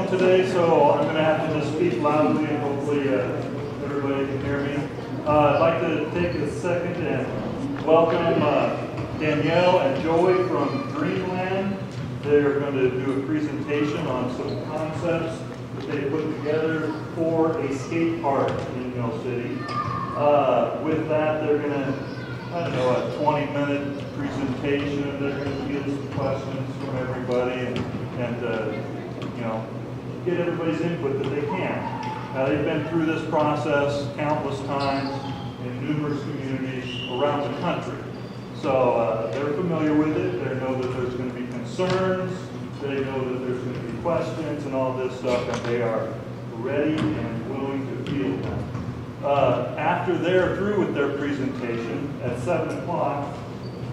Today, so I'm going to have to just speak loudly and hopefully everybody can hear me. I'd like to take a second and welcome Danielle and Joey from Dreamland. They're going to do a presentation on some concepts that they put together for a skate park in Mill City. With that, they're going to, a 20-minute presentation. They're going to get some questions from everybody and get everybody's input that they can. They've been through this process countless times in numerous communities around the country. So they're familiar with it. They know that there's going to be concerns. They know that there's going to be questions and all this stuff, and they are ready and willing to field them. After they're through with their presentation at 7 o'clock,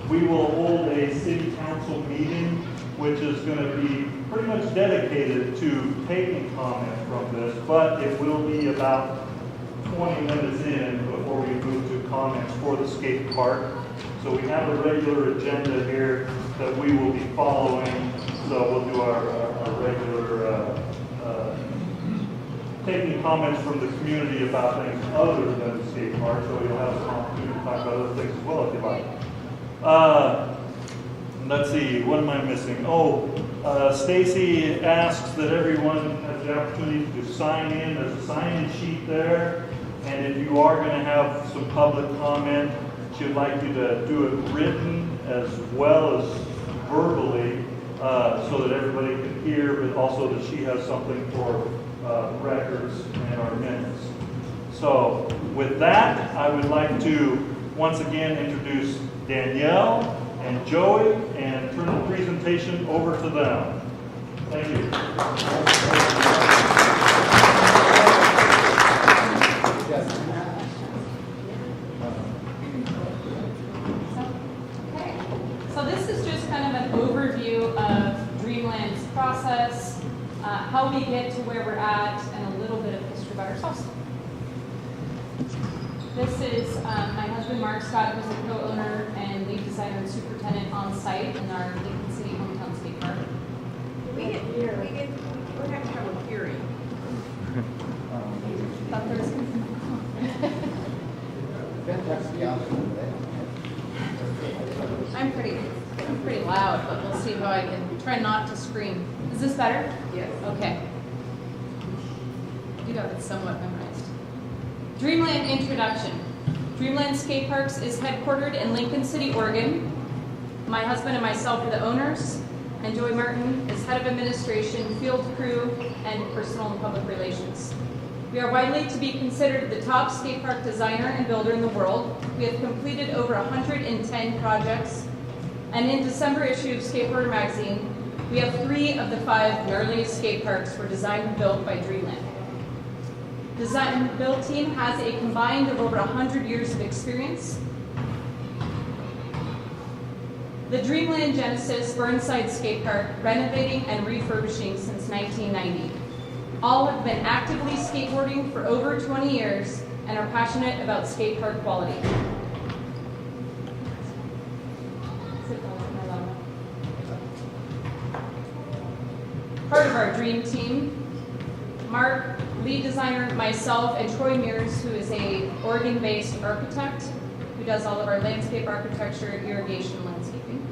we will hold a city council meeting, which is going to be pretty much dedicated to taking comment from this, but it will be about 20 minutes in before we move to comments for the skate park. So we have a regular agenda here that we will be following. So we'll do our regular taking comments from the community about things other than the skate park. So you'll have an opportunity to talk about other things as well if you like. Let's see, what am I missing? Stacy asks that everyone has the opportunity to sign in. There's a sign-in sheet there. And if you are going to have some public comment, she would like you to do it written as well as verbally so that everybody can hear, but also that she has something for records and our minutes. So with that, I would like to once again introduce Danielle and Joey and turn the presentation over to them. Thank you. Okay, so this is just kind of an overview of Dreamland's process, how we get to where we're at, and a little bit of history about ourselves. This is my husband, Mark Scott, who's the co-owner and lead designer and superintendent on site in our Lincoln City hometown skate park. We're going to have a hearing. Thought there was I'm pretty loud, but we'll see how I can try not to scream. Is this better? Yes. Okay. I do have it somewhat memorized. Dreamland introduction. Dreamland Skate Parks is headquartered in Lincoln City, Oregon. My husband and myself are the owners, and Joey Martin is head of administration, field crew, and personal and public relations. We are widely to be considered the top skate park designer and builder in the world. We have completed over 110 projects, and in December issue of Skateboarder magazine, we have 3 of the 5 gnarliest skate parks were designed and built by Dreamland. Design and build team has a combined of over 100 years of experience. The Dreamland Genesis Burnside Skate Park, renovating and refurbishing since 1990. All have been actively skateboarding for over 20 years and are passionate about skate park quality. Part of our dream team, Mark, lead designer, myself, and Troy Mears, who is a Oregon-based architect who does all of our landscape architecture and irrigation landscaping.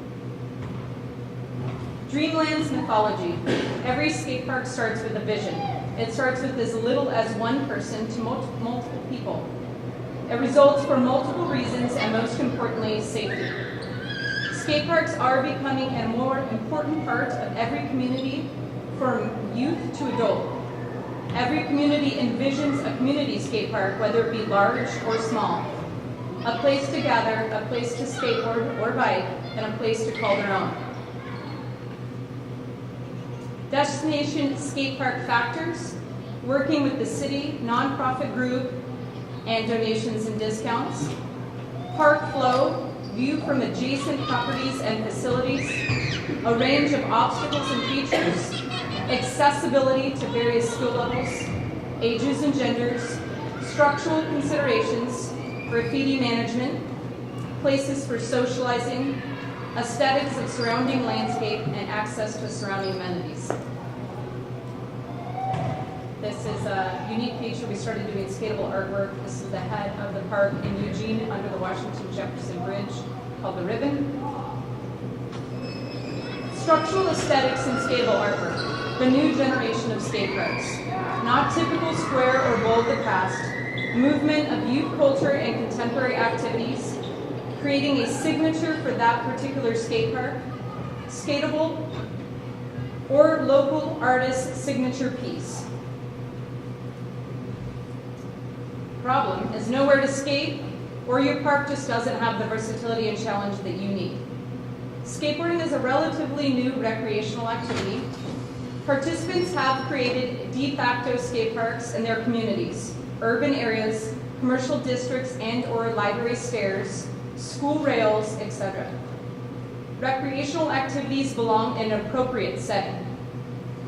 Dreamland's mythology. Every skate park starts with a vision. It starts with as little as one person to multiple people. It results for multiple reasons, and most importantly, safety. Skate parks are becoming a more important part of every community, from youth to adult. Every community envisions a community skate park, whether it be large or small. A place to gather, a place to skateboard or bike, and a place to call their own. Destination skate park factors, working with the city, nonprofit group, and donations and discounts. Park flow, view from adjacent properties and facilities, a range of obstacles and features, accessibility to various skill levels, ages and genders, structural considerations, graffiti management, places for socializing, aesthetics of surrounding landscape, and access to surrounding amenities. This is a unique feature. We started doing skatable artwork. This is the head of the park in Eugene under the Washington-Jefferson Bridge called the Ribbon. Structural aesthetics and skatable artwork. The new generation of skate parks. Not typical square or bowl of the past. Movement of youth culture and contemporary activities. Creating a signature for that particular skate park. Skatable or local artist's signature piece. Problem is nowhere to skate, or your park just doesn't have the versatility and challenge that you need. Skateboarding is a relatively new recreational activity. Participants have created de facto skate parks in their communities, urban areas, commercial districts and/or library stairs, school rails, etc. Recreational activities belong in an appropriate setting.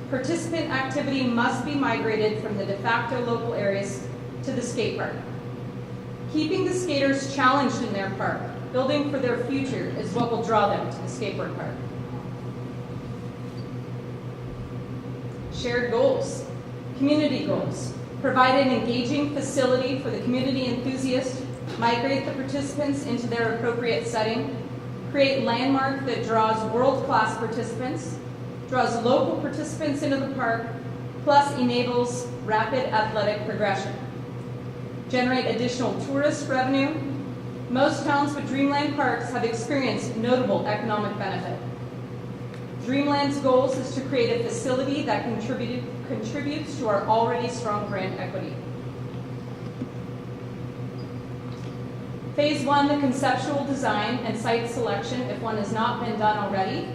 Participant activity must be migrated from the de facto local areas to the skate park. Keeping the skaters challenged in their park, building for their future, is what will draw them to the skateboard park. Shared goals, community goals. Provide an engaging facility for the community enthusiast, migrate the participants into their appropriate setting, create landmark that draws world-class participants, draws local participants into the park, plus enables rapid athletic progression. Generate additional tourist revenue. Most towns with Dreamland parks have experienced notable economic benefit. Dreamland's goals is to create a facility that contributes to our already strong brand equity. Phase 1, the conceptual design and site selection, if one has not been done already.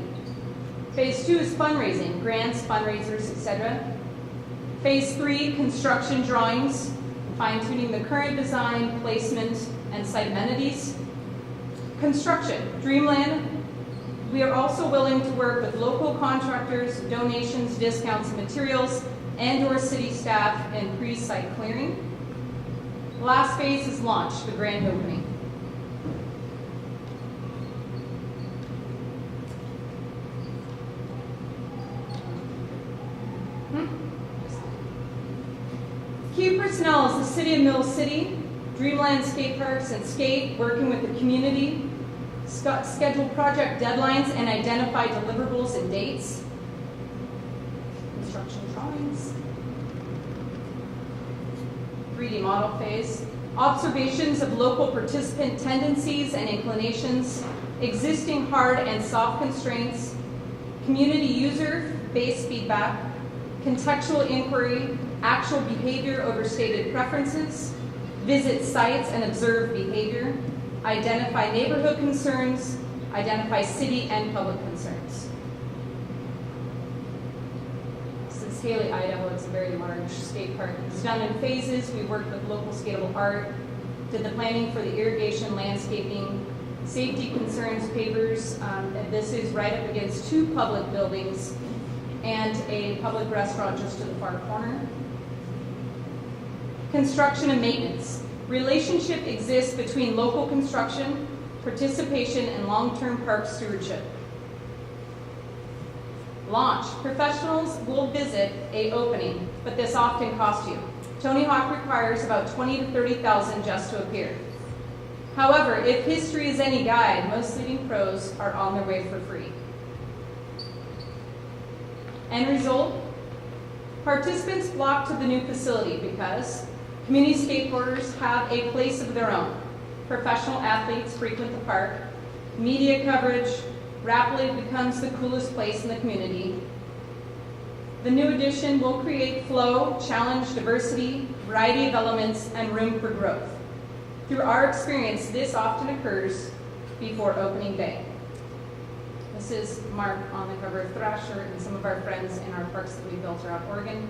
Phase 2 is fundraising, grants, fundraisers, etc. Phase 3, construction drawings, fine-tuning the current design, placement, and site amenities. Construction, Dreamland. We are also willing to work with local contractors, donations, discounts, and materials, and/or city staff in pre-site clearing. Last phase is launch, the grand opening. Key personnel is the City of Mill City, Dreamland Skate Parks and Skate, working with the community, schedule project deadlines and identify deliverables and dates. Construction drawings. 3D model phase. Observations of local participant tendencies and inclinations, existing hard and soft constraints, community user-based feedback, contextual inquiry, actual behavior over stated preferences, visit sites and observe behavior, identify neighborhood concerns, identify city and public concerns. This is Haley, Idaho. It's a very large skate park. It's done in phases. We worked with local skatable art, did the planning for the irrigation, landscaping, safety concerns, pavers. And this is right up against 2 public buildings and a public restaurant just to the far corner. Construction and maintenance. Relationship exists between local construction, participation, and long-term park stewardship. Launch. Professionals will visit a opening, but this often costs you. Tony Hawk requires about $20,000 to $30,000 just to appear. However, if history is any guide, most leading pros are on their way for free. End result, participants flock to the new facility because community skateboarders have a place of their own. Professional athletes frequent the park. Media coverage rapidly becomes the coolest place in the community. The new addition will create flow, challenge diversity, variety of elements, and room for growth. Through our experience, this often occurs before opening day. This is Mark on the cover of Thrasher and some of our friends in our parks that we built around Oregon.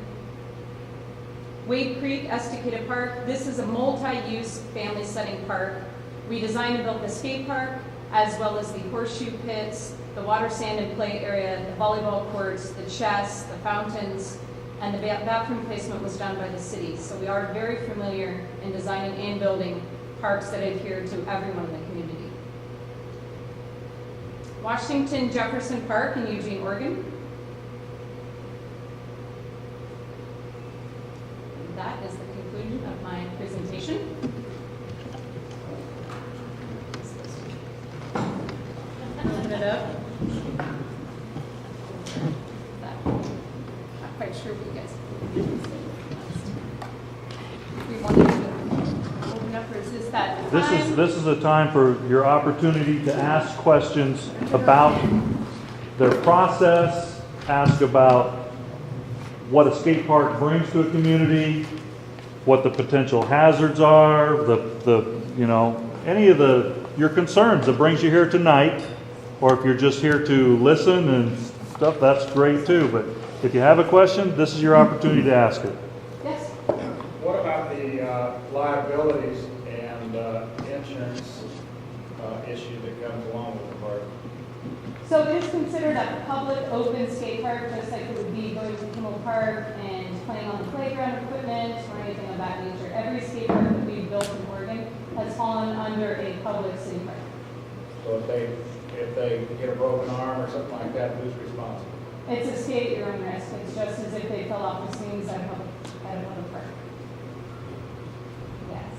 Wade Creek, Estacada Park. This is a multi-use family setting park. We designed and built the skate park, as well as the horseshoe pits, the water, sand, and play area, the volleyball courts, the chess, the fountains, and the bathroom placement was done by the city. So we are very familiar in designing and building parks that adhere to everyone in the community. Washington Jefferson Park in Eugene, Oregon. And that is the conclusion of my presentation. Open it up. Not quite sure what you guys. We wanted to open up, or is this that time? This is a time for your opportunity to ask questions about their process, ask about what a skate park brings to a community, what the potential hazards are, any of your concerns that brings you here tonight, or if you're just here to listen and stuff, that's great too. But if you have a question, this is your opportunity to ask it. Yes. What about the liabilities and insurance issue that comes along with the park? So it is considered a public open skate park, just like it would be going to Kimmel Park and playing on the playground equipment or anything of that nature. Every skate park that we've built in Oregon has fallen under a public city park. So if they get a broken arm or something like that, who's responsible? It's a skate at your own risk. It's just as if they fell off the swings at a public park. Yes.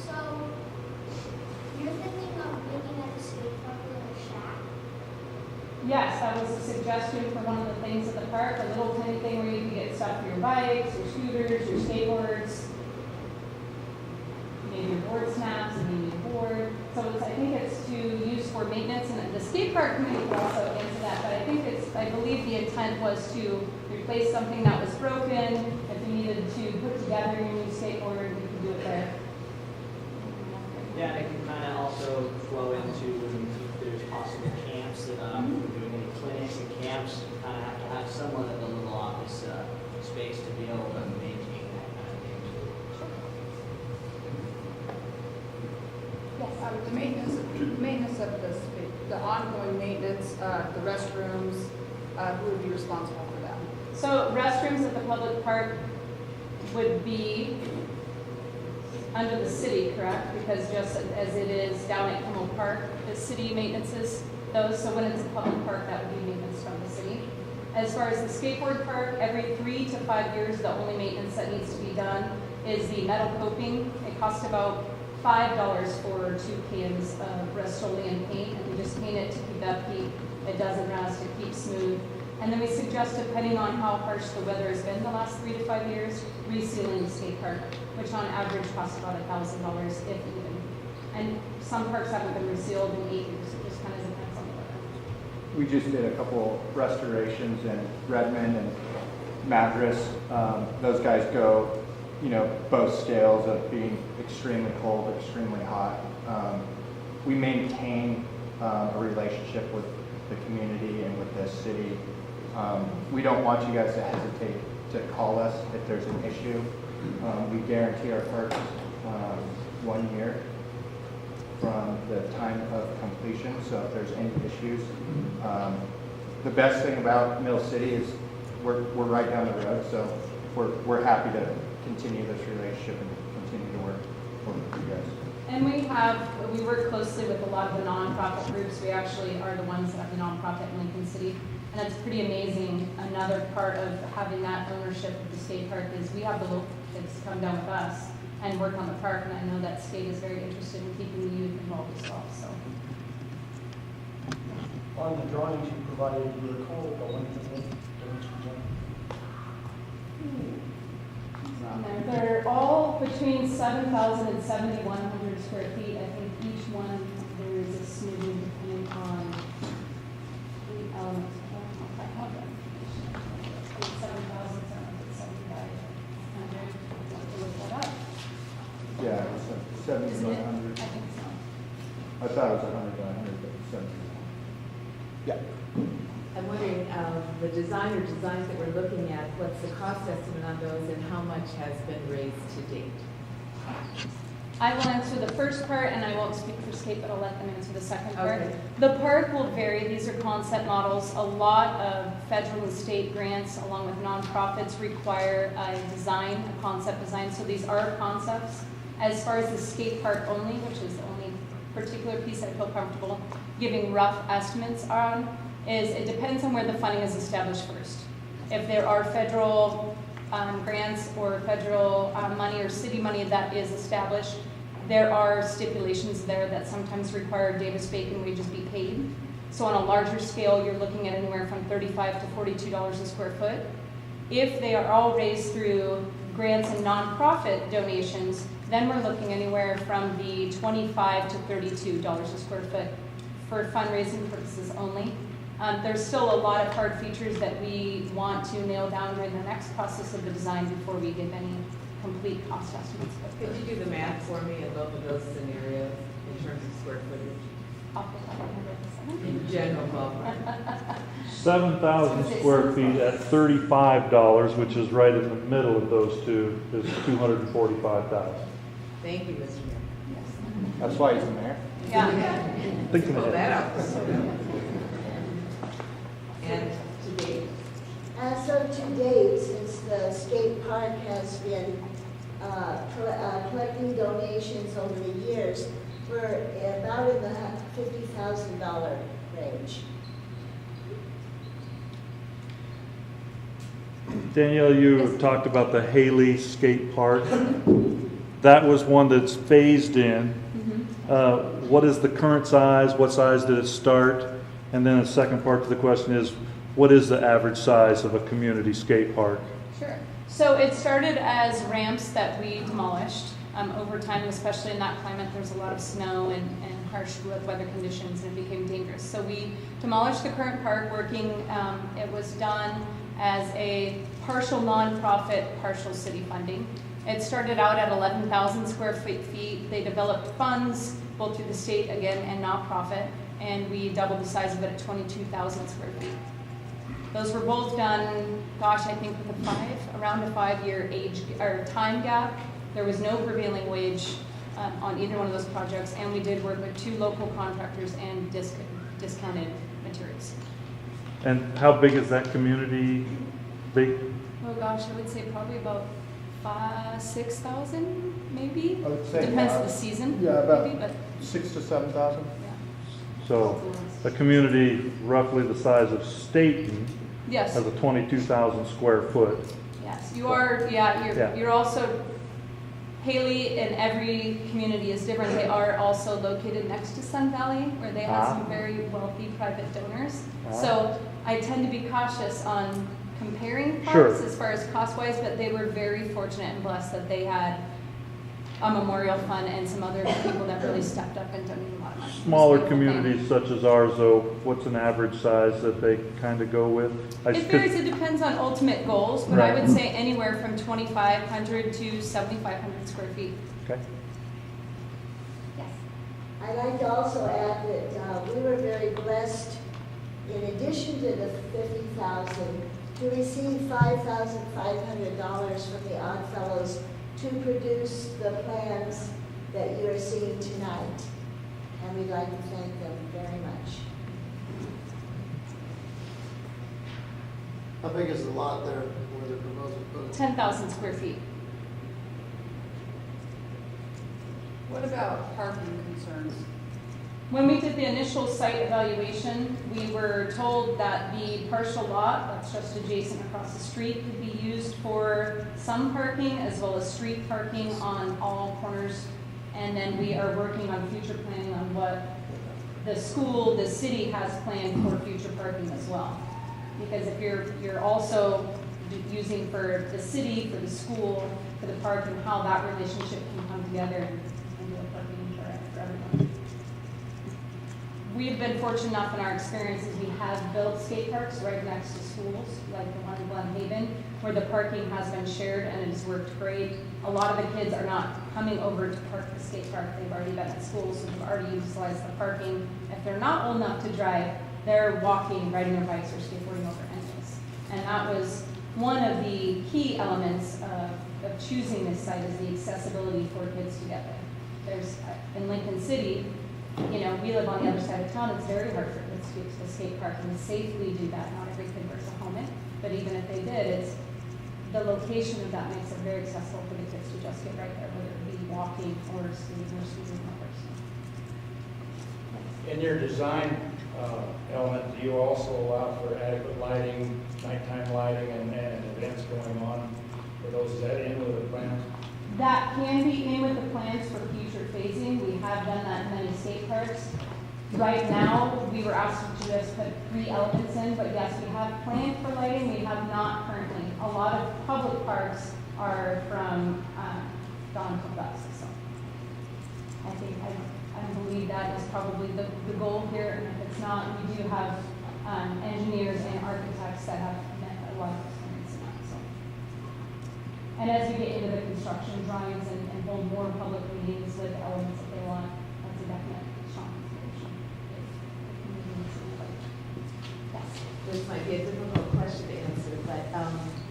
So, you're thinking of making like a skate park with a shack? Yes, that was a suggestion for one of the things at the park, a little tiny thing where you can get stuff for your bikes, your scooters, your skateboards, maybe your board snaps, and maybe your board. So I think it's to use for maintenance, and the skate park committee can also answer that, but I believe the intent was to replace something that was broken. If you needed to put together your new skateboard, you could do it there. Yeah, and it can kind of also flow into if there's possible camps, if we're doing any clinics and camps, you kind of have to have somewhat of a little office space to be able to maintain that kind of thing. Yes, The maintenance of the ongoing maintenance, the restrooms, who would be responsible for that? So restrooms at the public park would be under the city, correct? Because just as it is down at Kimmel Park, the city maintenances those. So when it's a public park, that would be maintenance from the city. As far as the skateboard park, every 3 to 5 years, the only maintenance that needs to be done is the metal coping. It costs about $5 for 2 cans of Rust-Oleum paint, and we just paint it to keep upkeep. It doesn't rust, it keeps smooth. And then we suggest, depending on how harsh the weather has been the last 3 to 5 years, resealing the skate park, which on average costs about $1,000 if even. And some parks haven't been resealed in 8 years, it just kind of depends on the weather. We just did a couple restorations in Redmond and Madras. Those guys go, both scales of being extremely cold, extremely hot. We maintain a relationship with the community and with the city. We don't want you guys to hesitate to call us if there's an issue. We guarantee our parks 1 year from the time of completion, so if there's any issues. The best thing about Mill City is we're right down the road, so we're happy to continue this relationship and continue to work with you guys. And we work closely with a lot of the nonprofit groups. We actually are the ones that have the nonprofit in Lincoln City. And that's pretty amazing. Another part of having that ownership of the skate park is we have the local kids come down with us and work on the park. And I know that skate is very interested in keeping the youth involved as well. So. On the drawings you provided, you were cold, but when did they They're all between 7,000 and 7,100 square feet. I think each one there is a smoothing depending on the elements. I don't know if I have that information. Yeah, it was 70 Isn't by it? 100. I think so. I thought it was 100 by 100, but 70. Yeah. I'm wondering, the design or designs that we're looking at, what's the cost estimate on those and how much has been raised to date? I will answer the first part, and I won't speak for Skate, but I'll let them answer the second part. Okay. The park will vary. These are concept models. A lot of federal and state grants, along with nonprofits, require a design, a concept design. So these are concepts. As far as the skate park only, which is the only particular piece I feel comfortable giving rough estimates on, is it depends on where the funding is established first. If there are federal grants or federal money or city money that is established, there are stipulations there that sometimes require Davis-Bacon wages be paid. So on a larger scale, you're looking at anywhere from $35 to $42 a square foot. If they are all raised through grants and nonprofit donations, then we're looking anywhere from the $25 to $32 a square foot for fundraising purposes only. There's still a lot of hard features that we want to nail down during the next process of the design before we give any complete cost estimates. Could you do the math for me in both of those scenarios in terms of square footage? Off the top of my head, In general, ballpark. 7,000 square feet at $35, which is right in the middle of those two, is $245,000. Thank you, Mr. Mayor. That's why he's the mayor. Yeah. Thinking Pull ahead. that out. And to date, So to date, since the skate park has been collecting donations over the years, we're about in the $50,000 range. Danielle, you talked about the Haley Skate Park. That was one that's phased in. What is the current size? What size did it start? And then the second part to the question is, what is the average size of a community skate park? Sure. So it started as ramps that we demolished. Over time, especially in that climate, there's a lot of snow and harsh weather conditions, and it became dangerous. So we demolished the current park, it was done as a partial nonprofit, partial city funding. It started out at 11,000 square feet. They developed funds, both through the state again and nonprofit, and we doubled the size of it at 22,000 square feet. Those were both done, gosh, I think with around a 5-year age or time gap. There was no prevailing wage on either one of those projects, and we did work with 2 local contractors and discounted materials. And how big is that community? Big? Oh gosh, I would say probably about 6,000 maybe. I would say, Depends on the season. yeah, about maybe, but 6,000 to 7,000. yeah. So a community roughly the size of Staten Yes. has a 22,000 square foot. Yes, you are. Yeah, Yeah. you're also. Haley and every community is different. They are also located next to Sun Valley, where they have some very wealthy private donors. So I tend to be cautious on comparing parks as far as cost-wise, but they were very fortunate and blessed that they had a memorial fund and some other people that really stepped up and donated a lot of money. Smaller It's a beautiful thing. communities such as ours, though, what's an average size that they kind of go with? It varies, it depends on ultimate goals, but I Right. would say anywhere from 2,500 to 7,500 square feet. Okay. Yes. I'd like to also add that we were very blessed, in addition to the $50,000, to receive $5,500 from the Odd Fellows to produce the plans that you are seeing tonight. And we'd like to thank them very much. How big is the lot there where they're proposing to put it? 10,000 square feet. What about parking concerns? When we did the initial site evaluation, we were told that the partial lot, that's just adjacent across the street, could be used for some parking as well as street parking on all corners. And then we are working on future planning on what the school, the city has planned for future parking as well. Because if you're also using for the city, for the school, for the park, and how that relationship can come together and do a parking for everyone. we've been fortunate enough in our experiences, we have built skate parks right next to schools, like the one in Glen Haven, where the parking has been shared and it has worked great. A lot of the kids are not coming over to park the skate park, they've already been at school, so they've already utilized the parking. If they're not old enough to drive, they're walking, riding their bikes or skateboarding over anyways. And that was one of the key elements of choosing this site, is the accessibility for kids to get there. There's, in Lincoln City, you know, we live on the other side of town, it's very hard for kids to get to the skate park and safely do that. Not every kid wears a helmet, but even if they did, it's, the location of that makes it very accessible for the kids to just get right there, whether it be walking or skating or skating rollers. In your design element, do you also allow for adequate lighting, nighttime lighting, and events going on for those? Is that in with the plans? That can be in with the plans for future phasing. We have done that in many skate parks. Right now, we were asked to just put 3 elements in, but yes, we have planned for lighting. We have not currently. A lot of public parks are from dawn till dusk, so I think, I believe that is probably the goal here. And if it's not, we do have engineers and architects that have a lot of experience in that. So. And as we get into the construction drawings and hold more public meetings with the elements that they want, that's a definite strong consideration. Yes. This might be a difficult question to answer, but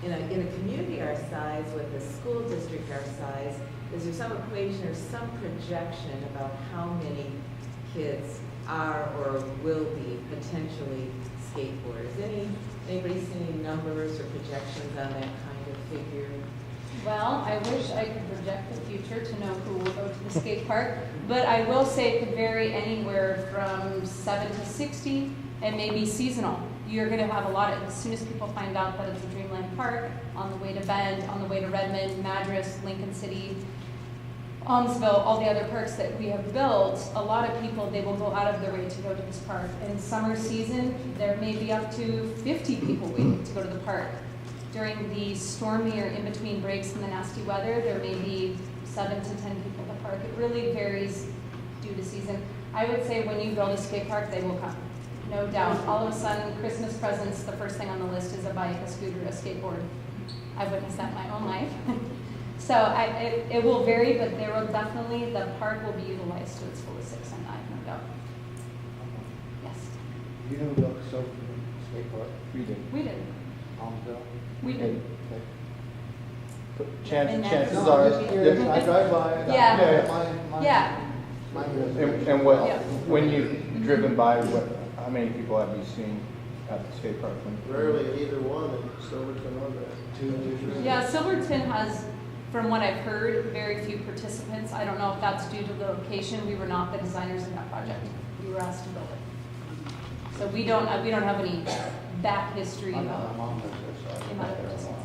in a community our size, with a school district our size, is there some equation or some projection about how many kids are or will be potentially skateboarders? Anybody see any numbers or projections on that kind of figure? Well, I wish I could project the future to know who will go to the skate park, but I will say it could vary anywhere from 7 to 60 and maybe seasonal. You're going to have a lot of, as soon as people find out that it's a Dreamland Park, on the way to Bend, on the way to Redmond, Madras, Lincoln City, Almsville, all the other parks that we have built, a lot of people, they will go out of their way to go to this park. In summer season, there may be up to 50 people waiting to go to the park. During the stormy or in-between breaks in the nasty weather, there may be 7 to 10 people at the park. It really varies due to season. I would say when you build a skate park, they will come. No doubt. All of a sudden, Christmas presents, the first thing on the list is a bike, a scooter, a skateboard. I've witnessed that in my own life. So it will vary, but there will definitely, the park will be utilized to its fullest extent, I have no doubt. Yes. You know about the skate park? We did. We did. We did. Chances No, are. I'm just curious. I drive by. and Yeah. Yeah. And what, when you've driven by, how many people have you seen at the skate park? Rarely either one, and Silverton on that. Two. Yeah, Silverton has, from what I've heard, very few participants. I don't know if that's due to the location. We were not the designers in that project. We were asked to build it. So we don't have any back history I'm about on the amount of participants.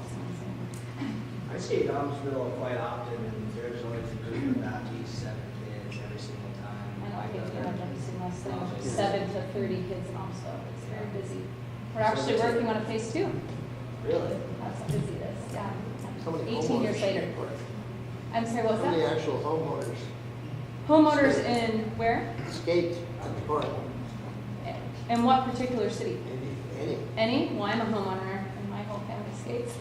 I skate Domsville quite often, and there's always a group of about 7 kids every single time. I don't think we have ever seen less than 7 to 30 kids in Almsville. It's very busy. We're actually working on a phase 2. Really? That's how busy it is, yeah. How many 18 years homeowners later. skate park? I'm sorry, what was How many that? actual homeowners Homeowners in where? skate at the park? In what particular city? Any? Any? Well, I'm a homeowner and my whole family skates.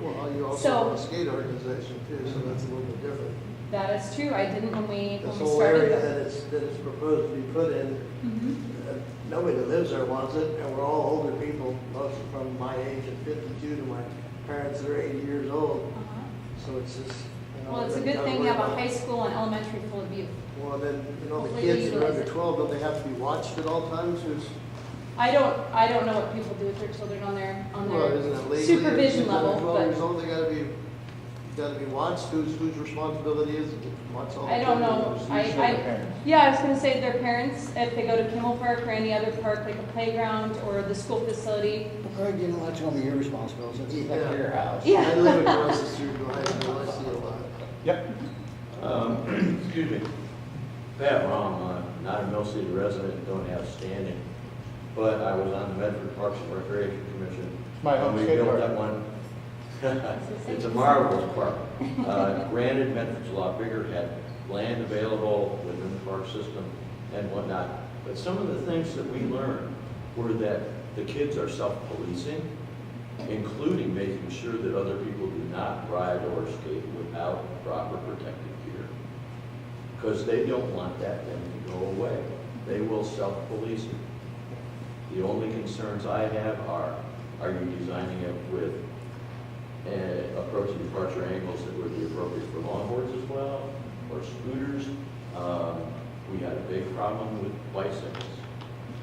Well, you also So- have a skate organization too, so that's a little bit different. That is true. I didn't when we This started. whole area that it's proposed to be put in, Mhm. nobody that lives there wants it, and we're all older people, most from my age at 52 to my parents that are 80 years old, Uh-huh. so it's just, you know. Well, it's a they good gotta thing you worry have a about- high school and elementary full of youth. Well, then, you know, the Completely kids that are under utilize it. 12, don't they have to be watched at all times? I don't know what people do with their children on their Well, isn't it legally? supervision if they're level, 12 years but old, they gotta be watched, whose responsibility is it to watch all the I don't children? know. Usually the parents. Yeah, I was gonna say their parents, if they go to Kimmel Park or any other park, like a playground or the school facility. Craig, you know, that's gonna be your responsibility, since it's back to your house. Yeah. I live across the street, I see a lot. Yep. Excuse me. Pat Rom, not a Mill City resident, don't have standing, but I was on the Medford Parks and Recreation Commission. My home We skate built park. that one. It's a marvelous park. Granted, Medford's a lot bigger, had land available within the park system and whatnot, But some of the things that we learned were that the kids are self-policing, including making sure that other people do not ride or skate without proper protective gear. Because they don't want that thing to go away. They will self-police it. The only concerns I have are you designing it with approach and departure angles that would be appropriate for longboards as well, or scooters? We had a big problem with bicycles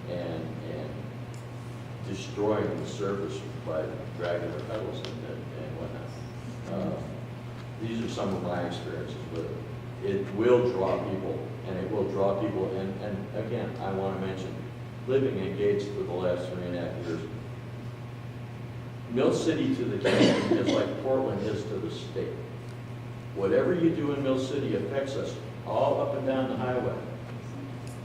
and destroying the surface by dragging their pedals and whatnot. These are some of my experiences with it. It will draw people, and it will draw people. And again, I want to mention, living in Gates for the last 3.5 years, Mill City to the county is like Portland is to the state. Whatever you do in Mill City affects us all up and down the highway.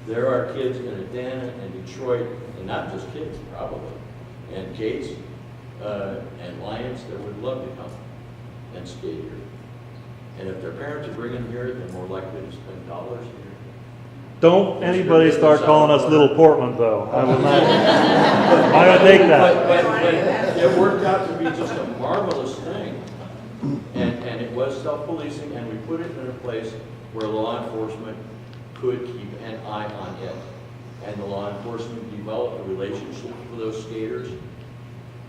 There are kids in Adana and Detroit, and not just kids, probably, and Gates and Lions that would love to come and skate here. And if their parents are bringing them here, they're more likely to spend dollars here. Don't anybody start calling us Little Portland, though. I will not. I would take that. But it worked out to be just a marvelous thing, and it was self-policing, and we put it in a place where law enforcement could keep an eye on it, and the law enforcement developed a relationship with those skaters.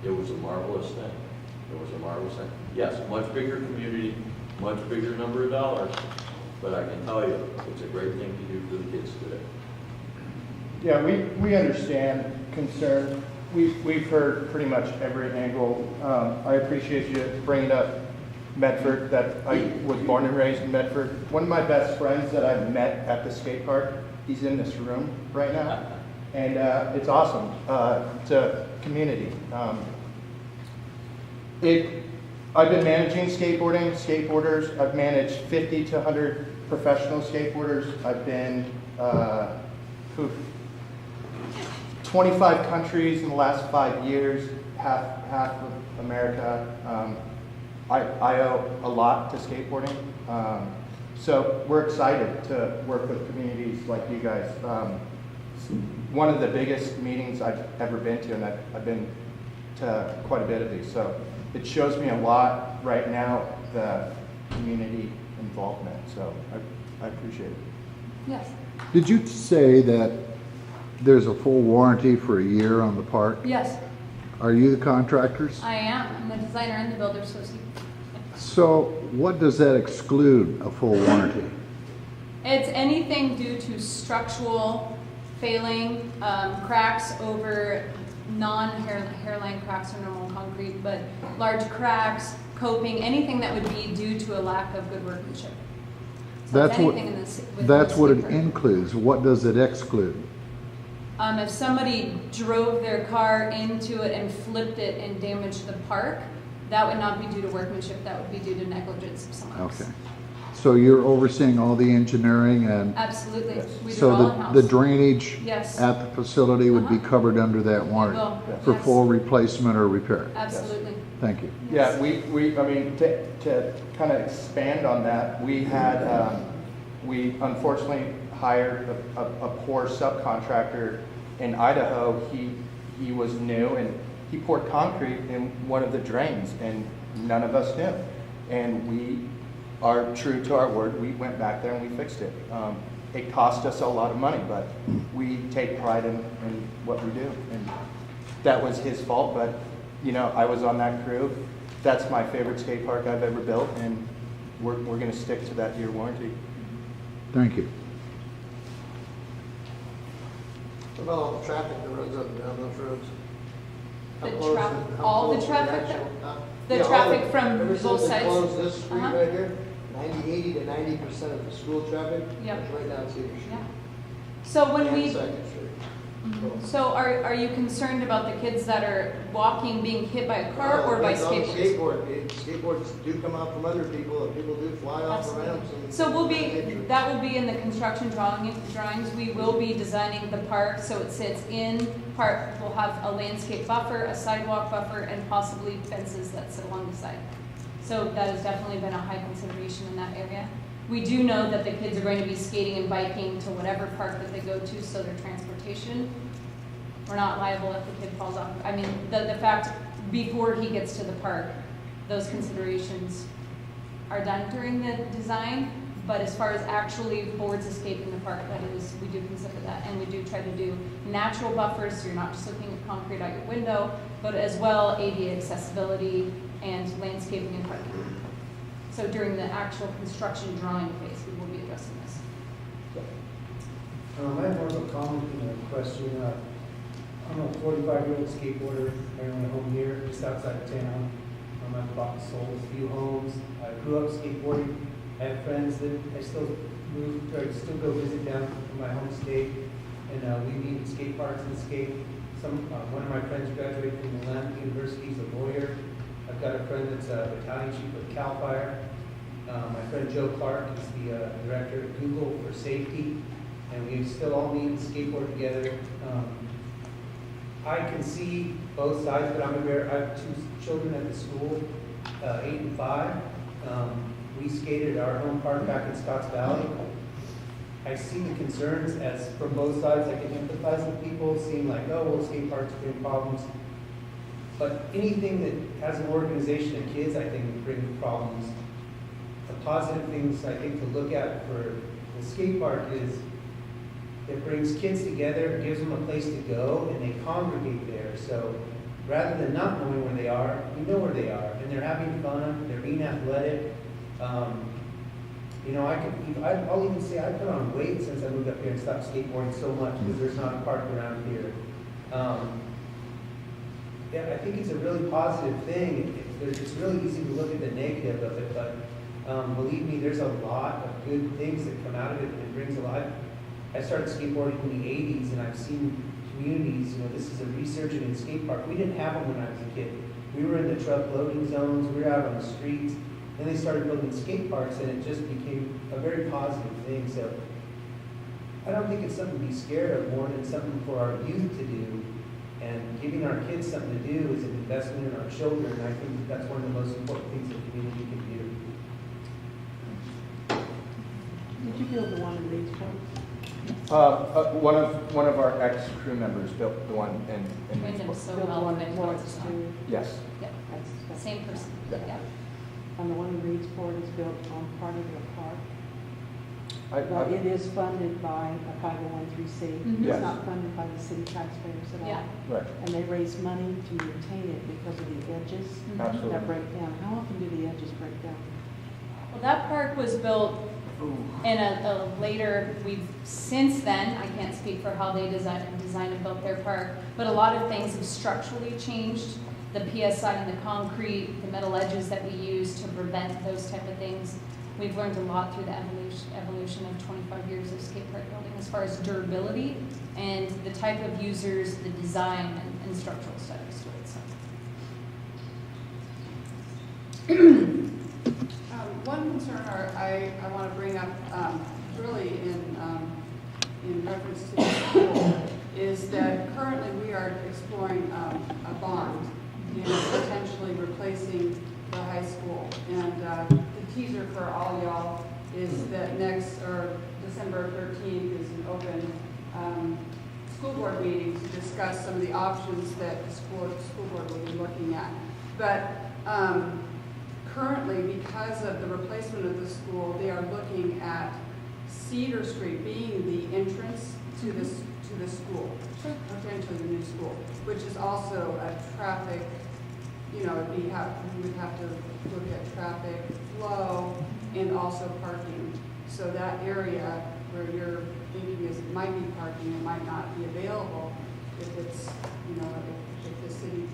It was a marvelous thing. It was a marvelous thing. Yes, much bigger community, much bigger number of dollars, but I can tell you, it's a great thing to do for the kids today. Yeah, we understand concern. We've heard pretty much every angle. I appreciate you bringing up Medford, that I was born and raised in Medford. One of my best friends that I've met at the skate park, he's in this room right now, and it's awesome. It's a community. I've been managing skateboarders. I've managed 50 to 100 professional skateboarders. I've been 25 countries in the last 5 years, half of America. I owe a lot to skateboarding. So we're excited to work with communities like you guys. One of the biggest meetings I've ever been to, and I've been to quite a bit of these. So it shows me a lot right now, the community involvement. So I appreciate it. Yes. Did you say that there's a full warranty for a year on the park? Yes, Are you the contractors? I am. I'm the designer and the builder, so So what does that exclude, a full warranty? it's anything due to structural failing, cracks over non-hairline cracks or normal concrete, but large cracks, coping, anything that would be due to a lack of good workmanship. So That's it's what, anything in this, that's what it skate park. includes. What does it exclude? If somebody drove their car into it and flipped it and damaged the park, that would not be due to workmanship, that would be due to negligence of someone else. Okay. So you're overseeing all the engineering and Absolutely. We do it so all in-house. the drainage Yes. at the facility would be covered under that warranty will, for yes. full replacement or repair? Absolutely. Thank you. Yeah, I mean, to kind of expand on that, we had, we unfortunately hired a poor subcontractor in Idaho. He was new and he poured concrete in one of the drains and none of us knew. And we are true to our word. We went back there and we fixed it. It cost us a lot of money, but we take pride in what we do. And that was his fault, but you know, I was on that crew. That's my favorite skate park I've ever built, and we're going to stick to that year warranty. Thank you. What about all the traffic that runs up and down those roads? How The close traffic- is- how all the close is traffic actual- the yeah, all traffic from ever both since they sides? closed this street Uh-huh. right here, 80 to 90% of the school traffic Yep. is right down Cedar Street. Yeah. So when And we, Second Street. so are you concerned about the kids that are walking being hit by a car or by It's on the skateboards? Skateboards do come out from other people, and people do fly off the ramps. and- So that will be in the construction drawings. We will be designing the park so it sits in park. We'll have a landscape buffer, a sidewalk buffer, and possibly fences that sit along the side. So that has definitely been a high consideration in that area. We do know that the kids are going to be skating and biking to whatever park that they go to, so their transportation, we're not liable if the kid falls off. I mean, the fact, before he gets to the park, those considerations are done during the design, but as far as actually boards escaping the park, that is, we do consider that, and we do try to do natural buffers, so you're not just looking at concrete out your window, but as well ADA accessibility and landscaping and parking. So during the actual construction drawing phase, we will be addressing this. I have more of a comment than a question. I'm a 45-year-old skateboarder, apparently home here, just outside of town. I've bought and sold a few homes. I grew up skateboarding. I have friends that I still go visit down in my home state, and we meet at skate parks and skate. One of my friends graduated from Atlantic University. He's a lawyer. I've got a friend that's a battalion chief with CAL FIRE. My friend Joe Clark is the director of Google for safety, and we still all meet and skateboard together. I can see both sides, but I have two children at the school, 8 and 5. We skated at our home park back in Scotts Valley. I see the concerns as from both sides. I can empathize with people seeing like, oh, well, skate parks bring problems. But anything that has an organization of kids, I think, would bring problems. The positive things I think to look at for the skate park is it brings kids together, gives them a place to go, and they congregate there. So rather than not knowing where they are, we know where they are, and they're having fun, they're being athletic. I'll even say I put on weight since I moved up here and stopped skateboarding so much because there's not a park around here. I think it's a really positive thing. It's really easy to look at the negative of it, but believe me, there's a lot of good things that come out of it. It brings a lot. I started skateboarding in the 80s, and I've seen communities, this is a resurgence in skate park. We didn't have them when I was a kid. We were in the truck loading zones, we were out on the streets. Then they started building skate parks, and it just became a very positive thing. So I don't think it's something to be scared of more than something for our youth to do. And giving our kids something to do is an investment in our children. And I think that's one of the most important things the community can do. Did you build the one in Reed's Point? One of our ex-crew members built the one in Wyndham so Built the well. one that was to, Yes. Yep, that's, same person. Yeah. Yep. and the one in Reed's Point is built on part of the park. But I- it is funded by a 501(c)(3). Mhm. Yes. It's not funded by the city taxpayers at all. Yeah. Right, And they raise money to maintain it because of the edges absolutely. that break down. How often do the edges break down? Well, that park was built in a later, since then, I can't speak for how they designed and built their park, but a lot of things have structurally changed. The PSI and the concrete, the metal edges that we use to prevent those type of things. We've learned a lot through the evolution of 25 years of skate park building as far as durability and the type of users, the design and structural studies to it. So. One concern I want to bring up really in reference to the school is that currently we are exploring a bond and potentially replacing the high school. And the teaser for all y'all is that December 13th is an open school board meeting to discuss some of the options that the school board will be looking at. But currently, because of the replacement of the school, they are looking at Cedar Street being the entrance to the school, potentially the new school, which is also a traffic. We would have to look at traffic flow and also parking. So that area where you're thinking might be parking, it might not be available if it's, if the city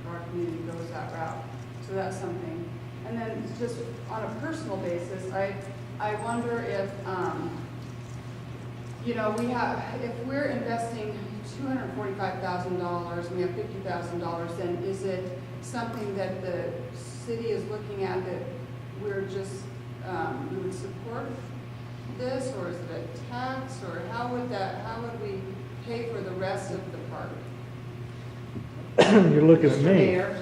or our community goes that route. So that's something. And then just on a personal basis, I wonder if, if we're investing $245,000, we have $50,000, then is it something that the city is looking at that we're just, we would support this, or is it a tax, or how would we pay for the rest of the park? You're looking at me. Mayor?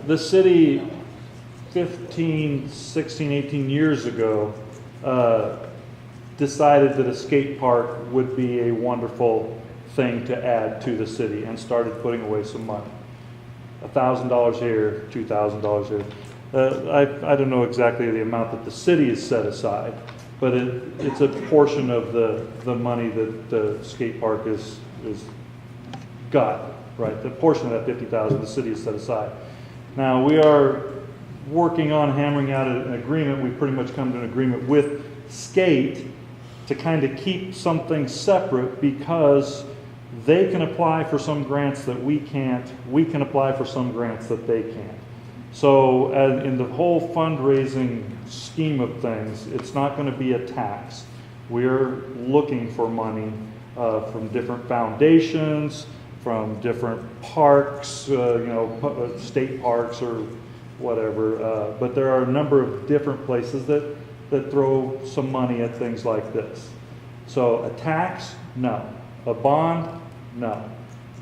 The city 16, 18 years ago, decided that a skate park would be a wonderful thing to add to the city and started putting away some money. $1,000 here, $2,000 here. I don't know exactly the amount that the city has set aside, but it's a portion of the money that the skate park is got, right? The portion of that $50,000 the city has set aside. Now we are working on hammering out an agreement. We've pretty much come to an agreement with Skate to kind of keep something separate because they can apply for some grants that we can't. We can apply for some grants that they can't. So in the whole fundraising scheme of things, it's not going to be a tax. We're looking for money from different foundations, from different parks, state parks or whatever. But there are a number of different places that throw some money at things like this. So a tax, no. A bond, no.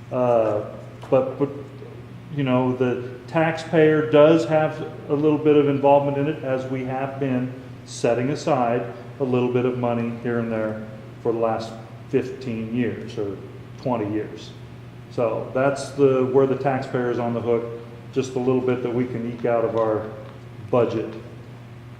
But the taxpayer does have a little bit of involvement in it, as we have been setting aside a little bit of money here and there for the last 15 years or 20 years. So that's where the taxpayer is on the hook, just a little bit that we can eke out of our budget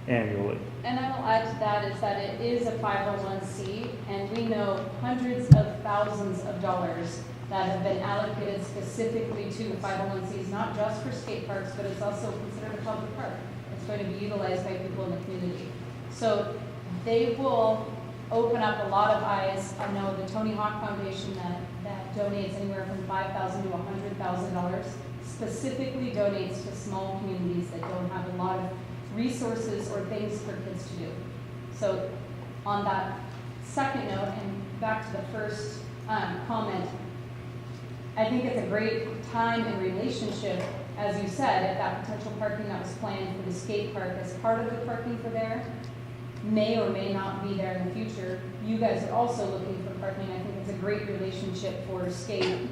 annually. And I will add to that is that it is a 501c, and we know hundreds of thousands of dollars that have been allocated specifically to 501cs, not just for skate parks, but it's also considered a public park. It's going to be utilized by people in the community. So they will open up a lot of eyes. I know the Tony Hawk Foundation that donates anywhere from $5,000 to $100,000, specifically donates to small communities that don't have a lot of resources or things for kids to do. So on that second note, and back to the first comment, I think it's a great time and relationship, as you said, if that potential parking that was planned for the skate park as part of the parking for there may or may not be there in the future. You guys are also looking for parking. I think it's a great relationship for skate,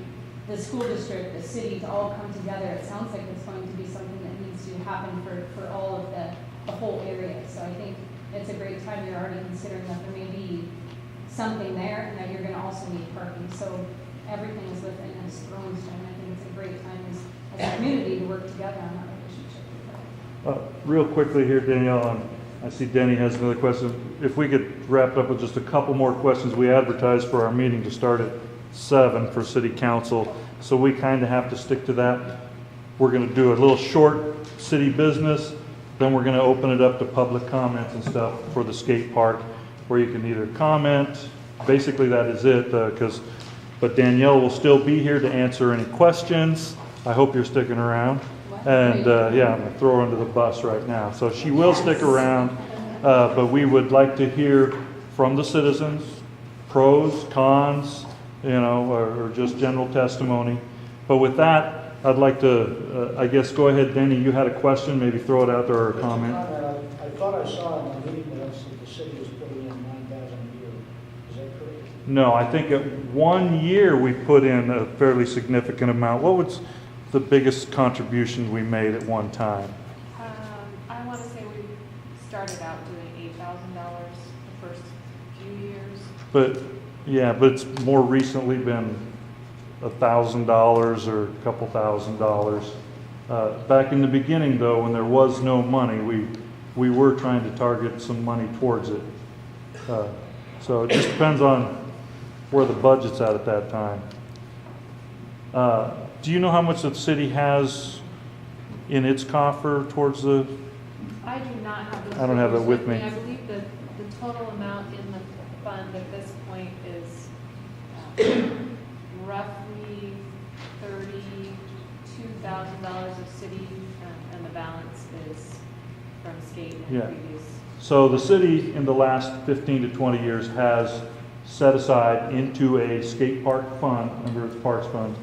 the school district, the city to all come together. It sounds like it's going to be something that needs to happen for all of the whole area. So I think it's a great time. You're already considering that there may be something there and that you're going to also need parking. So everything is within a throwing stone. I think it's a great time as a community to work together on that relationship. Real quickly here, Danielle, I see Denny has another question. If we could wrap up with just a couple more questions. We advertised for our meeting to start at 7 for city council, so we kind of have to stick to that. We're going to do a little short city business, then we're going to open it up to public comments and stuff for the skate park, where you can either comment. Basically that is it, but Danielle will still be here to answer any questions. I hope you're sticking around. And yeah, I'm going to throw her under the bus right now. So she will stick around, but we would like to hear from the citizens, pros, cons, or just general testimony. But with that, I'd like to, I guess, go ahead, Denny. You had a question, maybe throw it out there or a comment. I thought I saw in the meeting minutes that the city was putting in $9,000 a year. Is that correct? No, I think at 1 year we put in a fairly significant amount. What was the biggest contribution we made at one time? I want to say we started out doing $8,000 the first few years. But it's more recently been $1,000 or a couple $1,000s. Back in the beginning, though, when there was no money, we were trying to target some money towards it. So it just depends on where the budget's at that time. Do you know how much the city has in its coffer towards the? I do not have those. I don't have that with me. I believe the total amount in the fund at this point is roughly $32,000 of city, and the balance is from skate and previous. So the city in the last 15 to 20 years has set aside into a skate park fund, under its parks fund,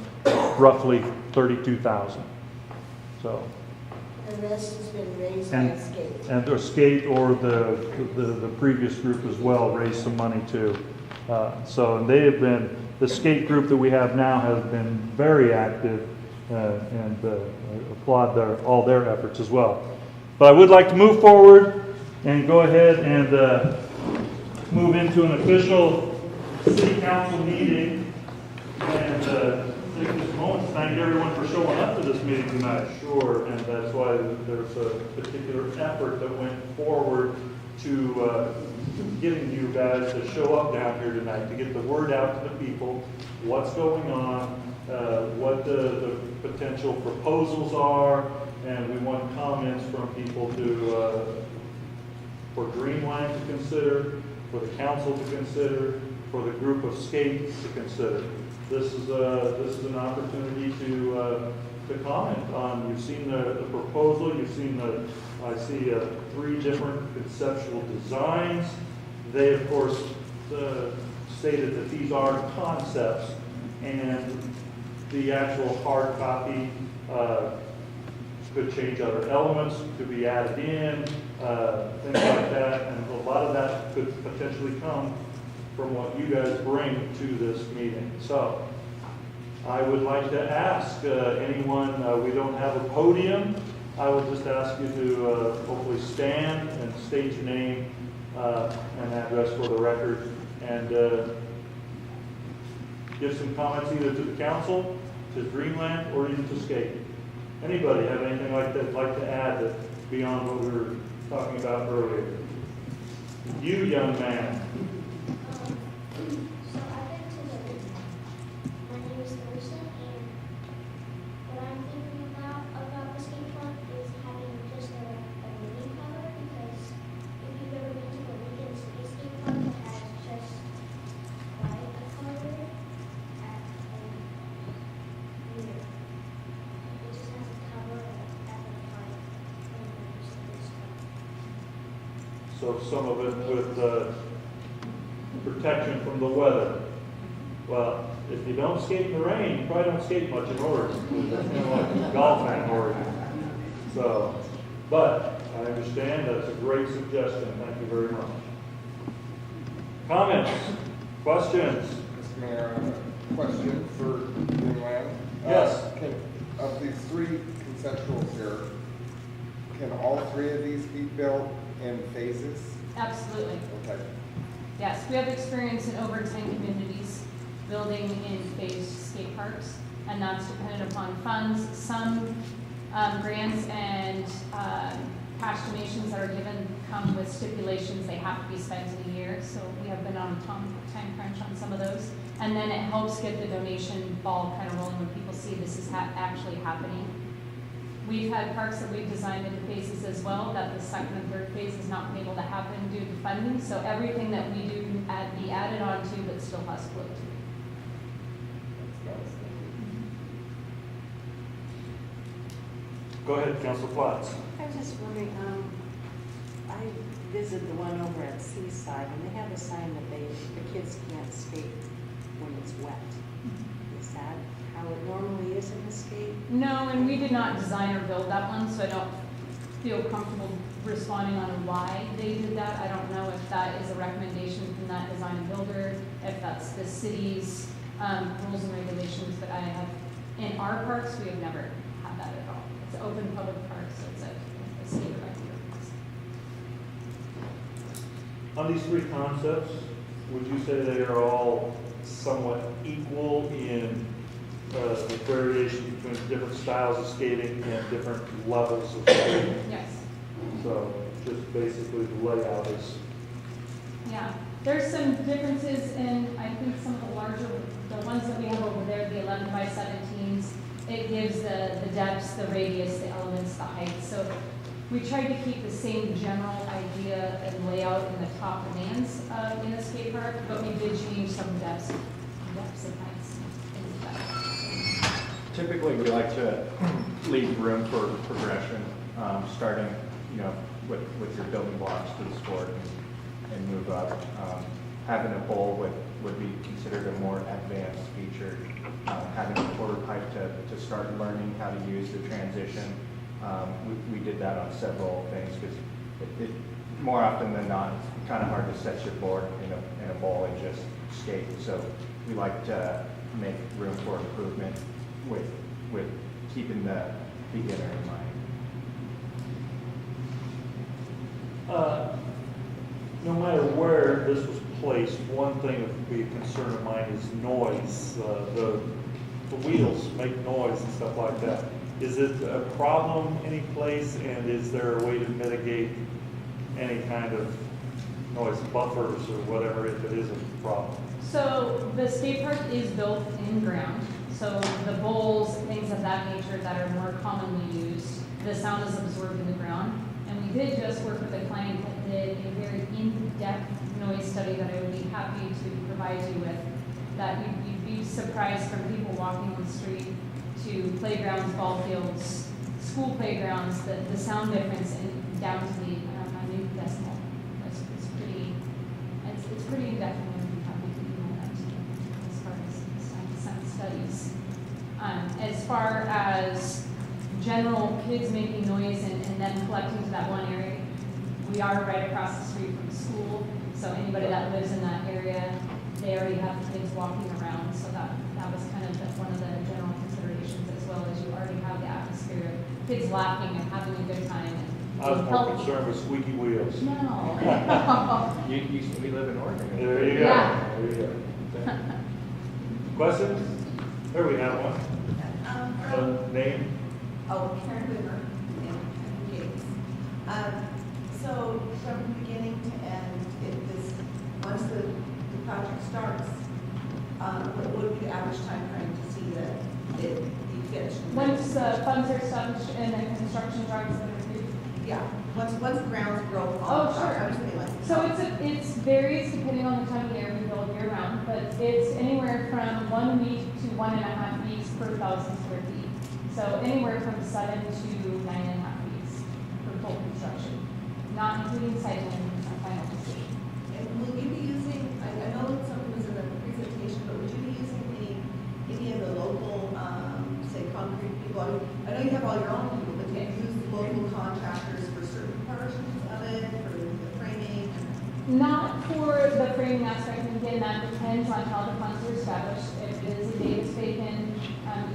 roughly $32,000. So. And this has been raised by skate. And the skate or the previous group as well raised some money too. And they have been, the skate group that we have now has been very active and applaud all their efforts as well. But I would like to move forward and go ahead and move into an official city council meeting. And take this moment to thank everyone for showing up to this meeting tonight. Sure, and that's why there's a particular effort that went forward to getting you guys to show up down here tonight, to get the word out to the people, what's going on, what the potential proposals are, and we want comments from people for Dreamland to consider, for the council to consider, for the group of skate to consider. This is an opportunity to comment on. You've seen the proposal. You've seen I see 3 different conceptual designs. They, of course, stated that these are concepts, and the actual hard copy could change other elements, could be added in, things like that, and a lot of that could potentially come from what you guys bring to this meeting. So I would like to ask anyone, we don't have a podium, I would just ask you to hopefully stand and state your name and address for the record, and give some comments either to the council, to Dreamland, or even to skate. Anybody have anything like that like to add that beyond what we were talking about earlier? You, young man. So I've been to the my name is Thurston, and what I'm thinking about the skate park is having just a mini cover, because if you've ever been to the Lincoln City skate park, it has just quite a cover at here. It just has a cover at the front when you use this cover. So some of it with protection from the weather. Well, if you don't skate in the rain, you probably don't skate much in Oregon. That's kind of like golfing in Oregon. So, but I understand that's a great suggestion. Thank you very much. Comments? Questions? Mr. Mayor, I have a question for Dreamland. Yes. Of these 3 conceptuals here, can all 3 of these be built in phases? Absolutely. Okay. Yes, we have experience in over 10 communities building in phased skate parks, and that's dependent upon funds. Some grants and cash donations that are given come with stipulations they have to be spent in a year, so we have been on a time crunch on some of those. And then it helps get the donation ball kind of rolling when people see this is actually happening. We've had parks that we've designed into phases as well, that the second and third phase has not been able to happen due to funding. So everything that we do can be added on to, but still has flow to it. Go ahead, Councilor Platts. I was just wondering, I visited the one over at Seaside, and they have a sign that the kids can't skate when it's wet. Is that how it normally is in the skate? No, and we did not design or build that one, so I don't feel comfortable responding on why they did that. I don't know if that is a recommendation from that design and builder, if that's the city's rules and regulations, but I have, in our parks, we have never had that at all. It's an open public park, so it's a skate right here. On these 3 concepts, would you say they are all somewhat equal in the variation between different styles of skating and different levels of skating? Yes. So just basically the layout is. Yeah, there's some differences in, I think, some of the larger, the ones that we have over there, the 11 by 17s. It gives the depths, the radius, the elements, the height. So we tried to keep the same general idea and layout in the top demands in the skate park, but we did change some depths and heights. Typically, we like to leave room for progression, starting, with your building blocks to the sport and move up. Having a bowl would be considered a more advanced feature. Having a quarter pipe to start learning how to use the transition. We did that on several things because it more often than not, it's kind of hard to set your board in a bowl and just skate. So we like to make room for improvement with keeping the beginner in mind. no matter where this was placed, one thing that would be a concern of mine is noise. The wheels make noise and stuff like that. Is it a problem any place, and is there a way to mitigate any kind of noise buffers or whatever if it is a problem? So the skate park is built in ground, so the bowls, things of that nature that are more commonly used, the sound is absorbed in the ground. And we did just work with a client that did a very in-depth noise study that I would be happy to provide you with, that you'd be surprised from people walking on the street to playgrounds, ball fields, school playgrounds, the sound difference down to the minute decimal. It's pretty in-depth, and we'd be happy to email that to you as far as sound studies. As far as general kids making noise and then collecting to that one area, we are right across the street from the school, so anybody that lives in that area, they already have the kids walking around, so that was kind of one of the general considerations, as well as you already have the atmosphere of kids laughing and having a good time. I was more concerned with squeaky wheels. No. We live in Oregon. There you go. Yeah. There you go. Questions? There we have one. Name? Oh, Karen Weaver and Gates. So from beginning to end, once the project starts, what would be the average time frame to see that it be finished? Once funds are established and the construction drawings are approved. Yeah, once the ground's broke. Oh, sure. So it varies depending on the time of year. We build year round, but it's anywhere from 1 week to 1.5 weeks per 1,000 square feet. So anywhere from 7 to 9.5 weeks for full construction, not including site and final decision. And will you be using, I know that something was in the presentation, but would you be using any of the local, say, concrete people? I know you have all your own people, but do you use the local contractors for certain portions of it, for the framing? Not for the framing aspect, and again, that depends on how the funds are established. If it is a Davis Bacon,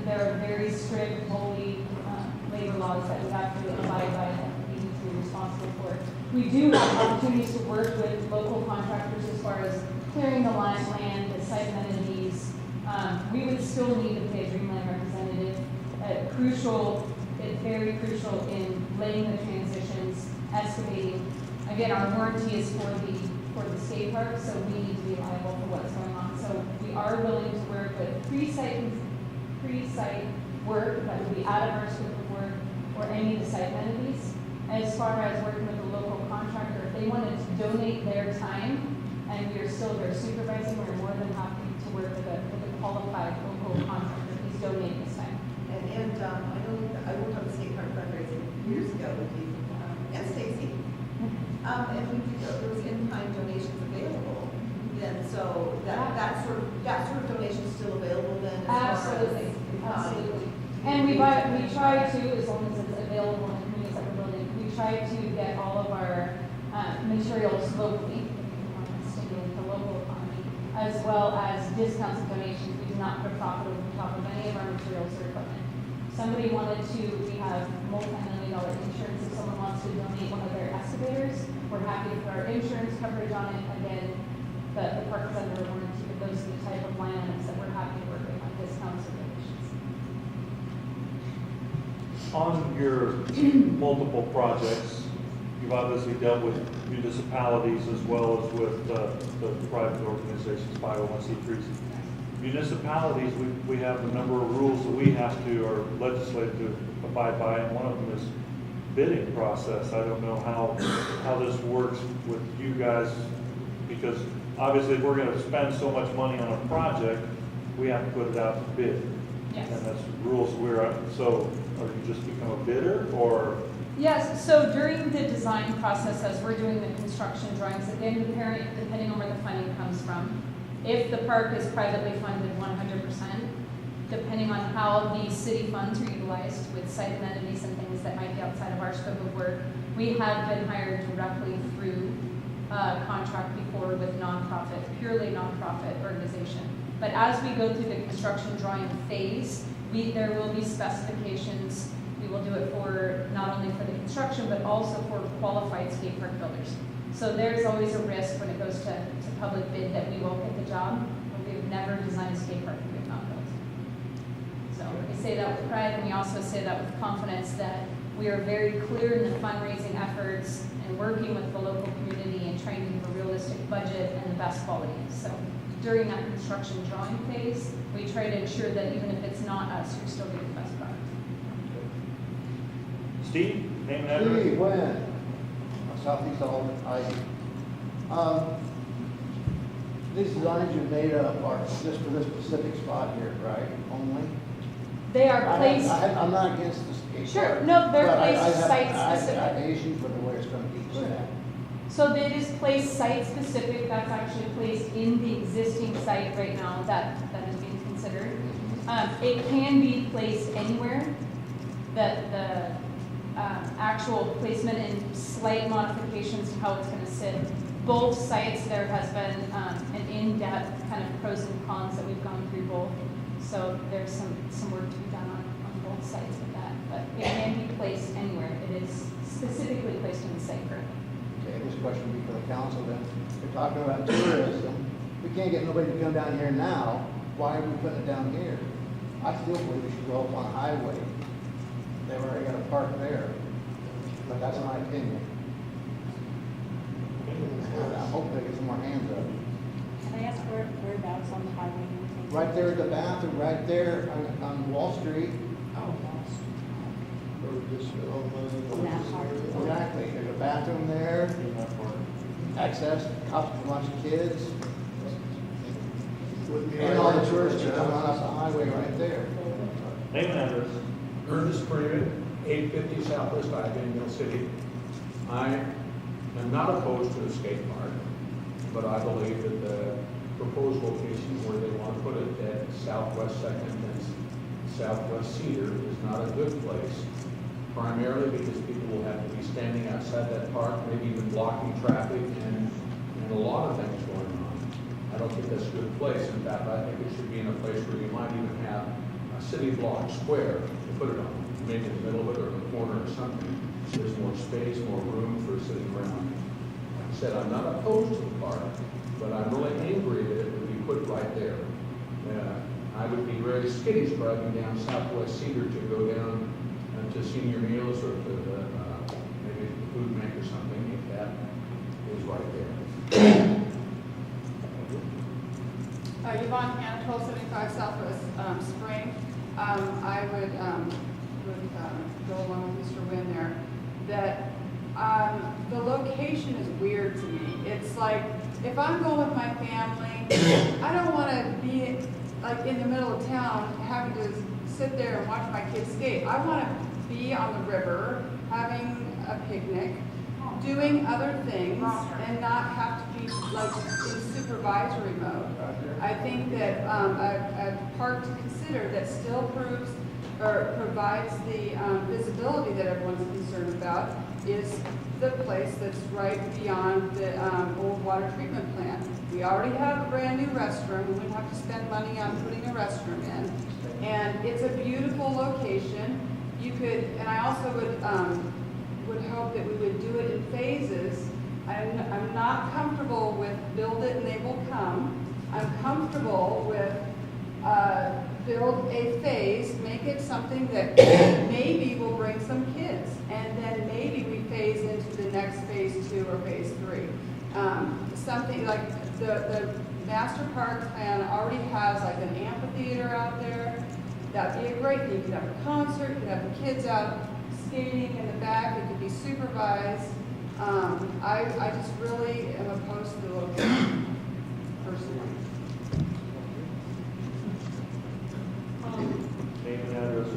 there are very strict, holy labor laws that we have to abide by that we need to be responsible for. We do have opportunities to work with local contractors as far as clearing the land, the site amenities. We would still need to pay a Dreamland representative. It's very crucial in laying the transitions, excavating. Again, our warranty is for the skate park, so we need to be liable for what's going on. So we are willing to work with pre-site work that would be out of our scope of work, or any of the site amenities. As far as working with a local contractor, if they wanted to donate their time, and we are still their supervising, we're more than happy to work with a qualified local contractor. Please donate this time. And I know that I worked on the skate park fundraising years ago with you and Stacy. And there was in-kind donations available then, so that sort of donation is still available then? Absolutely. And we try to, as long as it's available in the communities that we're building, we try to get all of our materials locally, to stimulate the local economy, as well as discounts and donations. We do not put profit over the top of any of our materials or equipment. Somebody wanted to, we have multi-million-dollar insurance. If someone wants to donate one of their excavators, we're happy to put our insurance coverage on it. Again, the park is under warranty, but those are the type of line items that we're happy to work with on discounts or donations. On your multiple projects, you've obviously dealt with municipalities as well as with the private organizations, 501c3s. Municipalities, we have a number of rules that we have to, or legislate to abide by, and one of them is bidding process. I don't know how this works with you guys, because obviously if we're going to spend so much money on a project, we have to put it out to bid. Yes. And that's rules so are you just become a bidder, or? Yes, so during the design process, as we're doing the construction drawings, again, depending on where the funding comes from, if the park is privately funded 100%, depending on how the city funds are utilized with site amenities and things that might be outside of our scope of work, we have been hired directly through contract before with purely nonprofit organization. But as we go through the construction drawing phase, there will be specifications We will do it for, not only for the construction, but also for qualified skate park builders. So there's always a risk when it goes to public bid that we will get the job, but we've never designed a skate park we have not built. So we say that with pride, and we also say that with confidence that we are very clear in the fundraising efforts and working with the local community and trying to give a realistic budget and the best quality. So during that construction drawing phase, we try to ensure that even if it's not us, you're still getting the best product. Steve, name and address. Steve, when? Southeast Ivy. These designs you made up are just for this specific spot here, right, only? They are placed. I'm not against the skate Sure, park, no, they're but placed site I specific. have issues with the way it's gonna be put at. So it is placed site specific, that's actually placed in the existing site right now that is being considered. It can be placed anywhere, the actual placement and slight modifications to how it's gonna sit. Both sites, there has been an in-depth kind of pros and cons that we've gone through both. So there's some work to be done on both sides with that, but it can be placed anywhere. It is specifically placed in the site currently. Okay, this question will be for the council then. We're talking about tourism. We can't get nobody to come down here now. Why are we putting it down here? I still believe we should go up on a highway. They've already got a park there. But that's my opinion. I hope they get some more hands up. Can I ask whereabouts on the highway? Right there at the bathroom, right there on Wall Street. Oh, Exactly. There's a bathroom there. Access, cops for a bunch of kids. And all the tourists are coming on up the highway right there. Name and address. Ernest Freeman, 850 Southwest Ivy in Mill City. I am not opposed to a skate park, but I believe that the proposed location where they want to put it at Southwest Second and Southwest Cedar is not a good place, primarily because people will have to be standing outside that park, maybe even blocking traffic and a lot of things going on. I don't think that's a good place. In fact, I think it should be in a place where you might even have a city block square to put it on, maybe in the middle of it or in the corner or something. There's more space, more room for sitting around. Like I said, I'm not opposed to the park, but I'm really angry that it would be put right there. I would be very skittish driving down Southwest Cedar to go down to Senior Meals or to maybe the Food Bank or something, if that is right there. Yvonne Hanna, 1275 Southwest Spring. I would go along with Mr. Wynn there, that the location is weird to me. It's like, if I'm going with my family, I don't want to be like in the middle of town having to sit there and watch my kids skate. I want to be on the river, having a picnic, doing other things, and not have to be like in supervisory mode. I think that a park to consider that still provides the visibility that everyone's concerned about is the place that's right beyond the old water treatment plant. We already have a brand new restroom. We wouldn't have to spend money on putting a restroom in. And it's a beautiful location. You could, and I also would hope that we would do it in phases. I'm not comfortable with build it and they will come. I'm comfortable with build a phase, make it something that maybe will bring some kids, and then maybe we phase into the next phase 2 or phase 3. Something like the master park plan already has like an amphitheater out there. That'd be a great thing. You could have a concert, you could have the kids out skating in the back, it could be supervised. I just really am opposed to the location, personally. Name and address.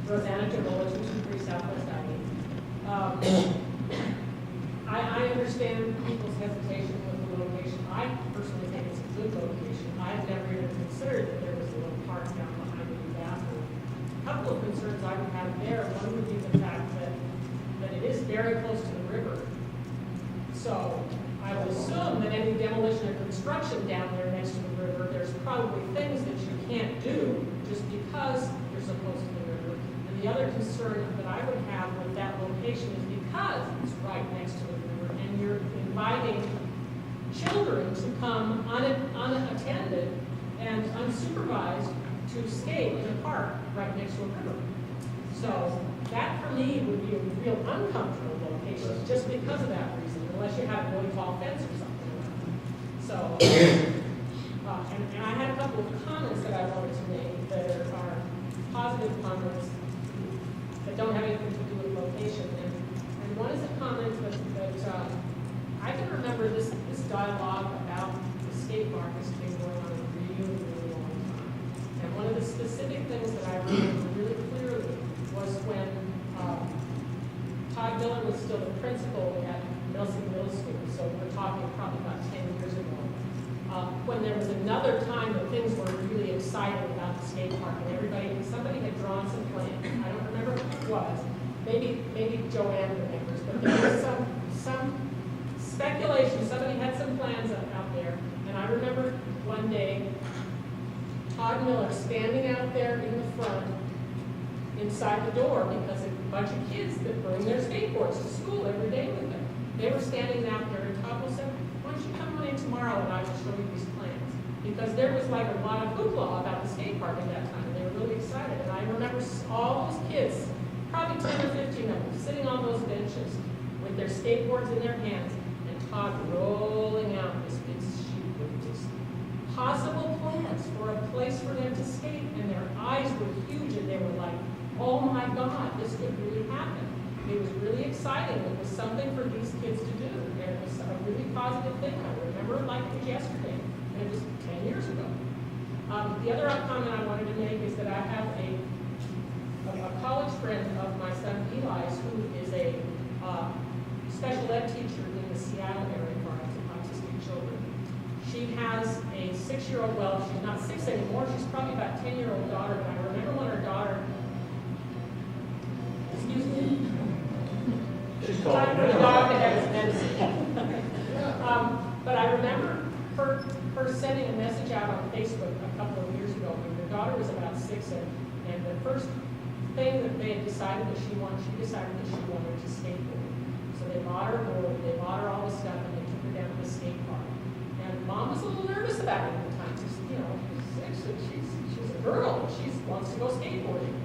Rosanna Jabola, 223 Southwest Avenue. I understand people's hesitation with the location. I personally think it's a good location. I've never even considered that there was a little park down behind the bathroom. A couple of concerns I would have there. One would be the fact that it is very close to the river. So I would assume that any demolition or construction down there next to the river, there's probably things that you can't do just because you're so close to the river. And the And the other concern that I would have with that location is because it's right next to the river and you're inviting children to come unattended and unsupervised to skate in a park right next to a river. So that for me would be a real uncomfortable location just because of that reason, unless you have a really tall fence or something. So, and I had a couple of comments that I wanted to make that are positive comments that don't have anything to do with location. And one is a comment that I can remember this dialogue about the skate park has been going on a really, really long time. And one of the specific things that I remember really clearly was when Todd Miller was still the principal at Nelson Middle School, so we're talking probably about 10 years ago, when there was another time that things were really exciting about the skate park, and somebody had drawn some plans. I don't remember who it was. Maybe Joanne remembers, but there was some speculation. Somebody had some plans out there, and I remember one day Todd Miller standing out there in the front inside the door because a bunch of kids that bring their skateboards to school every day with them. They were standing out there, and Todd Miller said, "Why don't you come on in tomorrow and I will show you these plans?" Because there was like a lot of hoopla about the skate park at that time, and they were really excited. And I remember all those kids, probably 10 or 15 of them, sitting on those benches with their skateboards in their hands, and Todd rolling out this big sheet with just possible plans for a place for them to skate, and their eyes were huge, and they were like, "Oh my God, this could really happen." It was really exciting. It was something for these kids to do, and it was a really positive thing. I remember it like it was yesterday, and it was 10 years ago. The other comment I wanted to make is that I have a college friend of my son Eli's who is a special ed teacher in the Seattle area for autistic children. She has a 6-year-old, well, she's not 6 anymore, she's probably about a 10-year-old daughter, but I remember when her daughter, excuse me, time for the dog to have his medicine. But I remember her sending a message out on Facebook a couple of years ago when her daughter was about 6, and the first thing that they had decided that she wanted to skateboard. So they bought her a board, they bought her all the stuff, and they took her down to the skate park. And Mom was a little nervous about it at the time. She's 6, and she's a girl, and she wants to go skateboarding.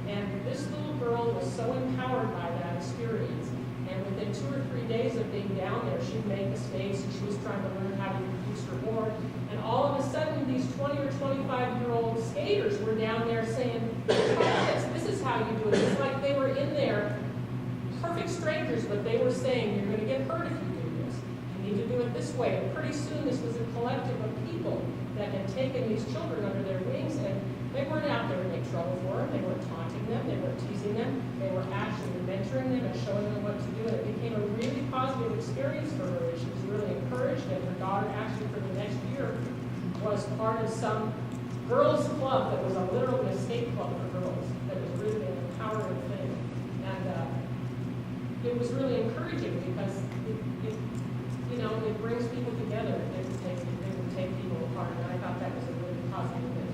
And this little girl was so empowered by that experience. And within 2 or 3 days of being down there, she'd make mistakes, and she was trying to learn how to use her board. And all of a sudden, these 20 or 25-year-old skaters were down there saying, "This is how you do it." It's like they were in there, perfect strangers, but they were saying, "You're going to get hurt if you do this. You need to do it this way." And pretty soon, this was a collective of people that had taken these children under their wings, and they weren't out there to make trouble for them. They weren't taunting them. They weren't teasing them. They were actually mentoring them and showing them what to do. And it became a really positive experience for her. She was really encouraged, and her daughter actually for the next year was part of some girls' club that was literally a skate club for girls. That was really an empowering thing. And it was really encouraging because it brings people together. It would take people apart. And I thought that was a really positive thing.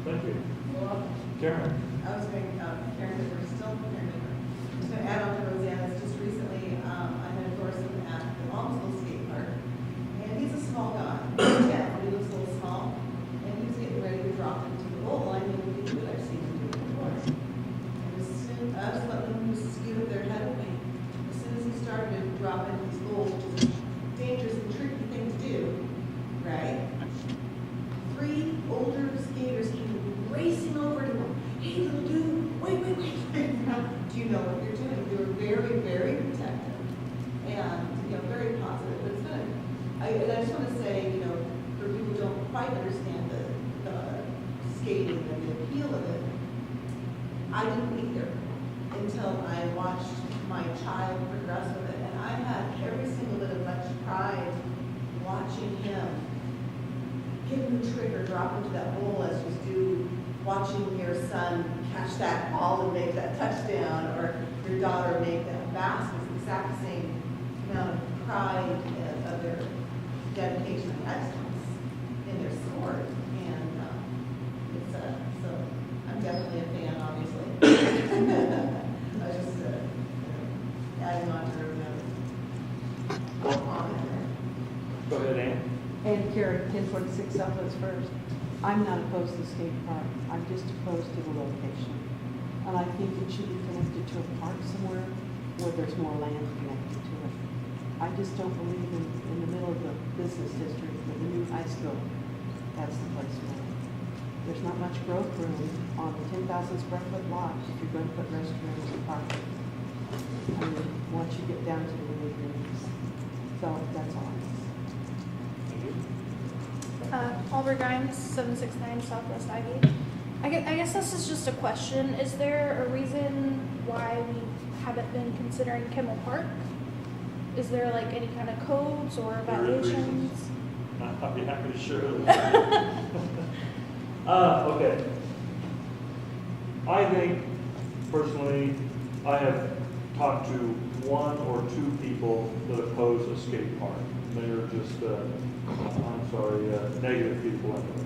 Thank you. Well, Karen. I was going, Karen, we're still Karen. I was going to add on to Rosanna's. Just recently, I had endorsed him at the Longville Skate Park, and he's a small guy. Yeah, he looks a little small, and he was getting ready to drop into the bowl. I knew he could do it. I've seen him do it before. And as soon I was letting them just scoot their head away. As soon as he started to drop into these bowls, which is a dangerous and tricky thing to do, right? 3 older skaters came racing over to him. "Hey, little dude, wait. Do you know what you're doing?" They were very, very protective and, very positive. But it's been, I just want to say, for people who don't quite understand the skating and the appeal of it, I didn't either until I watched my child progress with it. And I had every single bit of much pride watching him give him the trigger, drop into that bowl as you do, watching your son catch that ball and make that touchdown, or your daughter make that basket. It's the exact same amount of pride of their dedication and excellence in their sport. And so I'm definitely adding on to Rosanna's comment. Go ahead, Ann. And Karen, 1046 Southwest First. I'm not opposed to the skate park. I'm just opposed to the location. And I think it should be connected to a park somewhere where there's more land connected to it. I just don't believe in the middle of the business district with the new high school. That's the place for it. There's not much growth room on the 10,000 square foot lot if you're going to put restrooms and parking. I mean, once you get down to the really things. So that's all. Albert Grimes, 769 Southwest Ivy. I guess this is just a question. Is there a reason why we haven't been considering Kimmel Park? Is there like any kind of codes or evaluations? I'll be happy to share it. Okay. I think, personally, I have talked to one or two people that oppose a skate park. They're just, negative people anyway.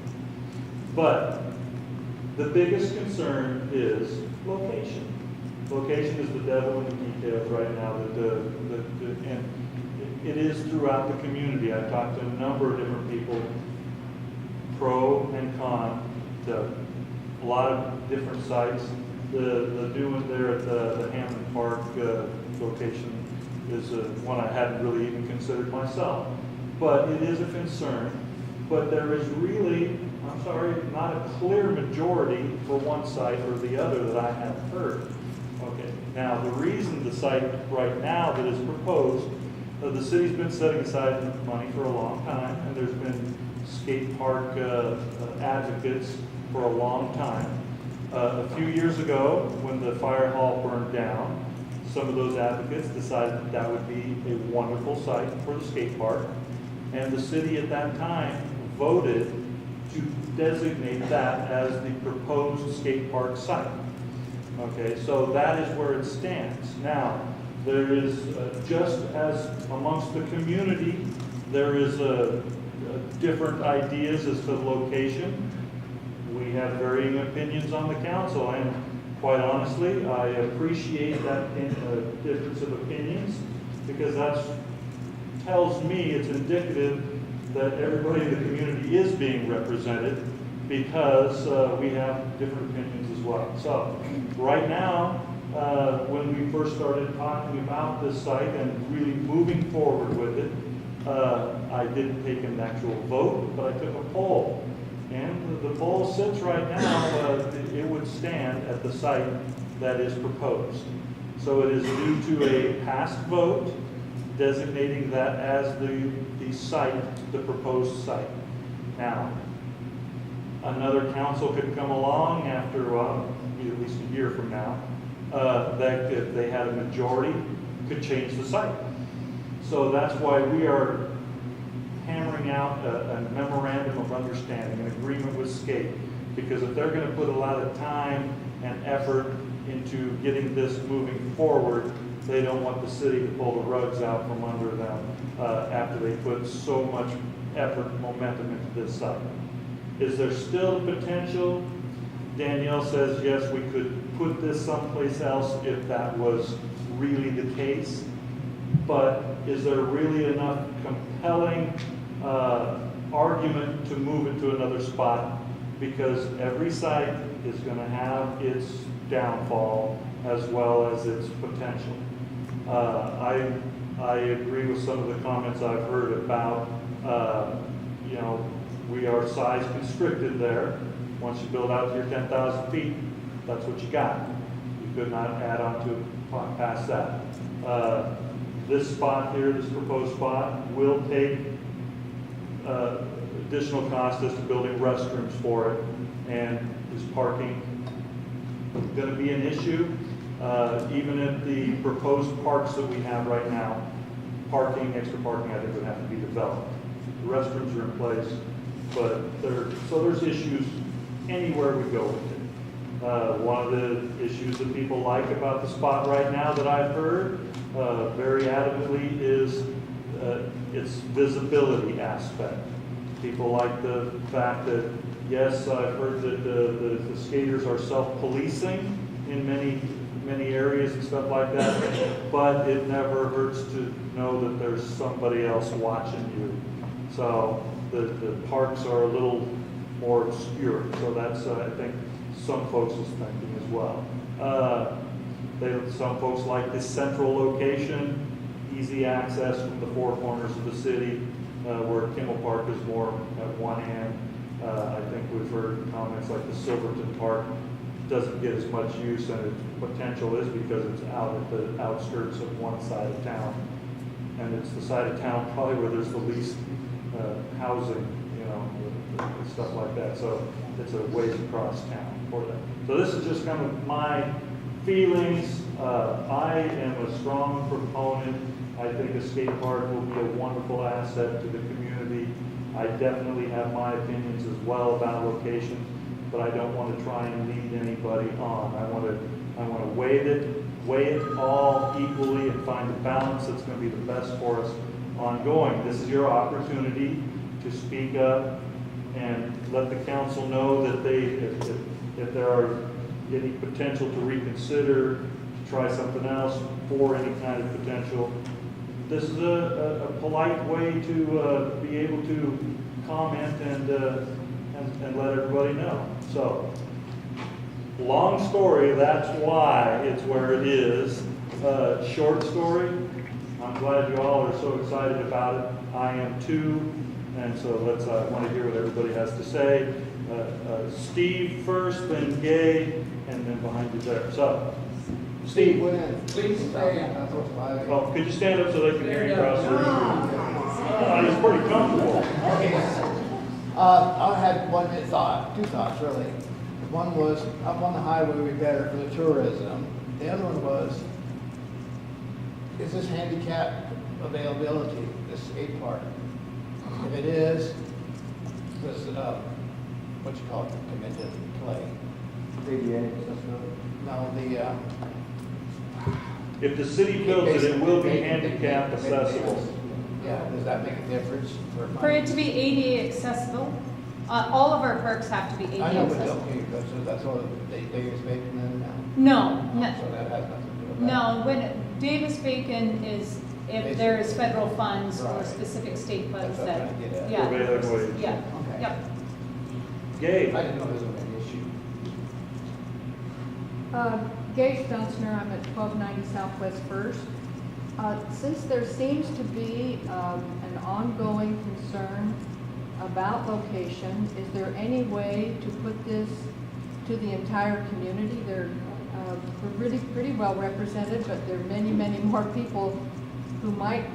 But the biggest concern is location. Location is the devil in the details right now. And it is throughout the community. I've talked to a number of different people, pro and con, to a lot of different sites. The doing there at the Hammond Park location is one I hadn't really even considered myself. But it is a concern. But there is really, I'm sorry, not a clear majority for one site or the other that I have heard. Okay. Now, the reason the site right now that is proposed, the city's been setting aside money for a long time, and there's been skate park advocates for a long time. A few years ago, when the fire hall burned down, some of those advocates decided that would be a wonderful site for the skate park. And the city at that time voted to designate that as the proposed skate park site. Okay, so that is where it stands. Now, there is, just as amongst the community, there is different ideas as to the location. We have varying opinions on the council, and quite honestly, I appreciate that difference of opinions, because that tells me it's indicative that everybody in the community is being represented, because we have different opinions as well. So right now, when we first started talking about this site and really moving forward with it, I didn't take an actual vote, but I took a poll. And the poll sits right now, it would stand at the site that is proposed. So it is due to a past vote designating that as the site, the proposed site. Now, another council could come along after, at least a year from now, that if they had a majority, could change the site. So that's why we are hammering out a memorandum of understanding, an agreement with SCAPE, because if they're going to put a lot of time and effort into getting this moving forward, they don't want the city to pull the rugs out from under them after they put so much effort and momentum into this site. Is there still potential? Danielle says, yes, we could put this someplace else if that was really the case. But is there really enough compelling argument to move it to another spot? Because every site is going to have its downfall as well as its potential. I agree with some of the comments I've heard about, we are size constricted there. Once you build out to your 10,000 feet, that's what you got. You could not add on to past that. This spot here, this proposed spot, will take additional cost as to building restrooms for it. And is parking going to be an issue? Even at the proposed parks that we have right now, extra parking, I think would have to be developed. The restrooms are in place, but there's issues anywhere we go with it. One of the issues that people like about the spot right now that I've heard very adamantly is its visibility aspect. People like the fact that, yes, I've heard that the skaters are self-policing in many many areas and stuff like that, but it never hurts to know that there's somebody else watching you. So the parks are a little more obscure, so that's, I think, some folks is thinking as well. Some folks like this central location, easy access from the four corners of the city, where Kimmel Park is more at one hand. I think we've heard comments like the Silverton Park doesn't get as much use, and its potential is because it's out at the outskirts of one side of town. And it's the side of town probably where there's the least housing, you know, and stuff like that. So it's a ways across town for that. So this is just kind of my feelings. I am a strong proponent. I think a skate park will be a wonderful asset to the community. I definitely have my opinions as well about location, but I don't want to try and lead anybody on. I want to weigh it all equally and find a balance that's going to be the best for us ongoing. This is your opportunity to speak up and let the council know that if there are any potential to reconsider, to try something else for any kind of potential. This is a polite way to be able to comment and let everybody know. So, long story, that's why it's where it is. Short story, I'm glad you all are so excited about it. I am too. And so let's, I want to hear what everybody has to say. Steve first, then Gay, and then behind you there. So, Steve, please stay. well, could you stand up so they can hear you across the room? He's pretty comfortable. I had two thoughts really. One was up on the highway would be better for the tourism. The other one was, is this handicap availability, this skate park? If it is, does what you call it come into play? ADA, No, if the city builds it, it will be handicap accessible. Yeah, does that make a difference For it to be ADA accessible, all of our parks have to be ADA I know, but accessible. okay, so that's all Davis Bacon then now? No, So that has nothing to do with that? no, when Davis Bacon is, if there is federal funds or Right. specific state funds That's what that, I'm trying to get at. yeah. Prevailing wage. Yeah, Okay. yep. Gabe. I didn't know this was an issue. Gage Dunsner, I'm at 1290 Southwest First. Since there seems to be an ongoing concern about location, is there any way to put this to the entire community? We're really pretty well represented, but there are many, many more people who might,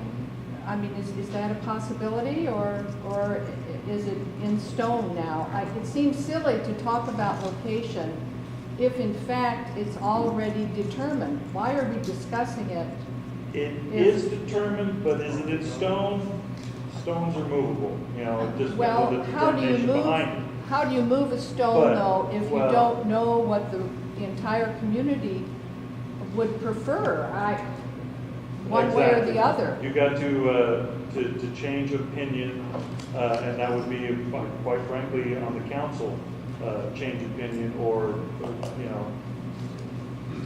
I mean, is that a possibility, or is it in stone now? It seems silly to talk about location if in fact it's already determined. Why are we discussing it? It is determined, but is it in stone? Stones are movable, you know, just Well, the how do you determination move, behind it. how do you move a stone But, though if you well- don't know what the entire community would prefer? One way or the Exactly. other. You got to change opinion, and that would be, quite frankly, on the council, change opinion, or, you know,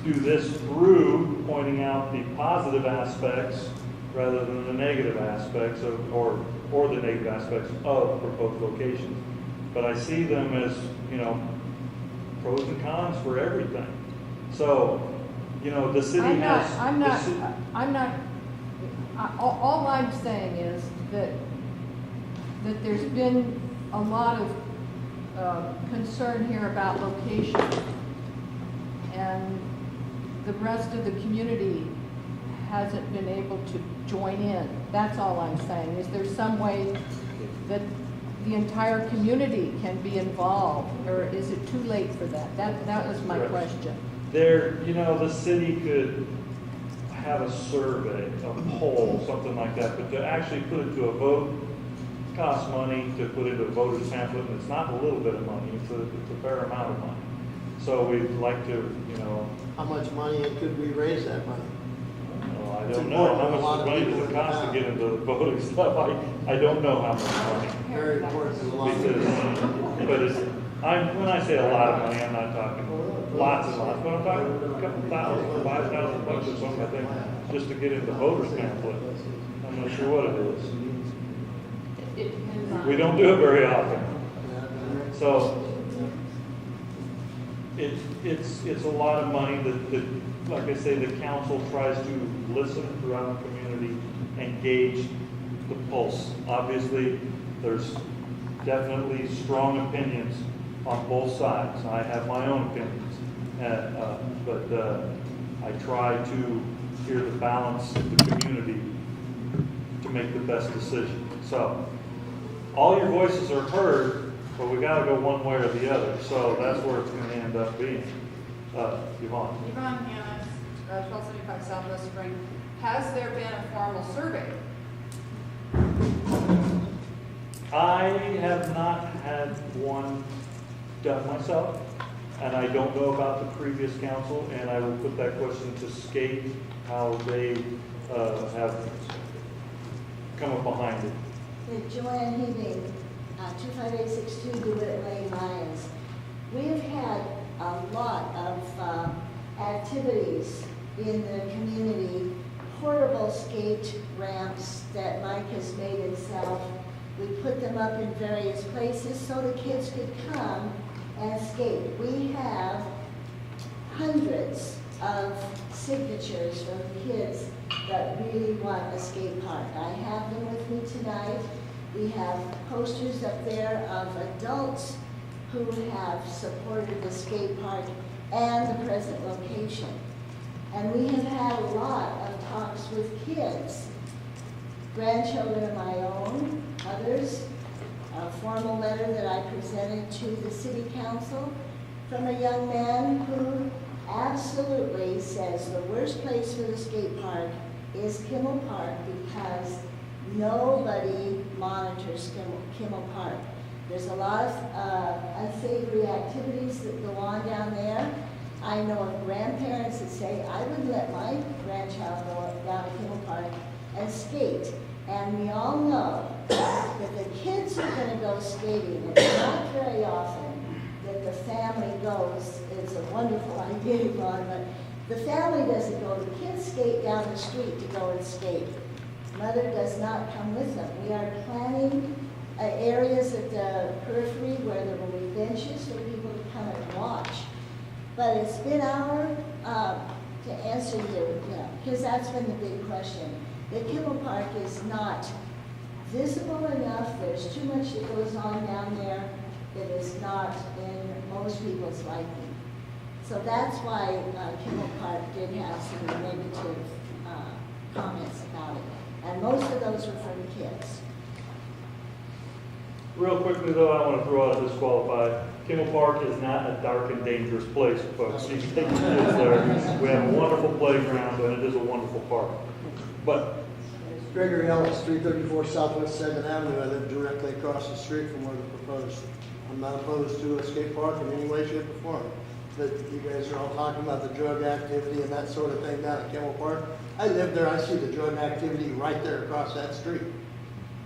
do this through pointing out the positive aspects rather than the negative aspects or the negative aspects of proposed locations. But I see them as, you know, pros and cons for everything. So, you know, the city All I'm saying is that there's been a lot of concern here about location, and the rest of the community hasn't been able to join in. That's all I'm saying. Is there some way that the entire community can be involved, or is it too late for that? That was my Correct. question. you know, the city could have a survey, a poll, something like that, but to actually put it to a vote costs money to put into a voter's pamphlet, and it's not a little bit of money, it's a fair amount of money. So we'd like to, you know, How much money and could we raise that money? well, I It's don't know, how important to a lot much of money people does it in cost to town. get into the voting stuff? I don't know how much money. Very important to a lot of Because, people. but when I say a lot of money, I'm not talking lots and lots, but I'm talking a couple thousand, $5,000 or something, I think, just to get in the voter's pamphlet. I'm not sure what it is. It depends on. We don't do it very often. So, it's a lot of money that, like I say, the council tries to listen throughout the community and gauge the pulse. Obviously, there's definitely strong opinions on both sides. I have my own opinions, but I try to hear the balance of the community to make the best decision. So, all your voices are heard, but we gotta go one way or the other. So that's where it's gonna end up being. Yvonne. Yvonne Hannes, 1275 Southwest Spring. Has there been a formal survey? I have not had one done myself, and I don't know about the previous council, and I will put that question to Skate, how they have come up behind it. With Joanne Heaving, 25862 DeWitt Lane, Lyons. We've had a lot of activities in the community, portable skate ramps that Mike has made himself. We put them up in various places so the kids could come and skate. We have hundreds of signatures from kids that really want a skate park. I have them with me tonight. We have posters up there of adults who have supported the skate park and the present location. And we have had a lot of talks with kids, grandchildren of my own, others, a formal letter that I presented to the city council from a young man who absolutely says the worst place for the skate park is Kimmel Park because nobody monitors Kimmel Park. There's a lot of unsavory activities that go on down there. I know of grandparents that say, I wouldn't let my grandchild go down to Kimmel Park and skate. And we all know that the kids are going to go skating. It's not very often that the family goes. It's a wonderful idea, Yvonne, but the family doesn't go. The kids skate down the street to go and skate. Mother does not come with them. We are planning areas at the periphery where there will be benches for people to come and watch. But it's been our, to answer you, because that's been the big question. The Kimmel Park is not visible enough. There's too much that goes on down there that is not in most people's liking. So that's why Kimmel Park did have some negative comments about it. And most of those were from kids. Real quickly though, I want to throw out disqualified. Kimmel Park is not a dark and dangerous place, folks. You can take your kids there. We have a wonderful playground and it is a wonderful park. But Gregory Ellis, 334 Southwest 2nd Avenue. I live directly across the street from where they're proposed. I'm not opposed to a skate park in any way, shape, or form. But you guys are all talking about the drug activity and that sort of thing down at Kimmel Park. I live there. I see the drug activity right there across that street.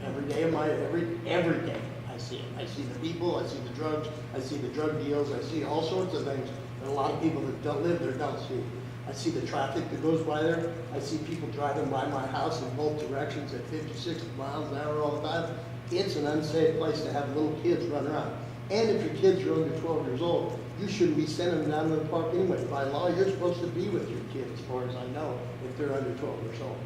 Every day of every day I see it. I see the people, I see the drugs, I see the drug deals, I see all sorts of things that a lot of people that don't live there don't see. I see the traffic that goes by there. I see people driving by my house in both directions at 50, 60 miles an hour all the time. It's an unsafe place to have little kids run around. And if your kids are under 12 years old, you shouldn't be sending them down to the park anyway. By law, you're supposed to be with your kid, as far as I know, if they're under 12 years old.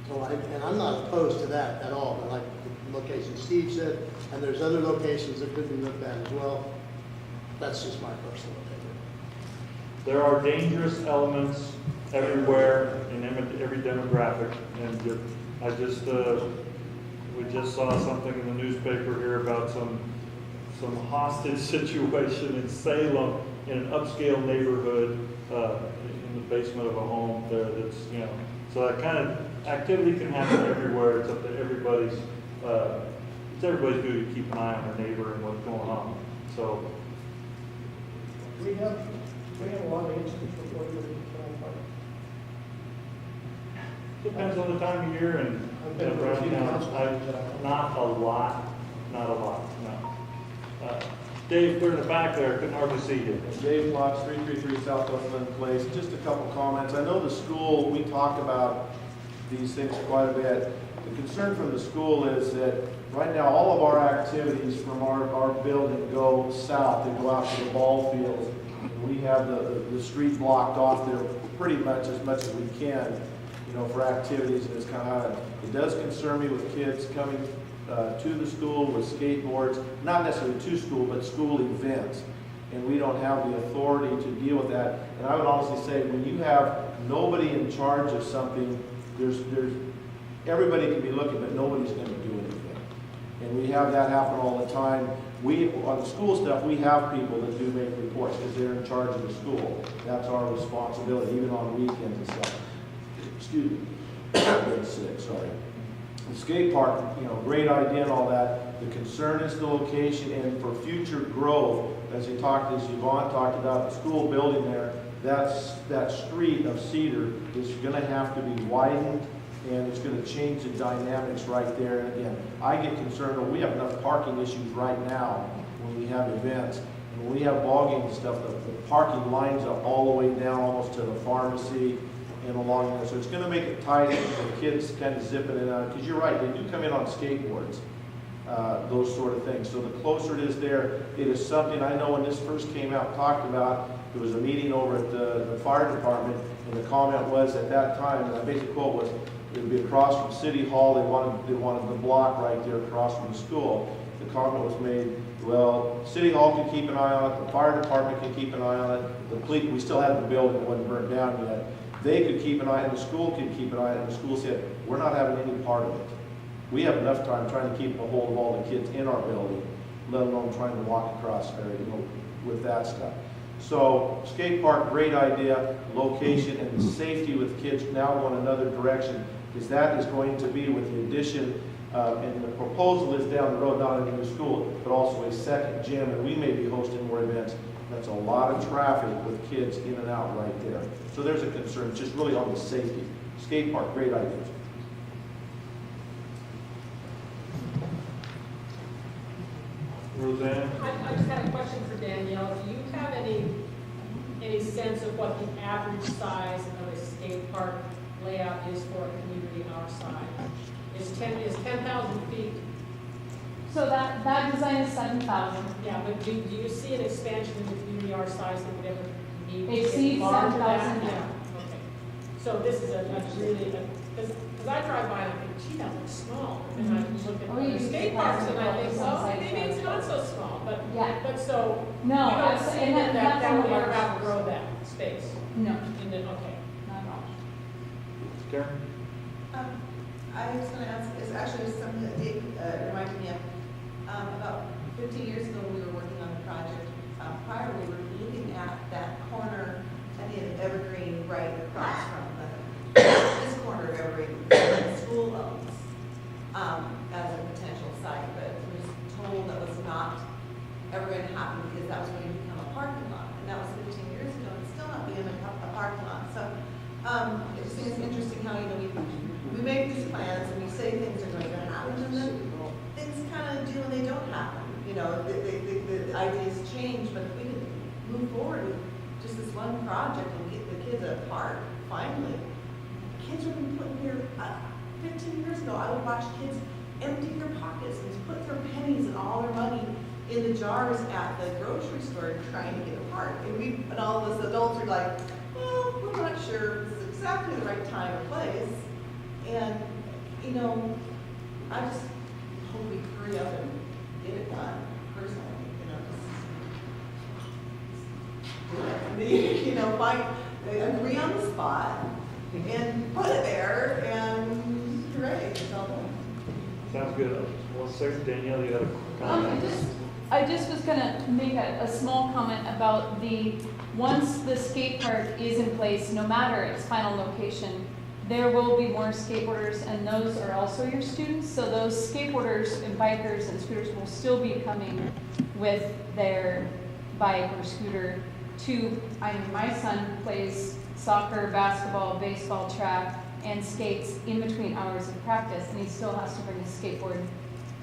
So and I'm not opposed to that at all. I like the location Steve said, and there's other locations that could be looked at as well. That's just my personal opinion. there are dangerous elements everywhere in every demographic. And we just saw something in the newspaper here about some hostage situation in Salem in an upscale neighborhood in the basement of a home there. That's so that kind of activity can happen everywhere. It's up to everybody's. It's everybody's duty to keep an eye on their neighbor and what's going on. So We have a lot of incidents before you leave the park. depends on the time of year and around town. Not a lot, no. Dave, we're in the back there, couldn't hardly see you. Dave Lotz, 333 Southwest Lynn Place. Just a couple comments. I know the school, we talk about these things quite a bit. The concern from the school is that right now all of our activities from our building go south. They go out to the ball fields. And we have the street blocked off there pretty much as we can, you know, for activities. And it's kind of, it does concern me with kids coming to the school with skateboards, not necessarily to school, but school events. And we don't have the authority to deal with that. And I would honestly say, when you have nobody in charge of something, there's everybody can be looking, but nobody's going to do anything. And we have that happen all the time. We, on the school stuff, we have people that do make reports because they're in charge of the school. That's our responsibility, even on weekends and stuff. Excuse me. I'm getting sick, sorry. The skate park, you know, great idea and all that. The concern is the location, and for future growth, as Yvonne talked about, the school building there, that street of Cedar is going to have to be widened, and it's going to change the dynamics right there. And again, I get concerned that we have enough parking issues right now when we have events. And when we have ball games and stuff, the parking lines up all the way down almost to the pharmacy and along there. So it's going to make it tight and the kids kind of zipping in and out. Because you're right, they do come in on skateboards, those sort of things. So the closer it is there, it is something I know when this first came out, talked about. There was a meeting over at the fire department, and the comment was at that time, and the basic quote was, it would be across from City Hall. They wanted the block right there across from the school. The comment was made, well, City Hall can keep an eye on it, the fire department can keep an eye on it, the police, we still had the building that wasn't burned down yet. They could keep an eye, and the school could keep an eye, and the school said, we're not having any part of it. We have enough time trying to keep a hold of all the kids in our building, let alone trying to walk across there, you know, with that stuff. So, skate park, great idea, location, and the safety with kids now going another direction, because that is going to be with the addition, and the proposal is down the road, not in the new school, but also a second gym, and we may be hosting more events. That's a lot of traffic with kids in and out right there. So there's a concern, just really on the safety. Skate park, great ideas. Roseanne? I just had a question for Danielle. Do you have any sense of what the average size of a skate park layout is for a community our size? Is 10,000 feet? So that design is 7,000. Yeah, but do you see an expansion in the community our size that would ever need to Exceed get larger than 7,000, that? yeah. Okay. So this is a really, because I drive by and I think, gee, that looks small. And I look at you the can skate see parks that and I think, on well, site maybe it's not so small. But yeah. But so No, you don't that's- see and that that's that on would the ever large have to grow that space. No. And then, okay. Not at all. Karen? I was going to ask, it's actually something that Dave reminded me of. About 15 years ago, we were working on a project. Prior, we were looking at that corner at the end of Evergreen, right across from this corner of Evergreen, that the school owns, as a potential site, but we was told that was not ever going to happen because that was going to become a parking lot. And that was 15 years ago, and it's still not being a parking lot. So I just think it's interesting how, you know, we make these plans and we say things are going to happen, and then things kind of do and they don't happen. You know, the ideas change, but if we could move forward with just this one project and get the kids a park, finally. Kids are being put here, 15 years ago, I would watch kids empty their pockets and put their pennies and all their money in the jars at the grocery store trying to get a park. And all of us adults are like, well, we're not sure this is exactly the right time or place. And, you know, I just hope we hurry up and get it done, personally, you know, agree on the spot and put it there and hooray, it's all done. Sounds good. Well, sir, Danielle, you had a comment? I just was gonna make a small comment about once the skate park is in place, no matter its final location, there will be more skateboarders, and those are also your students. So those skateboarders and bikers and scooters will still be coming with their bike or scooter to, my son plays soccer, basketball, baseball, track, and skates in between hours of practice, and he still has to bring his skateboard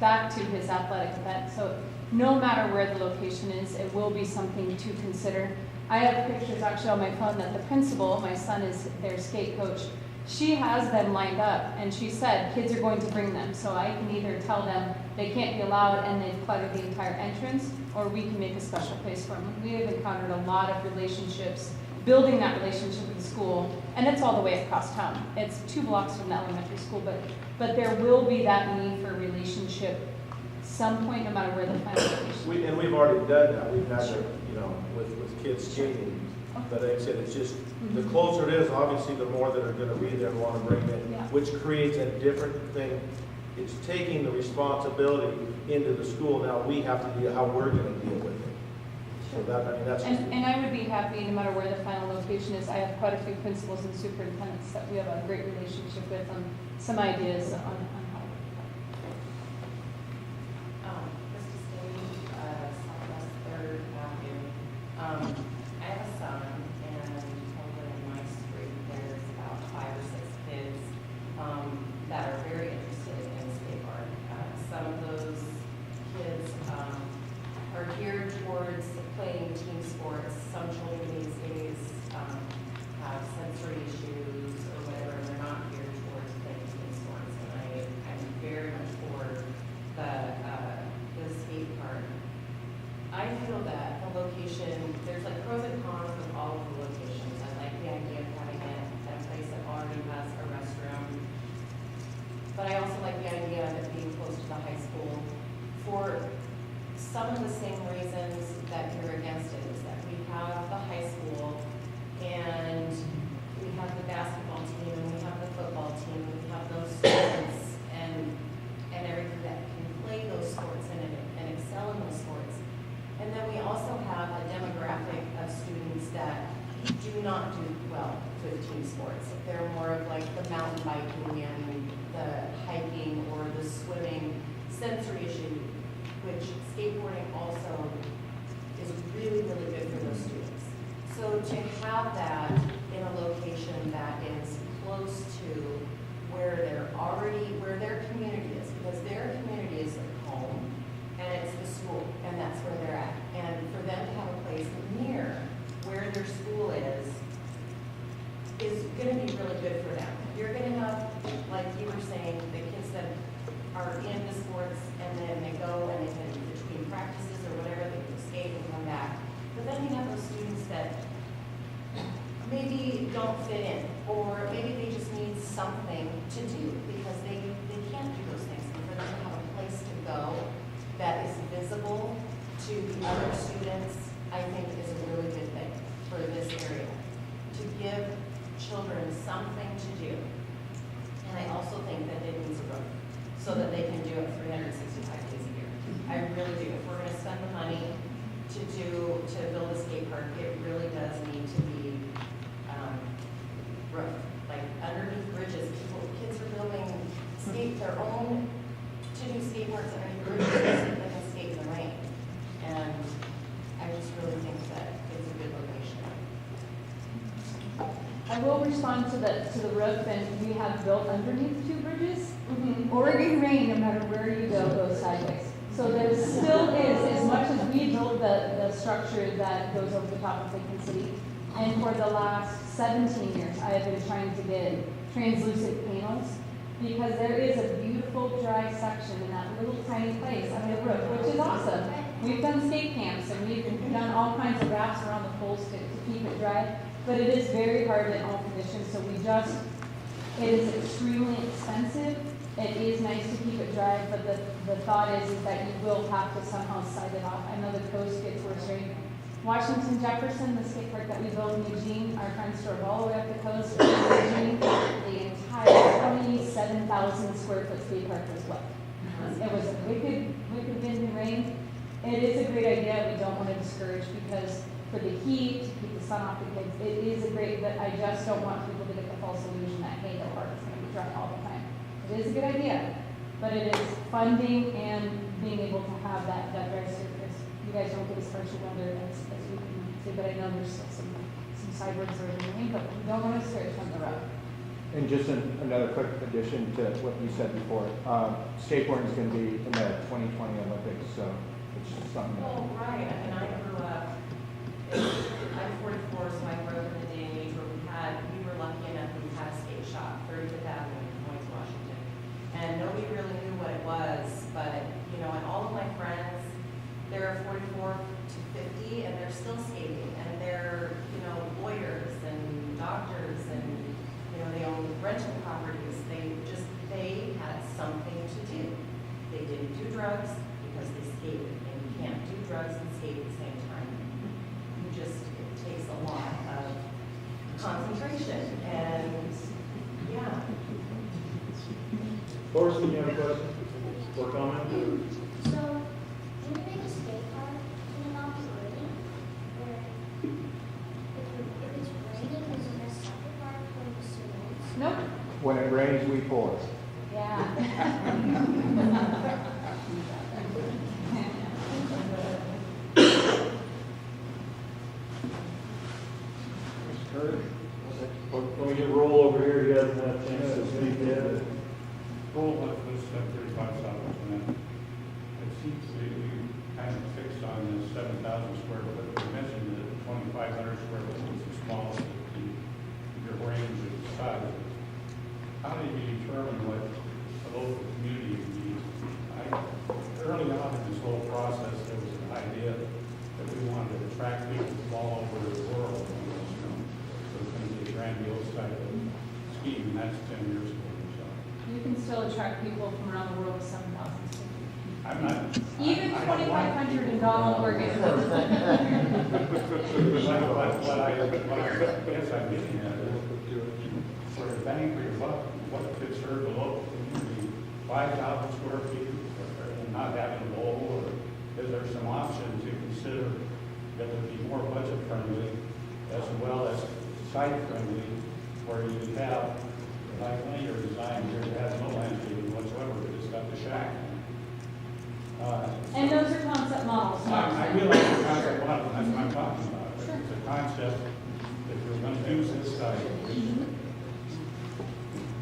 back to his athletic event. So no matter where the location is, it will be something to consider. I have pictures actually on my phone that the principal, my son is their skate coach, she has them lined up, and she said kids are going to bring them, so I can either tell them they can't be allowed and they've cluttered the entire entrance, or we can make a special place for them. We have encountered a lot of relationships, building that relationship with the school, and it's all the way across town. It's 2 blocks from the elementary school, but there will be that need for a relationship some point, no matter where the final location. And we've already done that. We've had to, with kids skating. But like I said, it's just, the closer it is, obviously, the more that are gonna be there and wanna bring it, which creates a different thing. It's taking the responsibility into the school. Now we have to deal, how we're gonna deal with it. So that, that's. And I would be happy, no matter where the final location is. I have quite a few principals and superintendents that we have a great relationship with on some ideas on how. Southwest 3rd Avenue. I have a son, and over in my street, there's about 5 or 6 kids that are very interested in skate park. Some of those kids are geared towards playing team sports. Some children these days have sensory issues or whatever, and they're not geared towards playing team sports. And I'm very much for the skate park. I feel that the location, there's like pros and cons with all of the locations. I like the idea of having it at a place that already has a restroom. But I also like the idea of it being close to the high school for some of the same reasons that you're against it, is that we have the high school and we have the basketball team and we have the football team and we have those students and everything that can play those sports and excel in those sports. And then we also have a demographic of students that do not do well with team sports. They're more of like the mountain biking and the hiking or the swimming, sensory issue, which skateboarding also is really, really good for those students. So to have that in a location that is close to where their community is, because their community is their home, and it's the school, and that's where they're at. And for them to have a place near where their school is gonna be really good for them. You're gonna have, like you were saying, the kids that are into sports, and then they go and they can, between practices or whatever, they can skate and come back. But then you have those students that maybe don't fit in, or maybe they just need something to do because they can't do those things. And for them to have a place to go that is visible to the other students, I think is a really good thing for this area, to give children something to do. And I also think that it needs a roof so that they can do it 365 days a year. I really do. If we're going to spend the money to build a skate park, it really does need to be roof. Like underneath bridges, kids are building their own to do skateboards underneath bridges so they can skate in the rain. And I just really think that it's a good location. I will respond to the roof, and we have built underneath 2 bridges. Oregon rain, no matter where you go, goes sideways. So there still is, as much as we built the structure that goes over the top of Lincoln City, and for the last 17 years, I have been trying to get translucent panels, because there is a beautiful dry section in that little tiny place on the roof, which is awesome. We've done skate camps, and we've done all kinds of wraps around the poles to keep it dry, but it is very hard in all conditions, so it is extremely expensive. It is nice to keep it dry, but the thought is that you will have to somehow side it off. I know the coast gets worse rain. Washington Jefferson, the skate park that we built in Eugene, our friends drove all the way up the coast to Eugene. The entire 27,000 square foot skate park was wet. It was a wicked wind and rain. It is a great idea. We don't want to discourage, because for the heat, to keep the sun off the kids, it is a great, but I just don't want people to get the false illusion that, hey, the park is going to be dry all the time. It is a good idea, but it is funding and being able to have that dry surface. You guys don't get as harsh a weather as we can say, but I know there's still some sideways or anything, but we don't want to discourage from the road. And just another quick addition to what you said before, skateboarding is going to be in the 2020 Olympics, so It's something. Well, right, I mean, I grew up, I'm 44, so I grew up in the day and age where we were lucky enough, we had a skate shop, 35th Avenue in Point, Washington. And nobody really knew what it was, but, you know, and all of my friends, they're 44 to 50, and they're still skating, and they're, you know, lawyers and doctors, and, you know, they own rental properties. They had something to do. They didn't do drugs because they skated, and you can't do drugs and skate at the same time. It takes a lot of concentration, and, yeah. Doris, do you have a question or comment? So, when you make a skate park, can it not be raining? Or if it's raining, does it mess up the park when the students? Nope. When it rains, we pour. Yeah. When we get Roll over here, he hasn't had a chance to speak yet. Roll with this 35 Southwest, and it seems to be kind of fixed on the 7,000 square foot. We mentioned that 2,500 square foot was the smallest in your range of size. How do you determine what the local community needs? Early on in this whole process, there was an idea that we wanted to attract people from all over the world. So it's going to be a grandiose type of scheme, and that's 10 years ago. You can still attract people from around the world with 7,000. I'm not. Even 2,500 in Donald, Oregon. What I guess I'm getting at is, for a bang for your buck, what could serve the local community, 5,000 square feet, and not having a bowl, or is there some option to consider that would be more budget friendly as well as site friendly, where you have, like linear design here, it has no landscaping whatsoever, it's got the shack. And those are concept models. I realize the concept model, that's what I'm talking about. It's a concept that you're going to use this site.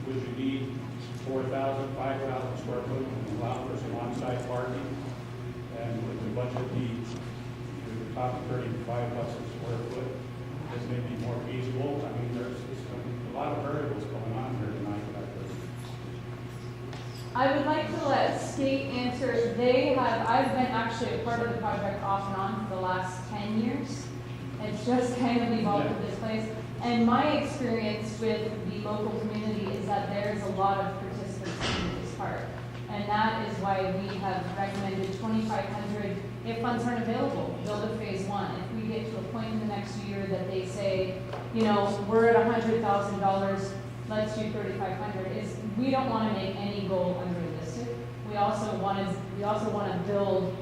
Would you need 4,000, 5,000 square foot and allow for some on-site parking? And would the budget be, you're talking 35 bucks a square foot, this may be more feasible? I mean, there's a lot of variables going on here tonight like this. I would like to let Skate answer. I've been actually a part of the project off and on for the last 10 years. It's just kind of evolved to this place. And my experience with the local community is that there's a lot of participants in this park. And that is why we have recommended 2,500. If funds aren't available, build a phase one. If we get to a point in the next year that they say, you know, we're at $100,000, let's do 3,500. We don't want to make any goal unrealistic. We also want to build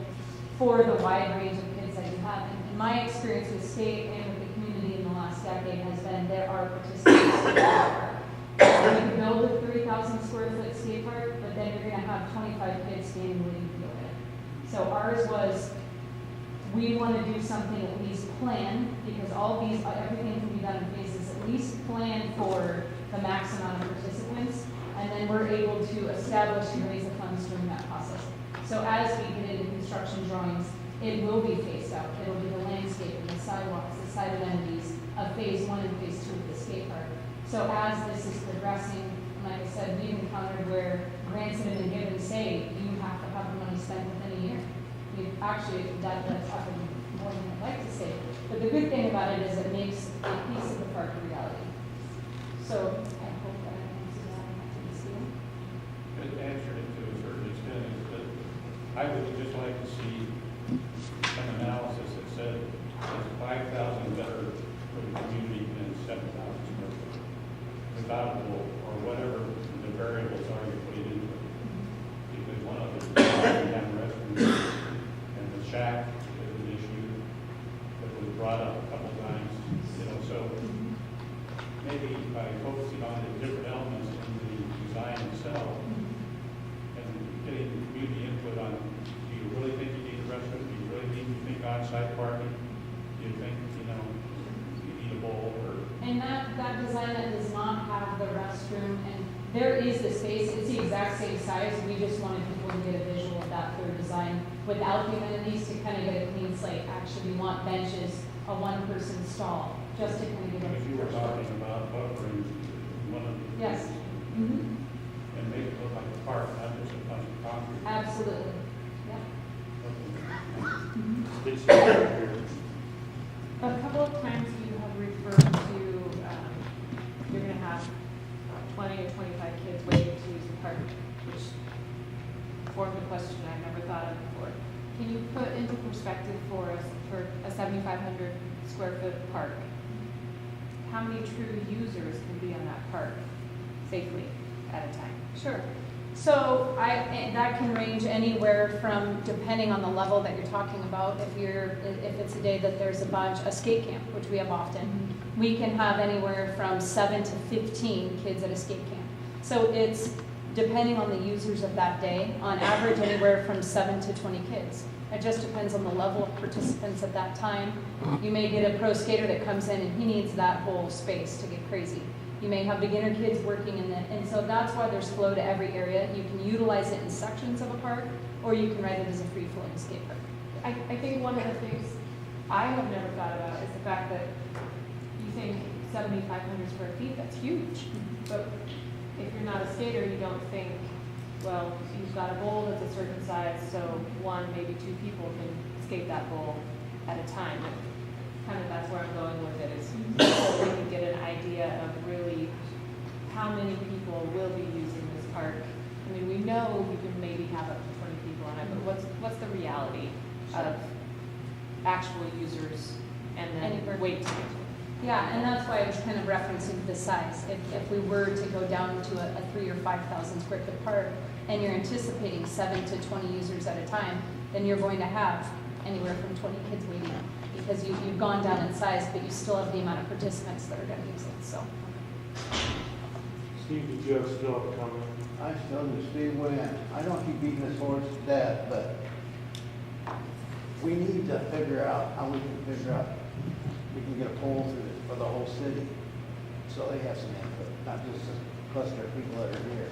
for the wide range of kids that you have. And my experience with Skate and with the community in the last decade has been there are participants in the park. We can build a 3,000 square foot skate park, but then you're going to have 25 kids standing waiting to go in. So ours was, we want to do something at least plan, because everything can be done in phases, at least plan for the max amount of participants, and then we're able to establish and raise the funds during that process. So as we get into construction drawings, it will be phased out. It'll be the landscaping, the sidewalks, the side amenities of phase one and phase two of the skate park. So as this is progressing, like I said, we've encountered where grants that have been given say you have to have the money spent within a year. That's happened more than I'd like to say. But the good thing about it is it makes a piece of the park a reality. So I hope that I answered that. It answered it to a certain extent, is that I would just like to see some analysis that said it's 5,000 better for the community than 7,000 square foot. Without or whatever the variables are you put into it. Because one of them is the restrooms and the shack is an issue that was brought up a couple times, you know, so maybe by focusing exact same size, we just wanted people to get a visual of that third design without the amenities to kind of get a clean slate. Actually, we want benches, a one-person stall, just to kind of get a. If you were talking about buffering one of the. Yes. And make it look like a park, not just a bunch of concrete. Absolutely, yeah. A couple of times you have referred to, you're gonna have 20 or 25 kids waiting to use the park, which formed a question I've never thought of before. Can you put into perspective for us, for a 7,500 square foot park, how many true users can be on that park safely at a time? Sure. So that can range anywhere from, depending on the level that you're talking about, if it's a day that there's a skate camp, which we have often, we can have anywhere from 7 to 15 kids at a skate camp. So it's depending on the users of that day, on average anywhere from 7 to 20 kids. It just depends on the level of participants at that time. You may get a pro skater that comes in and he needs that whole space to get crazy. You may have beginner kids working in it, and so that's why there's flow to every area. You can utilize it in sections of a park, or you can ride it as a free-flowing skate park. I think one of the things I have never thought about is the fact that you think 7,500 square feet, that's huge. But if you're not a skater, you don't think, well, you've got a bowl that's a certain size, so one, maybe two people can skate that bowl at a time. Kind of that's where I'm going with it, is so we can get an idea of really how many people will be using this park. I mean, we know we can maybe have up to 20 people on it, but what's the reality of actual users and then wait time? Yeah, and that's why I was kind of referencing the size. If we were to go down to a 3,000 or 5,000 square foot park, and you're anticipating 7 to 20 users at a time, then you're going to have anywhere from 20 kids waiting, because you've gone down in size, but you still have the amount of participants that are going to use it. So, Steve, did you still have a comment? I still do. Steve went. I don't keep beating this horse to death, but we need to figure out how we can get a poll through this for the whole city, so they have some input, not just a cluster of people that are here.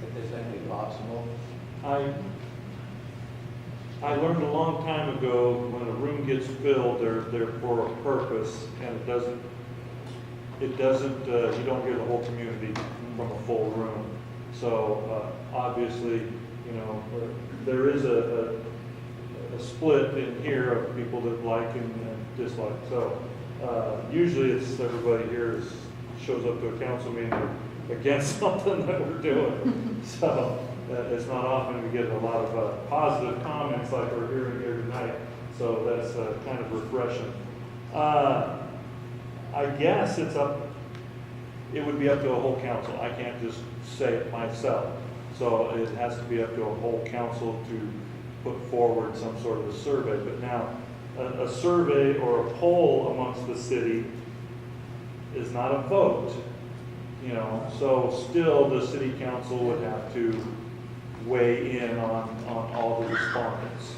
If there's anything possible. I learned a long time ago, when a room gets filled, they're for a purpose, and you don't get the whole community from a full room. So obviously, there is a split in here of people that like and dislike. So usually it's everybody here shows up to a council meeting against something that we're doing. So it's not often we get a lot of positive comments like we're hearing here tonight. So that's kind of refreshing. I guess it would be up to a whole council. I can't just say it myself. So it has to be up to a whole council to put forward some sort of a survey. But now, a survey or a poll amongst the city is not a vote. So still the city council would have to weigh in on all the respondents.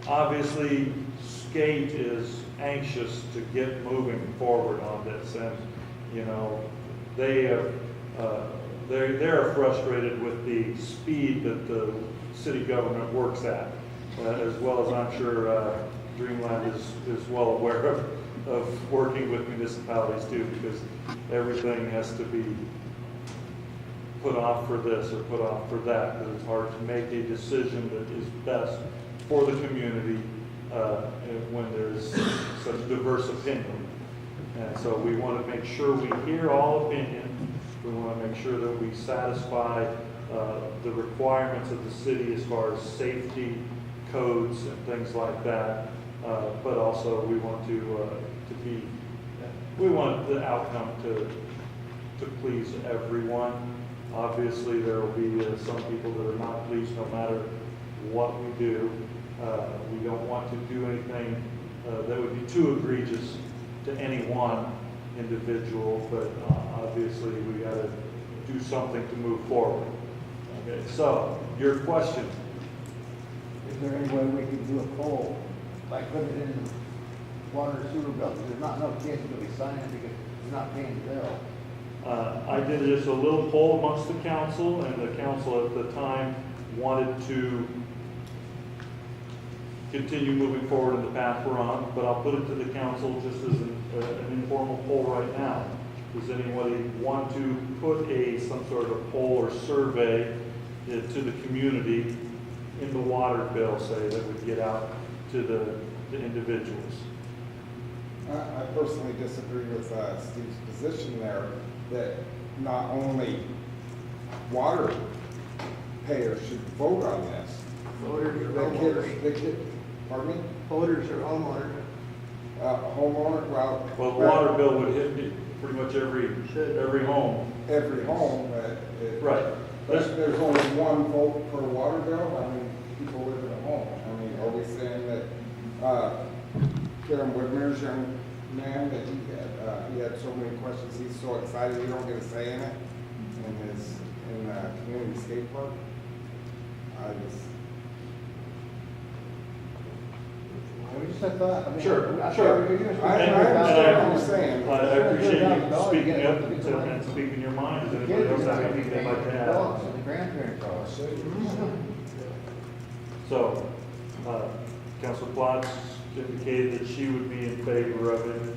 Obviously, Skate is anxious to get moving forward on this, and they're frustrated with the speed that the city government works at, as well as I'm sure Dreamland is well aware of working with municipalities too, because everything has to be put off for this or put off for that, because it's hard to make a decision that is best for the community when there's such diverse opinion. And so we want to make sure we hear all opinion. We want to make sure that we satisfy the requirements of the city as far as safety, codes, and things like that. But also we want we want the outcome to please everyone. Obviously, there will be some people that are not pleased no matter what we do. We don't want to do anything that would be too egregious to any one individual, but obviously we got to do something to move forward. Okay, so your question. Is there any way we can do a poll, like put it in the water and sewer bill? There's not enough kids to be signing because they're not paying the bill. I did just a little poll amongst the council, and the council at the time wanted to continue moving forward in the path we're on, but I'll put it to the council just as an informal poll right now. Does anybody want to put some sort of poll or survey to the community in the water bill, say, that would get out to the individuals? I personally disagree with Steve's position there, that not only water payers should vote on this. Voters or homeowners. Pardon me? Voters or homeowners. Homeowner, well. Well, the water bill would hit pretty much every home. Every home, right. There's only one vote per water bill. I mean, people live in a home. I mean, are we saying that Karen Whitmer's young man, that he had so many questions, he's so excited he don't get a say in it in the community skate park? Just a thought. I mean, Sure. I understand what you're saying. I appreciate you speaking up and speaking your mind. Does anybody else have anything they'd like to add? The grandparents are. So, Councilor Plotz indicated that she would be in favor of it.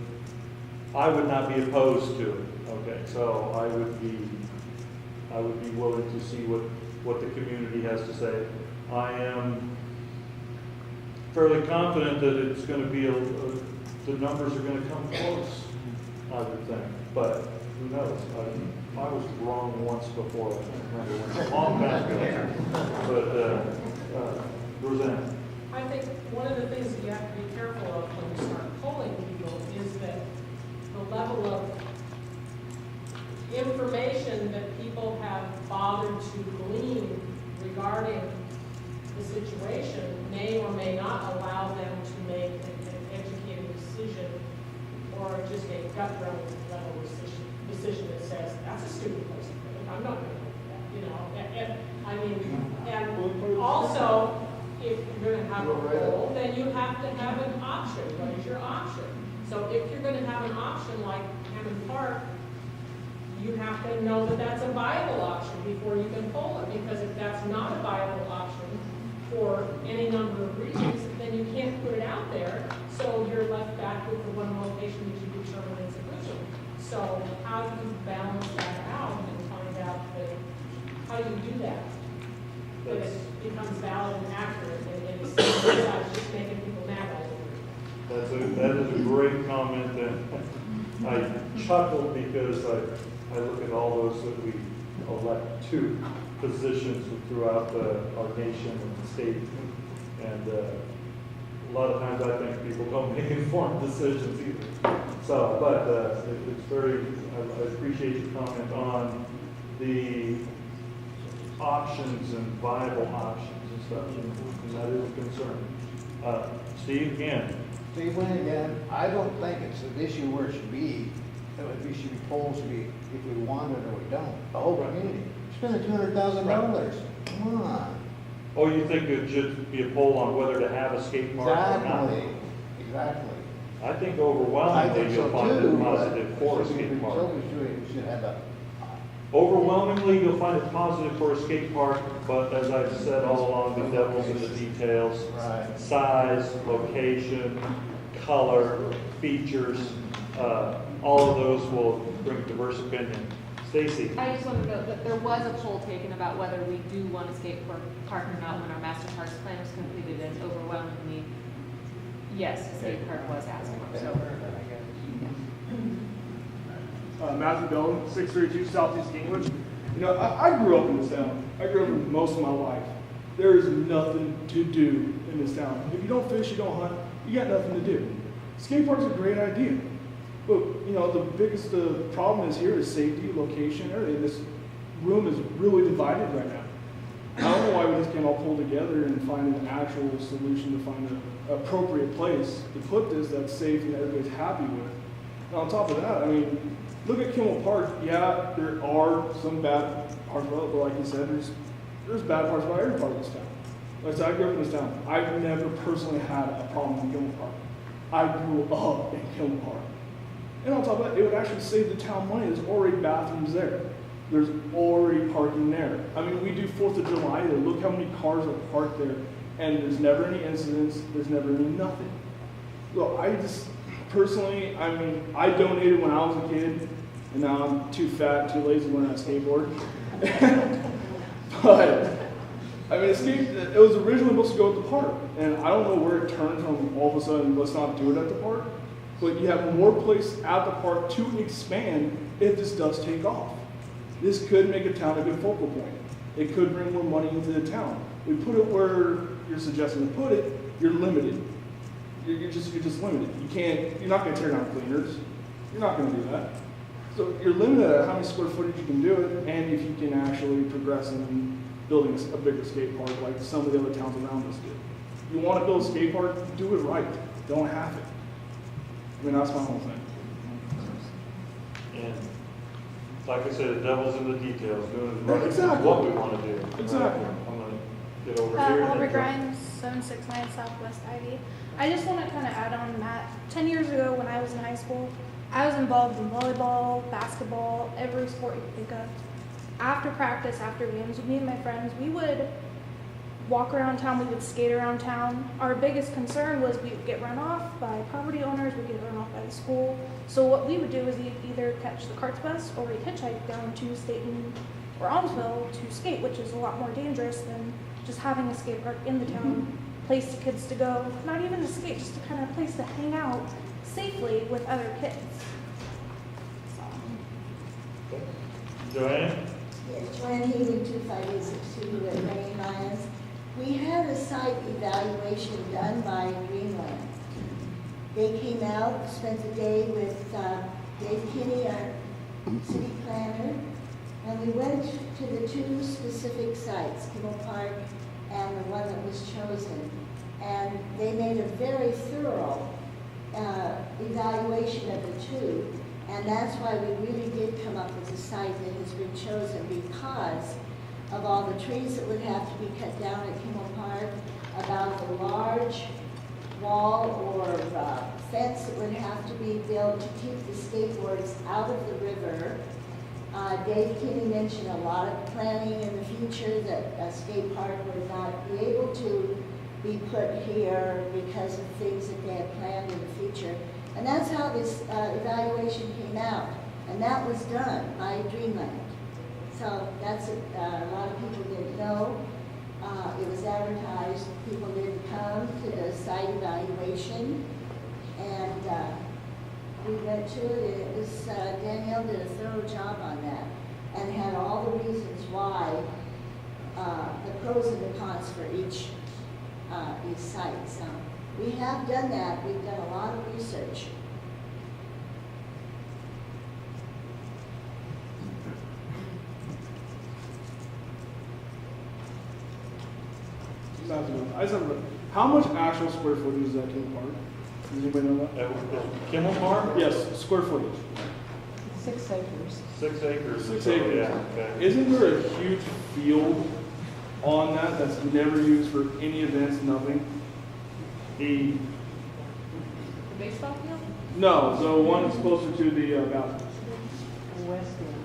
I would not be opposed to it. Okay, so I would be willing to see what the community has to say. I am fairly confident that it's going to be the numbers are going to come close, I would think. But who knows? I was wrong once before. I can't remember when. Long time ago. But Roseanne. I think one of the things that you have to be careful of when you start polling people is that the level of information that people have bothered to glean regarding the situation may or may not allow them to make an educated decision or just a gut level decision that says, that's a stupid place to put it. I'm not going to do that, you know. And also, if you're going to have a poll, then you have to have an option. What is your option? So if you're going to have an option like Hammond Park, you have to know that that's a viable option before you can poll it. Because if that's not a viable option for any number of reasons, then you can't put it out there. So you're left back with the one location that you determine is original. So how do you balance that out and find out that, how do you do that? That it becomes valid and accurate and it's just making people mad all over. That is a great comment, and I chuckled because I look at all those that we elect to positions throughout our nation and the state, and a lot of times I think people don't make informed decisions either. So, but it's very, I appreciate your comment on the options and viable options and stuff, and that is a concern. Steve, again. Steve Wayne again, I don't think it's an issue where it should be, we should be polls to be if we want it or we don't. The whole community, spending $200,000, come on. Oh, you think it should be a poll on whether to have a skate park or not? Exactly. I think overwhelmingly you'll find it positive for a skate park. We should have a Overwhelmingly, you'll find it positive for a skate park, but as I've said all along, the devil's in the details. Right. Size, location, color, features, all of those will bring diverse opinion. Stacy? I just want to note that there was a poll taken about whether we do want a skate park or not when our master parks plan was completed, and overwhelmingly, yes, a skate park was asked for. So. Matthew Bell, 632 Southeast England. You know, I grew up in this town. I grew up in most of my life. There is nothing to do in this town. If you don't fish, you don't hunt, you got nothing to do. Skate park's a great idea. But, you know, the biggest problem is here is safety, location, everything. This room is really divided right now. I don't know why we just can't all pull together and find an actual solution to find an appropriate place to put this that's safe and everybody's happy with. And on top of that, I mean, look at Kimmel Park. Yeah, there are some bad parts about it, but like you said, there's bad parts about every part of this town. Like I said, I grew up in this town. I've never personally had a problem in Kimmel Park. I grew up in Kimmel Park. And on top of that, it would actually save the town money. There's already bathrooms there. There's already parking there. I mean, we do 4th of July there. Look how many cars are parked there. And there's never any incidents. There's never any nothing. So I just, personally, I mean, I donated when I was a kid. And now I'm too fat, too lazy to learn how to skateboard. But, I mean, it was originally supposed to go at the park. And I don't know where it turned from all of a sudden, let's not do it at the park. But you have more place at the park to expand if this does take off. This could make a town a good focal point. It could bring more money into the town. We put it where you're suggesting to put it, you're limited. You're just limited. You're not going to tear down cleaners. You're not going to do that. So you're limited at how many square footage you can do it, and if you can actually progress in building a bigger skate park like some of the other towns around us do. You want to build a skate park, do it right. Don't have it. I mean, that's my whole thing. And like I said, the devil's in the details, doing right Exactly. what we want to do. Exactly. I'm going to get over here. and Aubrey then- Grimes, 769 Southwest Ivy. I just want to kind of add on that. 10 years ago when I was in high school, I was involved in volleyball, basketball, every sport you could think of. After practice, after games, with me and my friends, we would walk around town, we would skate around town. Our biggest concern was we would get run off by property owners, we'd get run off by the school. So what we would do is either catch the carts bus or we'd hitchhike down to Staten or Almsville to skate, which is a lot more dangerous than just having a skate park in the town, place for kids to go, not even to skate, just a kind of place to hang out safely with other kids. Joanne? Yes, Joanne Healy, 25862 at Rain Lions. We had a site evaluation done by Greenland. They came out, spent the day with Dave Kinney, our city planner, and we went to the two specific sites, Kimmel Park and the one that was chosen. And they made a very thorough evaluation of the two. And that's why we really did come up with a site that has been chosen, because of all the trees that would have to be cut down at Kimmel Park, about the large wall or fence that would have to be built to keep the skateboards out of the river. Dave Kinney mentioned a lot of planning in the future that a skate park would not be able to be put here because of things that they had planned in the future. And that's how this evaluation came out. And that was done by Dreamland. So that's a lot of people didn't know. It was advertised. People didn't come to the site evaluation. And we went to it, and it was, Danielle did a thorough job on that and had all the reasons why, the pros and the cons for each site. So we have done that. We've done a lot of research. I just have how much actual square footage is that Kimmel Park? Does anybody know that? Kimmel Park? Yes, square footage. 6 acres. 6 acres. 6 So, acres. Yeah, okay. Isn't there a huge field on that that's never used for any events, nothing? The baseball field? No, the one that's closer to the bathroom. West end.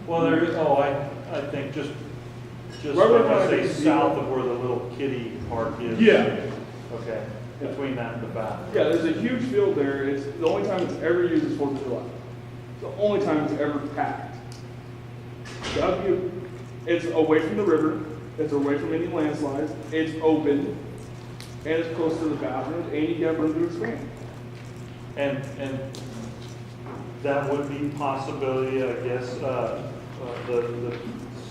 Well, there is, I think just Right like where I I say, can see south it. of where the little kiddie park is. Yeah. Okay, Yeah. between that and the bathroom. Yeah, there's a huge field there. It's the only time it's ever used is 4th of July. It's the only time it's ever packed. That would be, it's away from the river. It's away from any landslides. It's open, and it's close to the bathrooms, and you have room to expand. And that would be possibility, I guess, the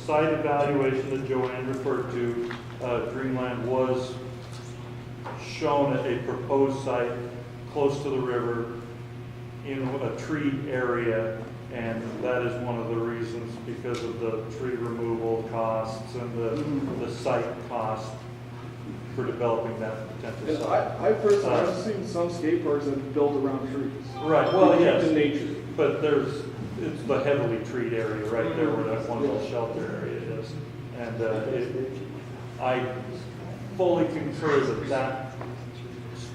site evaluation that Joanne referred to, Dreamland was shown a proposed site close to the river in a tree area, and that is one of the reasons because of the tree removal costs and the site cost for developing that potential And site. I personally have seen some skate parks that are built around trees. Right, well, To keep yes. the nature. But it's the heavily treed area right there where that one little shelter area is. And I fully concur that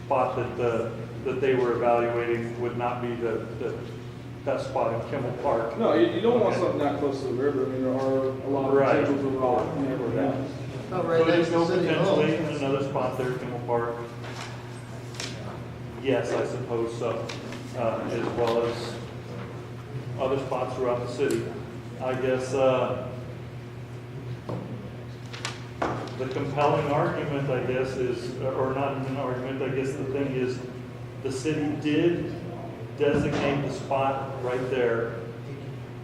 spot that they were evaluating would not be the best spot in Kimmel Park. No, you don't want Okay. something that close to the river. I mean, there are a lot of Right. potentials of rock and everything. Oh, right Could next it to go City Hall. potentially in another spot there, Kimmel Park? Yes, I suppose so, as well as other spots throughout the city. I guess, the compelling argument, I guess, is, or not an argument, I guess the thing is, the city did designate the spot right there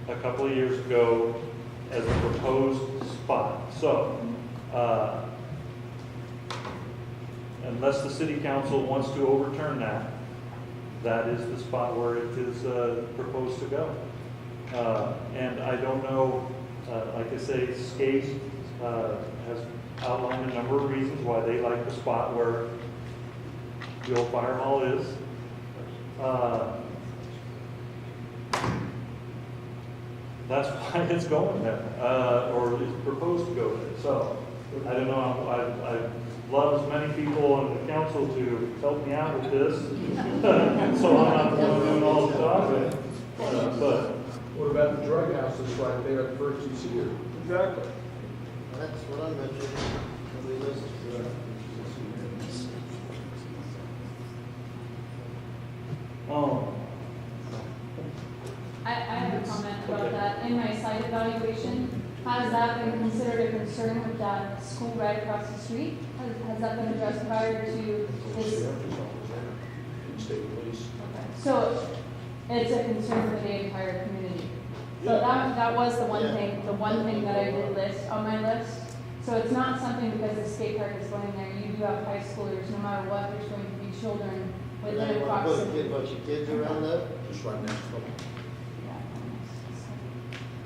a couple of years ago as a proposed spot. So, unless the city council wants to overturn that, that is the spot where it is proposed to go. And I don't know, like I say, Skate has outlined a number of reasons why they like the spot where the old fire hall is. That's why it's going there, or is proposed to go there. So, I don't know, I'd love as many people on the council to help me out with this. So I'm not the one doing all the talking. But What about the drug house that's right there at First and Cedar? Exactly. That's what I mentioned. Nobody listens to that. I have a comment about that. In my site evaluation, has that been considered a concern with that school right across the street? Has that been addressed prior to this? State police. So it's a concern for the entire community. So that was the one thing that I did list on my list. So it's not something because the skate park is going there. You do have high schoolers, no matter what, there's going to be children And within then you want to put proximity. a bunch of kids around that? Just right next to them.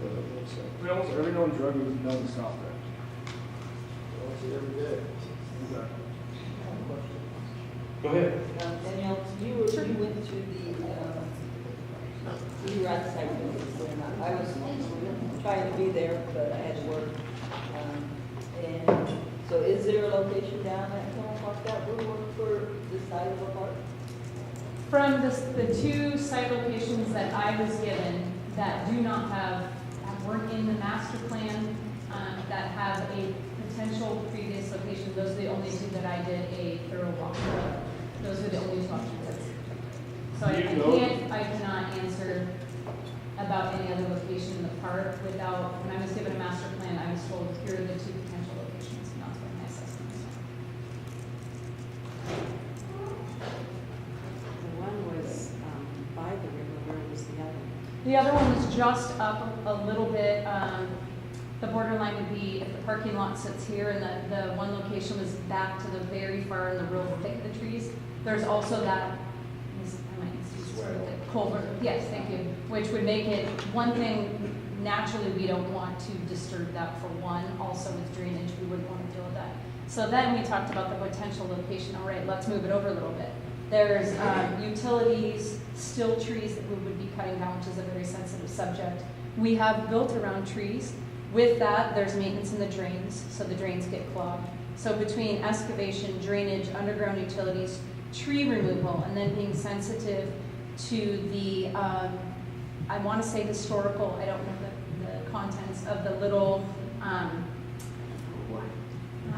I mean, almost every known drug is known to stop there. I see every day. Exactly. go ahead. Danielle, you went to you were at the site visit, I was trying to be there, but I had to work. And so is there a location down at Kimmel Park that would work for this side of the park? From the two site locations that I was given that do not have, that weren't in the master plan, that have a potential previous location, those are the only two that I did a thorough walkthrough. Those are the only two options. So I cannot answer about any other location in the park without, when I was given a master plan, I was told here are the two potential locations, and that's what my assessment is. The one was by the river, where was the other? The other one was just up a little bit. The borderline would be if the parking lot sits here and the one location was back to the very far in the real thick of the trees. There's also that, I might use the culvert, yes, thank you, which would make it, one thing, naturally, we don't want to disturb that for one. Also with drainage, we wouldn't want to deal with that. So then we talked about the potential location. All right, let's move it over a little bit. There's utilities, still trees that we would be cutting down, which is a very sensitive subject. We have built around trees. With that, there's maintenance in the drains, so the drains get clogged. So between excavation, drainage, underground utilities, tree removal, and then being sensitive to the, I want to say historical, I don't know the contents of the little, not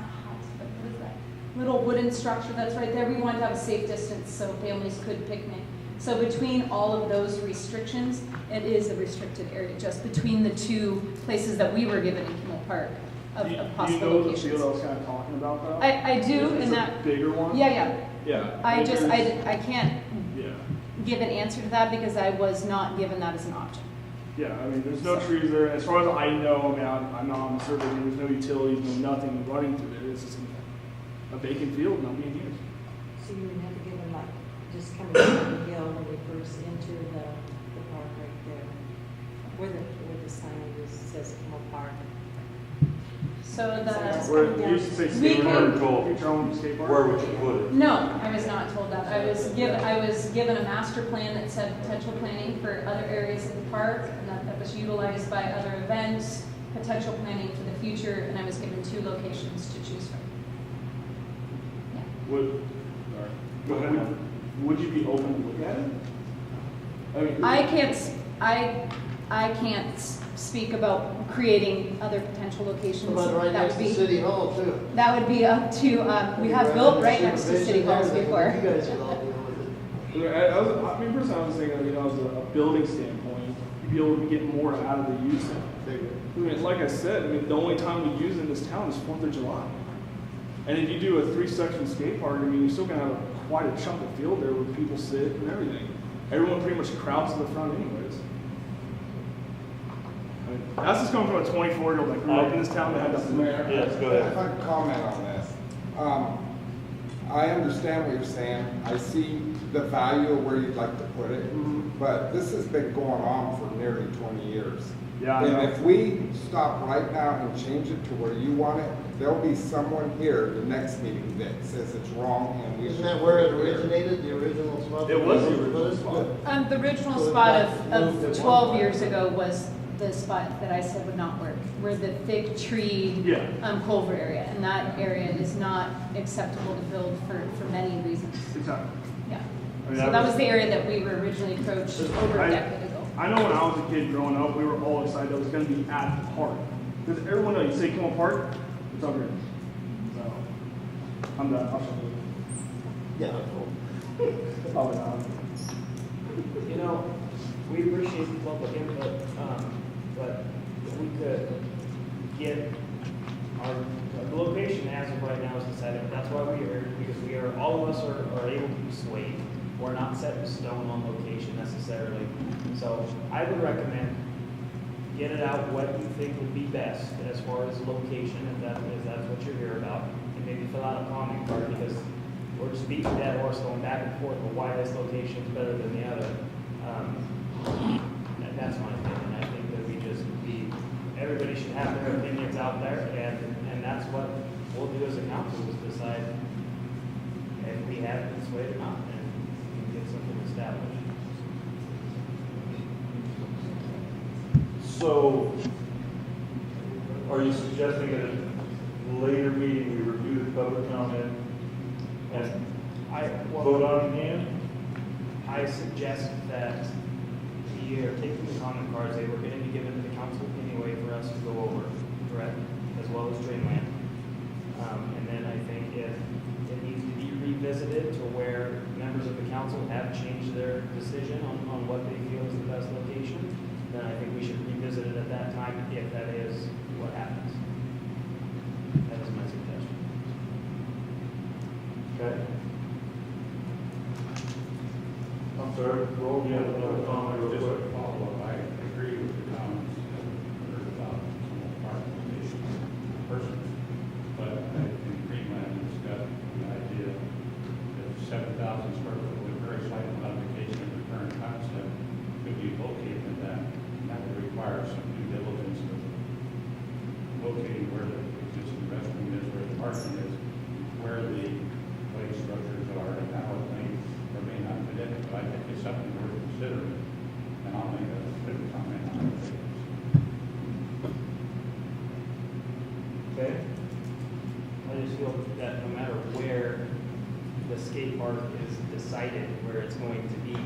house, but what is that? Little wooden structure that's right there. We wanted to have a safe distance so families could picnic. So between all of those restrictions, it is a restricted area just between the two places that we were given in Kimmel Park of possible Do you know locations. the field I was kind of talking about though? I do, It's and a that bigger one? Yeah. Yeah. I There's- can't Yeah. give an answer to that because I was not given that as an option. Yeah, I mean, there's no trees there. As far as I know, I mean, I'm not on the survey, there's no utilities, no nothing running through there. It's just a vacant field not being used. So you would have to give them like, just coming down the hill when we first enter the park right there, where the sign is, says Kimmel Park. So Where it used to say skate park, future home skate park. Where would you put it? No, I was not told that. I was given a master plan that said potential planning for other areas of the park, and that was utilized by other events, potential planning for the future, and I was given two locations to choose from. Would, Go ahead. Would you be open to look at it? I mean, I can't speak about creating other potential locations. About right That next would to be- City Hall too. That would be up to, we have built right next to City Halls Supervision, before. everything. You guys would all deal with it. I mean, personally, I was thinking, as a building standpoint, you'd be able to get more out of the use. I mean, like I said, the only time we use in this town is 4th of July. And if you do a 3-section skate park, you're still gonna have quite a chunk of field there where people sit and everything. Everyone pretty much crowds to the front anyways. I mean, that's just coming from a 24-year-old that grew up in this town that had nothing there. Yes, go If ahead. I could comment on this. I understand what you're saying. I see the value of where you'd like to put it, but this has been going on for nearly 20 years. Yeah, I And know. if we stop right now and change it to where you want it, there'll be someone here the next meeting that says it's wrong and we should. Isn't that where it put here. originated, the original spot? It was the original spot. The original So it spot got moved of at 12 one years point. ago was the spot that I said would not work, where the thick tree Yeah. culvert area, and that area is not acceptable to build for many reasons. Exactly. Yeah. I mean, So that was the area that we were originally approached over a decade ago. I know when I was a kid growing up, we were all excited that it was going to be at the park. Because everyone knows, you say, come on, park, it's over here. So, I'm done. I'll shut it. Yeah. Probably not. You know, we appreciate the public input, but if we could get the location as of right now is decided. That's why we're here, because we are, all of us are able to be swayed. We're not set in stone on location necessarily. So I would recommend get it out what you think would be best as far as location, if that's what you're here about, and maybe fill out a comment card, because we're just beating a dead horse going back and forth of why this location is better than the other. And that's my opinion. I think that everybody should have their opinions out there, and that's what we'll do as a council, is decide if we have been swayed or not, and get something established. So, are you suggesting that at a later meeting, we review the public comment and vote on it again? I suggest that we are taking the comment cards, they were going to be given to the council anyway for us to go over, correct? As well as Dreamland. And then I think if it needs to be revisited to where members of the council have changed their decision on what they feel is the best location, then I think we should revisit it at that time if that is what happens. That is my suggestion. Okay. I'm sorry, Roll, you have another comment real Just quick? a follow-up, I agree with the comments that were heard about some park location personally. But I think Greenland has got the idea that 7,000 square foot with a very slight modification of the current concept could be located in that. That would require some due diligence of locating where the existing restroom is, where the parking is, where the play structures are, and how it may or may not fit in. But I think it's something worth considering, and I'll make a quick comment on it. Okay. I just feel that no matter where the skate park is decided where it's going to be,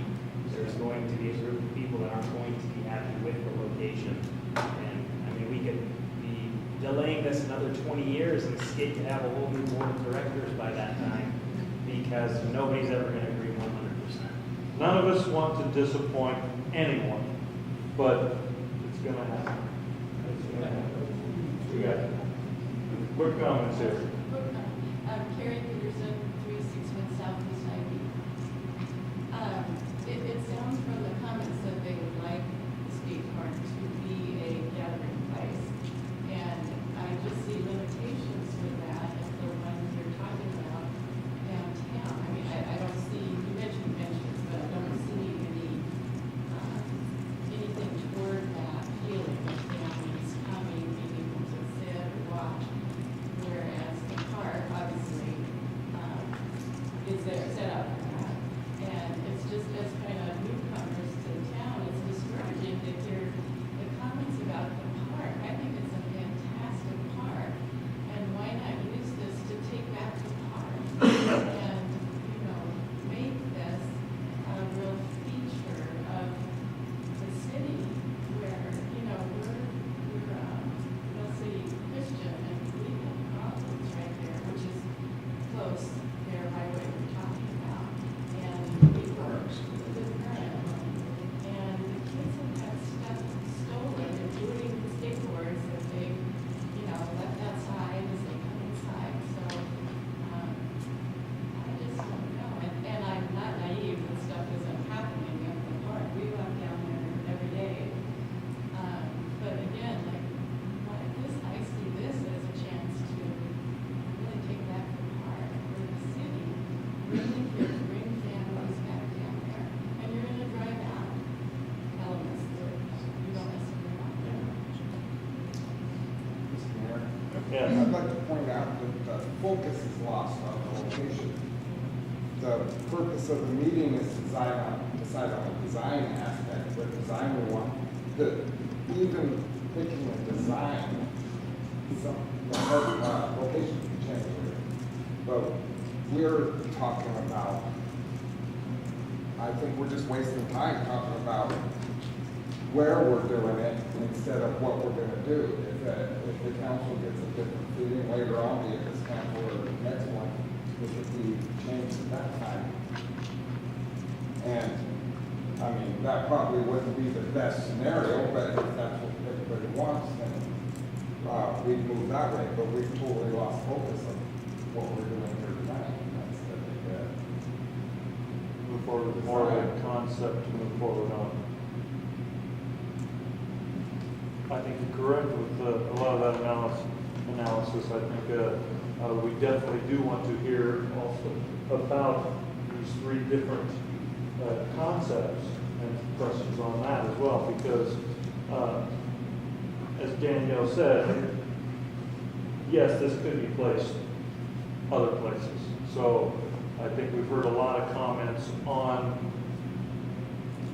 there's going to be a group of people that aren't going to be happy with the location. And, I mean, we could be delaying this another 20 years and skate could have a whole new board of directors by that time, because nobody's ever going to agree 100%. None of us want to disappoint anyone, but it's gonna happen. It's gonna happen. We got quick comments here. Carrie Peterson, 361 Southeast Ivy. It sounds from the comments that they would like the skate park to be a gathering place. And I just see limitations with that as the ones you're talking about downtown. I mean, I don't see, you mentioned benches, but I don't see anything toward that feeling of families coming, being able to sit or watch. Whereas the park, obviously, is there set up for that. And it's just as kind of newcomers to the town, it's I'd like to point out that the focus is lost on the location. The purpose of the meeting is to decide on the design aspect, what design we want. Even picking a design, location can change here. But we're talking about, I think we're just wasting time talking about where we're doing it instead of what we're gonna do. If the council gets a different feeling later on, be it this council or the next one, it could be changed at that time. And, I mean, that probably wouldn't be the best scenario, but if that's what everybody wants, then we'd move that way. But we've totally lost focus of what we're doing here tonight. That's the big, Move forward with more of a concept to move forward on. I think you're correct with a lot of that analysis. I think we definitely do want to hear also about these three different concepts and questions on that as well, because as Danielle said, yes, this could be placed other places. So I think we've heard a lot of comments on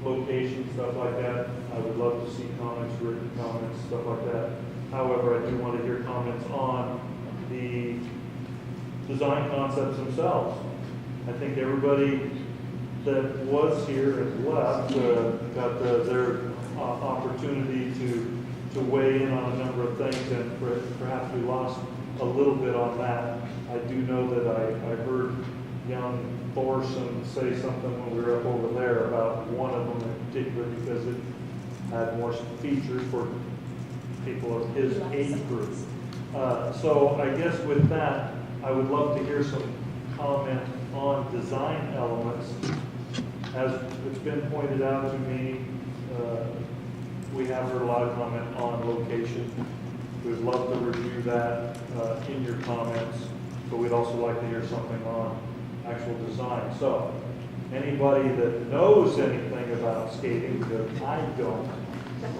location, stuff like that. I would love to see comments, written comments, stuff like that. However, I do want to hear comments on the design concepts themselves. I think everybody that was here and left got their opportunity to weigh in on a number of things, and perhaps we lost a little bit on that. I do know that I heard young Thorson say something when we were up over there about one of them in particular, because it had more features for people of his age group. So I guess with that, I would love to hear some comment on design elements. As it's been pointed out to me, we have heard a lot of comment on location. We'd love to review that in your comments, but we'd also like to hear something on actual design. So anybody that knows anything about skating, because I don't,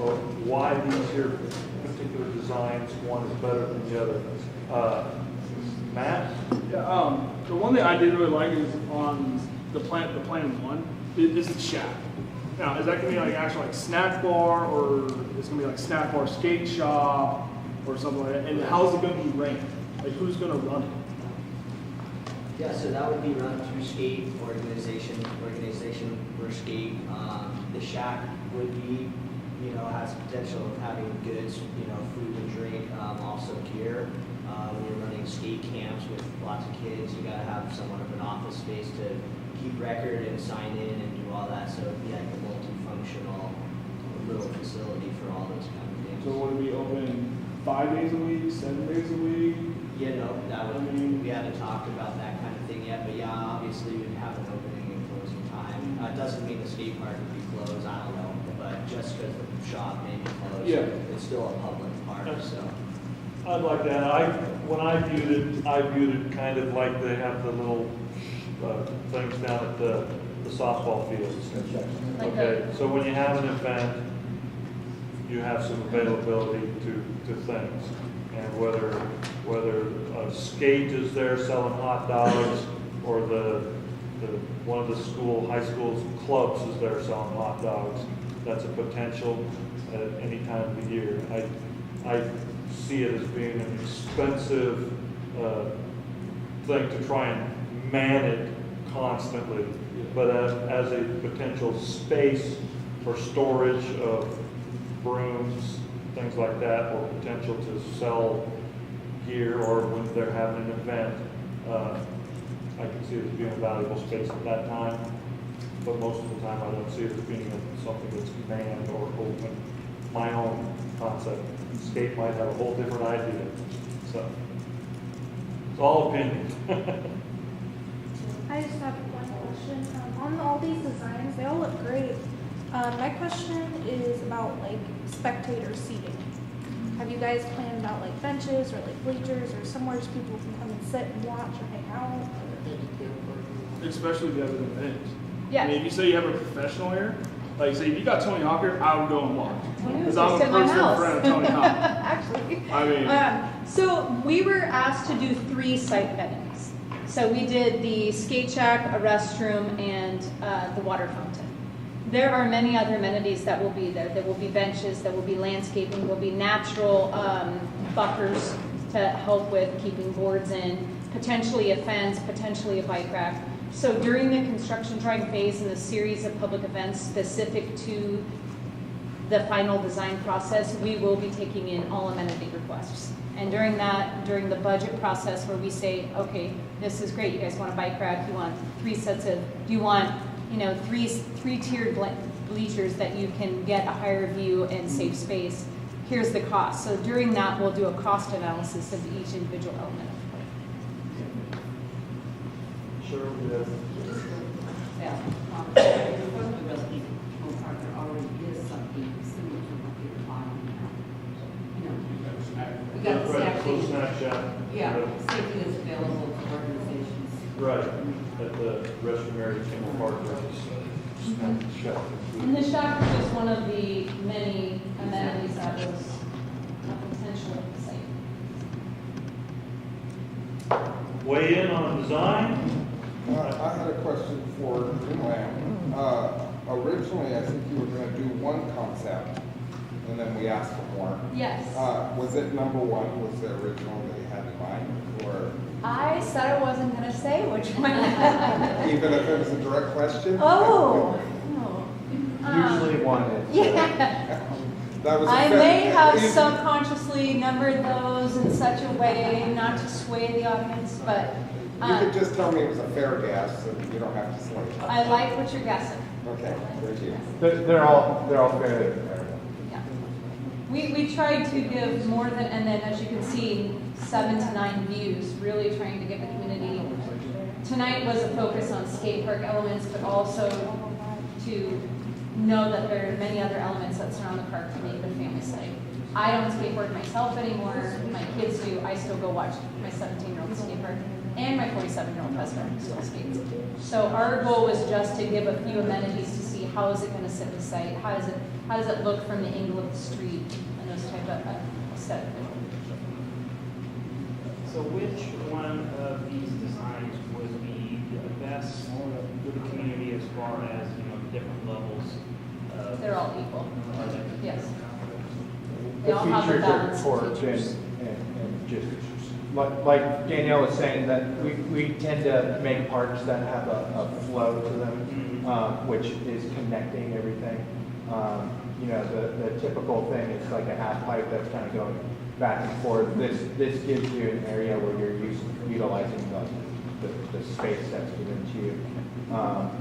or why these here particular designs, one is better than the other. Matt? Yeah, the one that I did really like is on the plan one, is the shack. Now, is that gonna be like actual like snack bar, or is it gonna be like snack bar skate shop, or something like that? And how's it gonna be ranked? Like, who's gonna run it? Yeah, so that would be run through skate organization for skate. The shack would be, has potential of having goods, food and drink, also gear. We're running skate camps with lots of kids. You gotta have somewhat of an office space to keep record and sign in and do all that. So it'd be like a multifunctional little facility for all those kind of things. So would it be open 5 days a week, 7 days a week? Yeah, no, that would be, we haven't talked about that kind of thing yet, but yeah, obviously we'd have an opening and closing time. It doesn't mean the skate park would be closed, I don't know, but just because the shop may be closed, it's still a public park, so. I'd like that. When I viewed it kind of like they have the little things down at the softball fields. Okay, so when you have an event, you have some availability to things. And whether a skate is there selling hot dogs, or one of the high school's clubs is there selling hot dogs, that's a potential at any time of the year. I see it as being an expensive thing to try and man it constantly, but as a potential space for storage of brooms, things like that, or potential to sell gear, or when they're having an event, I can see it as being a valuable space at that time. But most of the time, I don't see it as being something that's manned or open. My own concept. Skate might have a whole different idea. So it's all opinions. I just have one question. On all these designs, they all look great. My question is about like spectator seating. Have you guys planned out like benches or like bleachers or somewhere so people can come and sit and watch or hang out? Especially if you have an event. Yeah. I mean, if you say you have a professional here, like say if you got Tony Hawk here, I would go and watch. Tony was Because I'm a just in my personal house. friend of Tony Hawk. Actually, I mean, So we were asked to do 3 site amenities. So we did the skate shack, a restroom, and the water fountain. There are many other amenities that will be there. There will be benches, there will be landscaping, there will be natural buffers to help with keeping boards in, potentially a fence, potentially a bike rack. So during the construction drawing phase and the series of public events specific to the final design process, we will be taking in all amenity requests. And during the budget process where we say, okay, this is great, you guys want a bike rack, you want 3 sets of, do you want, three tiered bleachers that you can get a higher view and safe space, here's the cost. So during that, we'll do a cost analysis of each individual element of the plan. Sure, yes. Yeah. Before the Rusty Home Park, there already is something similar to what you're talking about. We got the Right, snack little thing. snack shack. Yeah, same thing is available to organizations. Right, at the restroom area, Kimball Park, shack. And the shack is just one of the many amenities that was a potential at the site. Weigh in on design? I had a question for Dreamland. Originally, I think you were gonna do one concept, and then we asked for more. Yes. Was it number 1, was the original that you had in mind, or I said I wasn't going to say which one. even if it was a direct question? Oh, no. Usually one is. Yeah. That was a I fair- may have even- subconsciously numbered those in such a way not to sway the audience, but You could just tell me it was a fair guess, and you don't have to say. I like what you're guessing. Okay, thank you. They're all fairly comparable. Yeah. We tried to give more than, and then as you can see, 7 to 9 views, really trying to get the community. Tonight was a focus on skate park elements, but also to know that there are many other elements that surround the park to make it a family site. I don't skateboard myself anymore. My kids do. I still go watch my 17-year-old skateboard, and my 47-year-old husband still skates. So our goal was just to give a few amenities to see how is it going to sit the site, how does it look from the angle of the street, and those type of aesthetic. So which one of these designs would be the best for the community as far as, the different levels? They're all equal. Are they? Yes. They The all have a features balance are of towards features. and just, like Danielle was saying, that we tend to make parks that have a flow to them, which is connecting everything. The typical thing is like a half pipe that's kind of going back and forth. This gives you an area where you're utilizing the space that's given to you.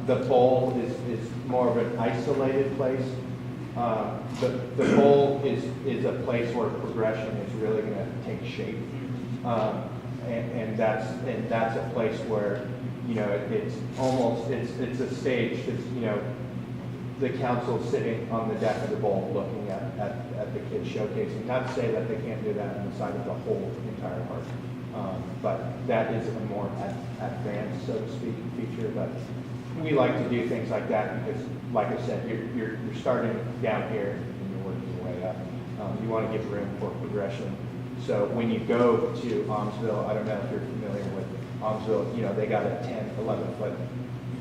The bowl is more of an isolated place. The bowl is a place where progression is really going to take shape, and that's a place where it's almost it's a stage. It's the council sitting on the deck of the bowl looking at the kids showcasing. Not to say that they can't do that on the side of the whole entire park, but that is a more advanced, so to speak, feature. But we like to do things like that because, like I said, you're starting down here and you're working your way up. You want to give room for progression. So when you go to Almsville, I don't know if you're familiar with Almsville, they got a 10, 11 foot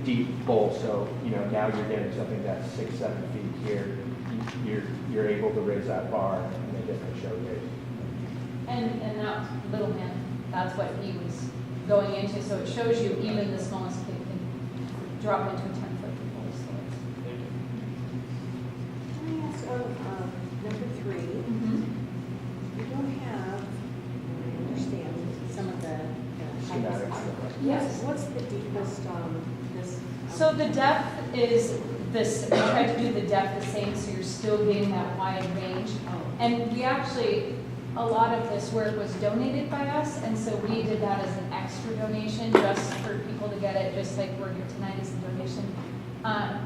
deep bowl. So, now you're getting something that's 6, 7 feet here. You're able to raise that bar and they get the showcase. And that little man, that's what he was going into. So it shows you even the smallest kid can drop into a 10-foot bowl. Can I ask on number 3? You don't have, I understand some of the heights. Yes. What's the deepest this? So the depth is this, we tried to do the depth the same, so you're still getting that wide range. And we actually, a lot of this work was donated by us, and so we did that as an extra donation just for people to get it, just like we're here tonight as a donation.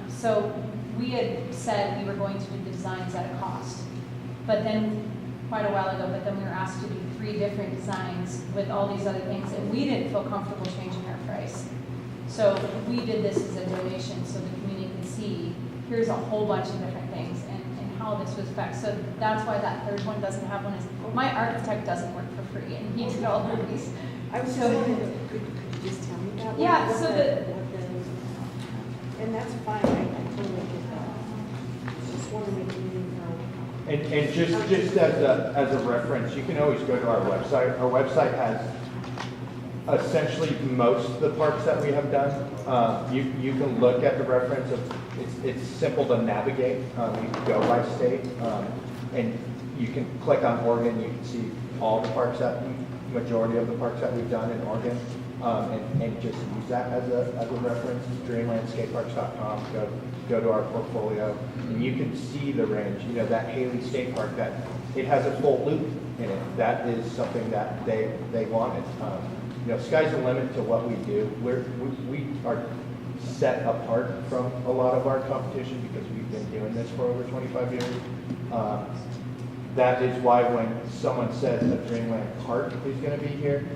So we had said we were going to do the designs at a cost, but then quite a while ago, but then we were asked to do 3 different designs with all these other things, and we didn't feel comfortable changing our price. So we did this as a donation so the community can see, here's a whole bunch of different things, and how how this was back. So that's why that third one doesn't have one. Is my architect doesn't work for free, and he did all of these. I was just So- wondering, could you just tell me that? Yeah, What so and that's fine, I totally get that. Just wondering if you know. And just as a reference, you can always go to our website. Our website has essentially most of the parks that we have done. You can look at the reference of, it's simple to navigate. You can go by state, and you can click on Oregon. You can see all the parks majority of the parks that we've done in Oregon, and just use that as a reference. Dreamlandskateparks.com. Go to our portfolio, and you can see the range. You know, that Haley State Park, that it has a full loop in it. That is something that they wanted. You know, sky's the limit to what we do. We are set apart from a lot of our competition because we've been doing this for over 25 years. That is why when someone says a Dreamland Park is going to be here,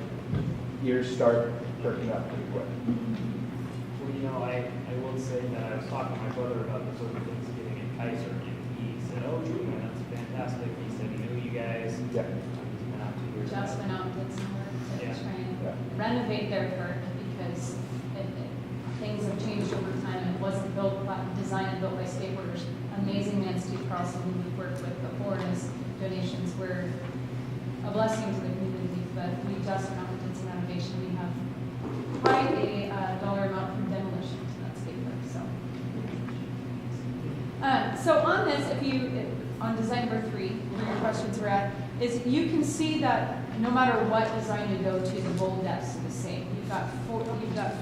ears start perking up pretty quick. Well, you know, I will say that I was talking to my brother about this over Thanksgiving in Kaiser, and he said, "Oh, Dreamland, that's fantastic." He said he knew you guys. Yeah. He's been out 2 years. Just went out and did some work to Yeah. try and renovate their park because things have changed over time. It wasn't designed and built by skateboarders. Amazing man Steve Carlson, who we've worked with before, and his donations were a blessing to the community. But we just went out and did some renovation. We have quite a dollar amount for demolition to that skate park. So on this, on design number 3, where your questions were at, is you can see that no matter what design you go to, the bowl depths are the same. You've got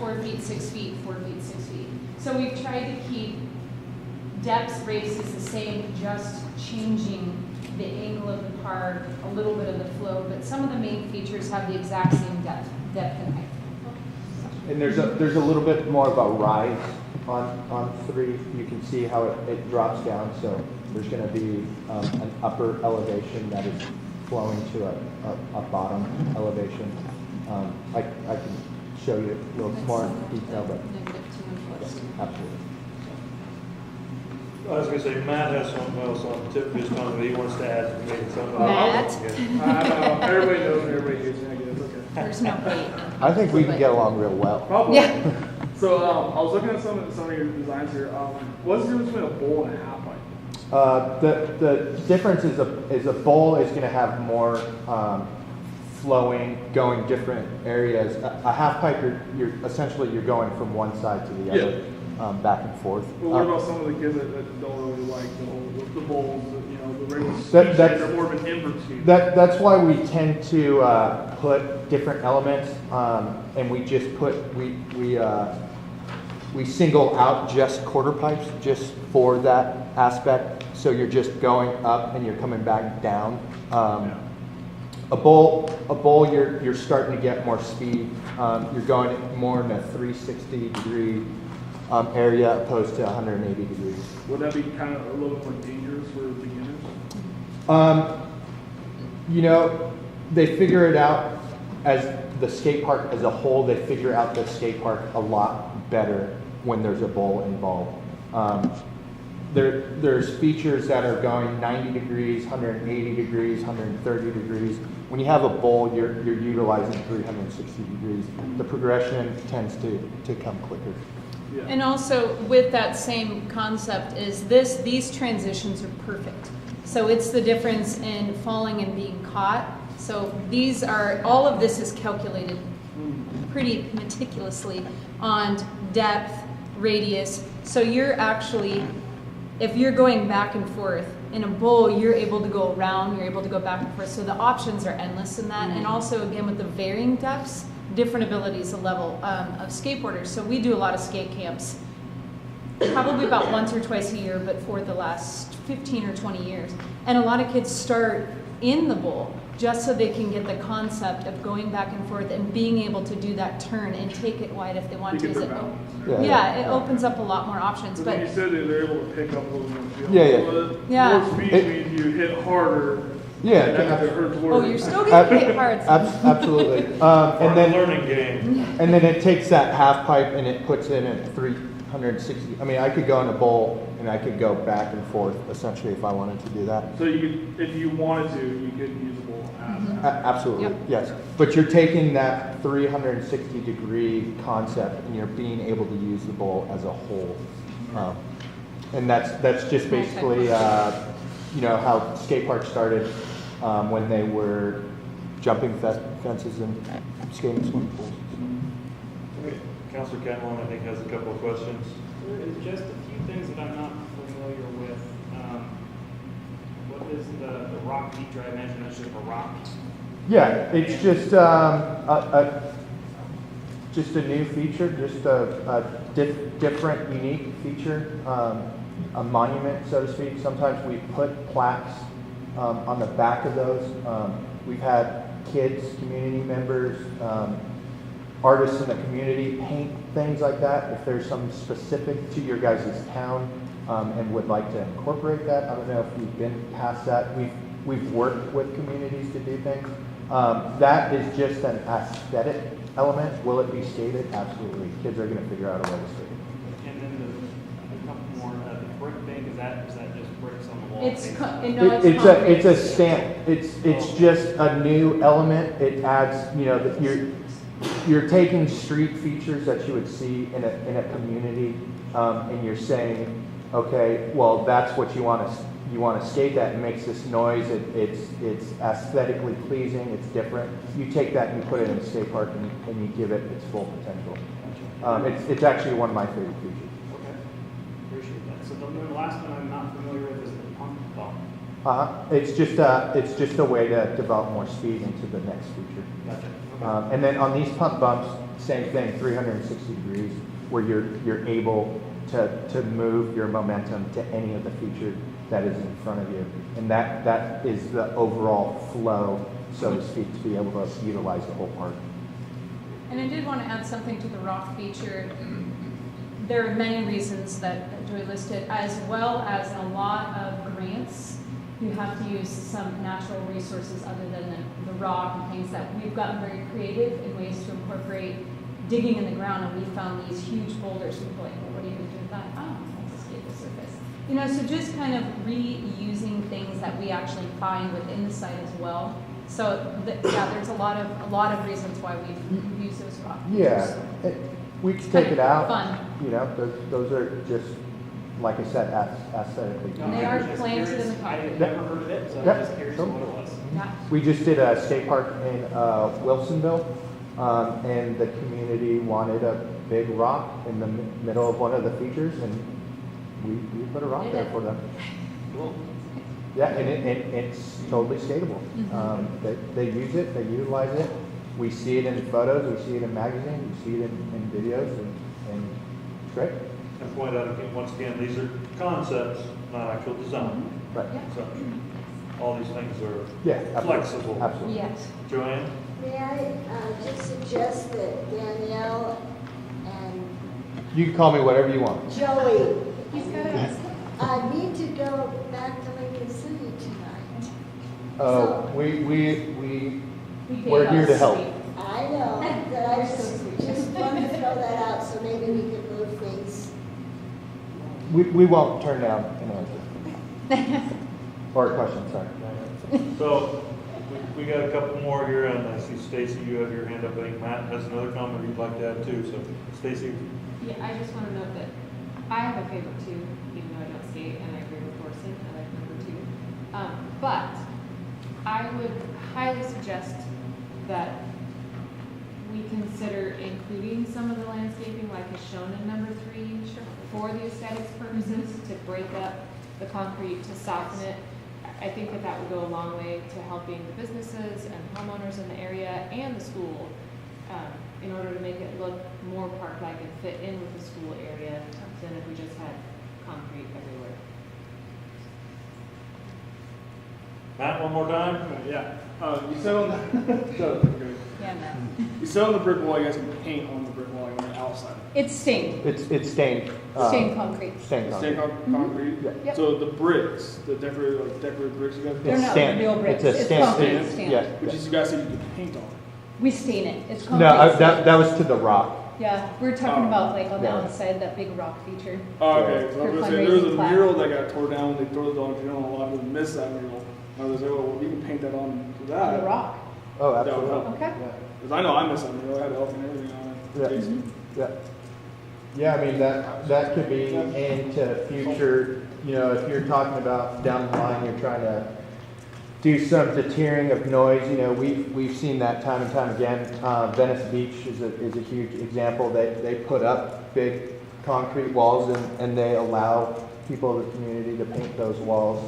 4 feet, 6 feet, 4 feet, 6 feet. So we've tried to keep depths, radiuses the same, just changing the angle of the park, a little bit of the flow, but some of the main features have the exact same depth and height. And there's a little bit more of a rise on 3. You can see how it drops down. So there's going to be an upper elevation that is flowing to a bottom elevation. I can show you a little more detail, but yes, absolutely. I was gonna say, Matt has something else on the tip of his tongue that he wants to add. Matt? Everybody knows and everybody gets negative, okay. There's no hate. I think we can get along real well. Probably. Yeah. So I was looking at some of your designs here. What's the difference between a bowl and a half pipe? The difference is a bowl is going to have more flowing, going different areas. A half pipe, you're essentially going from one side to the other, back and forth. But what about some of the kids that don't really like the bowls, the regular speed skates are more of an invert skate? That's why we tend to put different elements, and we just we single out just quarter pipes just for that aspect. So you're just going up and you're coming back down. A bowl, you're starting to get more speed. You're going more in a 360-degree area opposed to 180 degrees. Would that be kind of a little bit more dangerous for beginners? They figure it out as the skate park as a whole. They figure out the skate park a lot better when there's a bowl involved. There's features that are going 90 degrees, 180 degrees, 130 degrees. When you have a bowl, you're utilizing 360 degrees. The progression tends to come quicker. Yeah. And also with that same concept is these transitions are perfect. So it's the difference in falling and being caught. So all of this is calculated pretty meticulously on depth, radius. So you're actually, if you're going back and forth in a bowl, you're able to go around, you're able to go back and forth. So the options are endless in that. And also again with the varying depths, different abilities, the level of skateboarders. So we do a lot of skate camps, probably about once or twice a year, but for the last 15 or 20 years. And a lot of kids start in the bowl just so they can get the concept of going back and forth and being able to do that turn and take it wide if they want to. It opens up a lot more options. But when you said that they're able to pick up a little more feel. Yeah. More speed means you hit harder. Yeah. Oh, you're still getting hit hard. Absolutely. And then learning game. And then it takes that half pipe and it puts in at 360. I mean, I could go in a bowl and I could go back and forth essentially if I wanted to do that. So you could, if you wanted to, you could usable as. Absolutely, Yep. yes. But you're taking that 360-degree concept and you're being able to use the bowl as a whole. And that's just basically, you know, how skate parks started when they were jumping fences and skating swimming pools. Councilor Cameron, I think, has a couple of questions. There is just a few things that I'm not familiar with. What is the rock feature? I imagine that's just a rock. Yeah, it's just just a new feature, just a different, unique feature, a monument, so to speak. Sometimes we put plaques on the back of those. We've had kids, community members, artists in the community paint things like that. If there's something specific to your guys' town and would like to incorporate that, I don't know if we've been past that. We've worked with communities to do things. That is just an aesthetic element. Will it be skated? Absolutely. Kids are going to figure out a way to skate. And then a couple more. The brick bank, is that just bricks on the wall? It's It's a stamp. It's just a new element. It adds, you know, you're taking street features that you would see in a community, and you're saying, okay, well, that's what you want to skate at. It makes this noise. It's aesthetically pleasing. It's different. You take that and you put it in a skate park and you give it its full potential. It's actually one of my favorite features. Okay, appreciate that. So the last one I'm not familiar with is the pump bump. It's just a way to develop more speed into the next feature. Gotcha. Okay. And then on these pump bumps, same thing, 360 degrees, where you're able to move your momentum to any of the feature that is in front of you. And that is the overall flow, so to speak, to be able to utilize the whole park. And I did want to add something to the rock feature. There are many reasons that Joy listed, as well as a lot of grants. You have to use some natural resources other than the rock and things that we've gotten very creative in ways to incorporate digging in the ground, and we found these huge boulders. People are like, well, what are you going to do with that? Oh, let's escape the surface. You know, so just kind of reusing things that we actually find within the site as well. So yeah, there's a lot of reasons why we've used those rock features. Yeah, we can take it out. Fun. You know, those are just, like I said, aesthetically. And they are planted in the I concrete. had never heard of it, so Yeah. I'm just curious what it was. Yeah. We just did a skate park in Wilsonville, and the community wanted a big rock in the middle of one of the features, and we put a rock there for them. Cool. Yeah, and it's totally skatable. They use it, they utilize it. We see it in photos, we see it in magazines, we see it in videos, and it's great. And point out again, once again, these are concepts, not actual design. Right. So all these things are Yeah, flexible. Absolutely. Yes. Joanne? May I just suggest that Danielle and You can call me whatever you want. Joey He's got it. need to go back to Lincoln City tonight. Oh, we're here to help. I know, that I just wanted to throw that out, so maybe we could move things. We won't turn down an answer. Or a question, sorry. So we got a couple more here, and I see Stacy, you have your hand up. I think Matt has another comment he'd like to add too. So Stacy. Yeah, I just want to note that I have a favorite too, even though I don't skate, and I agree with Orson, I like number 2. But I would highly suggest that we consider including some of the landscaping like is shown in number 3 for the aesthetics purposes, to break up the concrete, to soften it. I think that would go a long way to helping the businesses and homeowners in the area and the school, in order to make it look more park-like and fit in with the school area than if we just had concrete everywhere. Matt, one more time? Yeah. You said on the Yeah, Matt. you said on the brick wall, you guys can paint on the brick wall on the outside. It's stained. It's stained. Stained concrete. Stained Stained concrete. concrete. Yep. So the bricks, the decorated bricks, you guys. They're It's not stamped. real bricks. It's a It's stamp. concrete Stamped? stamped. Yeah. Which is you guys said you could paint on. We stain it. It's concrete. No, stain. that was to the rock. Yeah, we're talking about like on the Yeah. outside, that big rock feature. Oh, okay, so I was For gonna say, there was a fundraising plaque. mural that got tore down when they tore the Dollar Tree down, a lot of people missed that mural. I was like, well, we can paint that on to that. On the rock. Oh, That would absolutely. help. Okay. Yeah. Because I know I missed that mural, I had elk and everything on it. Yeah. Jason. Yeah. Yeah, I mean, that could be into future, you know, if you're talking about down the line, you're trying to do some deterring of noise, you know, we've seen that time and time again. Venice Beach is a huge example. They put up big concrete walls and they allow people of the community to paint those walls.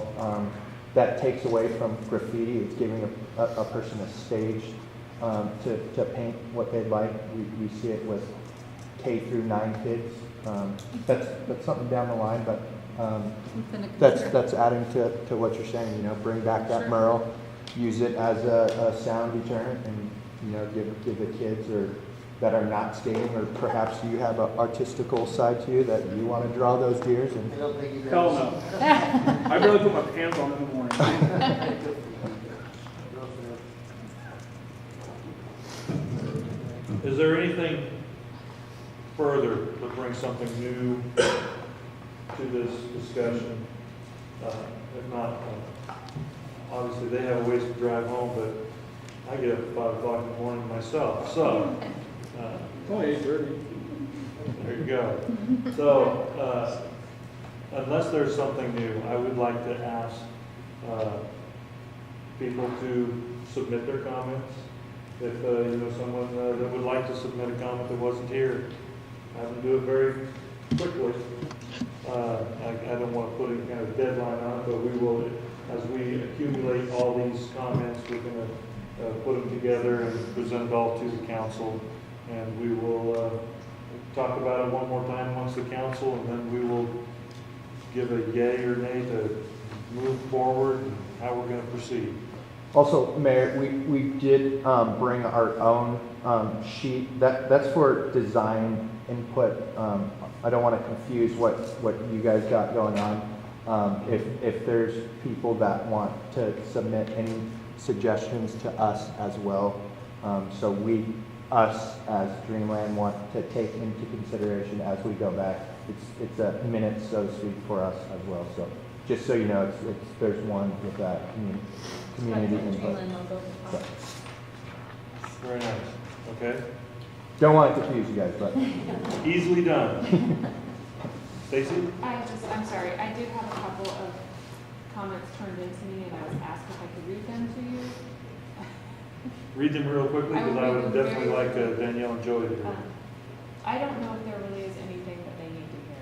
That takes away from graffiti. It's giving a person a stage to paint what they'd like. We see it with K through 9 kids. That's something down the line, but that's adding to what you're saying. You know, bring back that mural, use it as a sound deterrent, and you know, give the kids that are not skating, or perhaps you have an artistical side to you that you want to draw those deers. And Hell no. I barely put my pants on in the morning. Is there anything further to bring something new to this discussion? If not, obviously they have a ways to drive home, but I get up at 5 o'clock in the morning myself, so. It's only 8:30. There you go. So, unless there's something new, I would like to ask people to submit their comments. If you know someone that would like to submit a comment that wasn't here, have them do it very quickly. I don't want to put any kind of deadline on it, but we will, as we accumulate all these comments, we're going to put them together and present it all to the council, and we will talk about it one more time amongst the council, and then we will give a yay or nay to move forward and how we're going to proceed. Also, Mayor, we did bring our own sheet. That's for design input. I don't want to confuse what you guys got going on. If there's people that want to submit any suggestions to us as well, so us as Dreamland want to take into consideration as we go back. It's a minute, so to speak, for us as well. So just so you know, there's one with that community input. So. Very nice. Okay. Don't want to confuse you guys, but easily done. Stacy? I'm sorry, I did have a couple of comments turned into me, and I was asked if I could read them to you. Read them real quickly, because I would definitely like Danielle and Joey to hear. I don't know if there really is anything that they need to hear,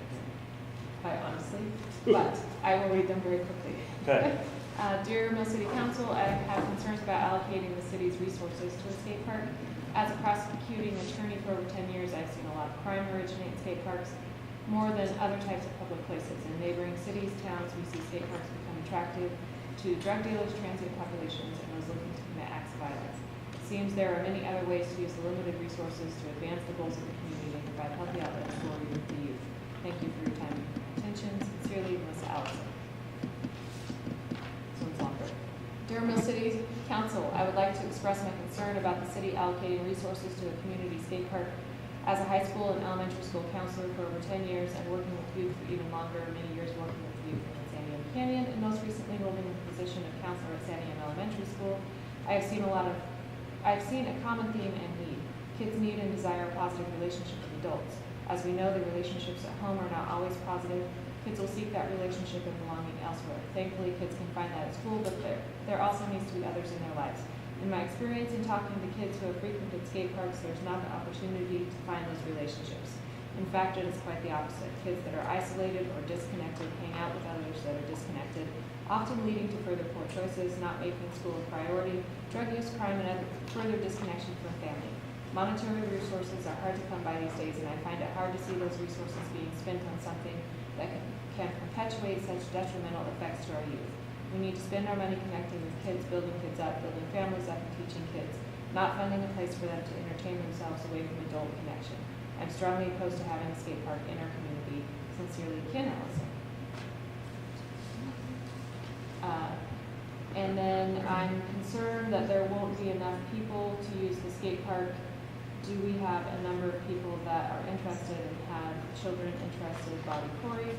quite honestly, but I will read them very quickly. Okay. Dear Mill City Council, I have concerns about allocating the city's resources to a skate park. As a prosecuting attorney for over 10 years, I've seen a lot of crime originate in skate parks, more than other types of public places. In neighboring cities, towns, we see skate parks become attractive to drug dealers, transient populations, and those looking to commit acts of violence. It seems there are many other ways to use the limited resources to advance the goals of the community and provide healthy outlets for the youth. Thank you for your time and attention. Sincerely, Melissa Allison. This one's longer. Dear Mill City Council, I would like to express my concern about the city allocating resources to a community skate park. As a high school and elementary school counselor for over 10 years and working with youth for even longer, many years working with youth in San Diego Canyon, and most recently holding the position of counselor at San Diego Elementary School, I've seen a common theme and need. Kids need and desire a positive relationship with adults. As we know, the relationships at home are not always positive. Kids will seek that relationship and belonging elsewhere. Thankfully, kids can find that at school, but there also needs to be others in their lives. In my experience in talking to kids who have frequented skate parks, there's not an opportunity to find those relationships. In fact, it is quite the opposite. Kids that are isolated or disconnected hang out with others that are disconnected, often leading to further poor choices, not making school a priority, drug use, crime, and other further disconnection from family. Monetary resources are hard to come by these days, and I find it hard to see those resources being spent on something that can perpetuate such detrimental effects to our youth. We need to spend our money connecting with kids, building kids up, building families up, and teaching kids, not finding a place for them to entertain themselves away from adult connection. I'm strongly opposed to having a skate park in our community. Sincerely, Ken Allison. And then I'm concerned that there won't be enough people to use the skate park do we have a number of people that are interested and have children interested? Bobby Corey.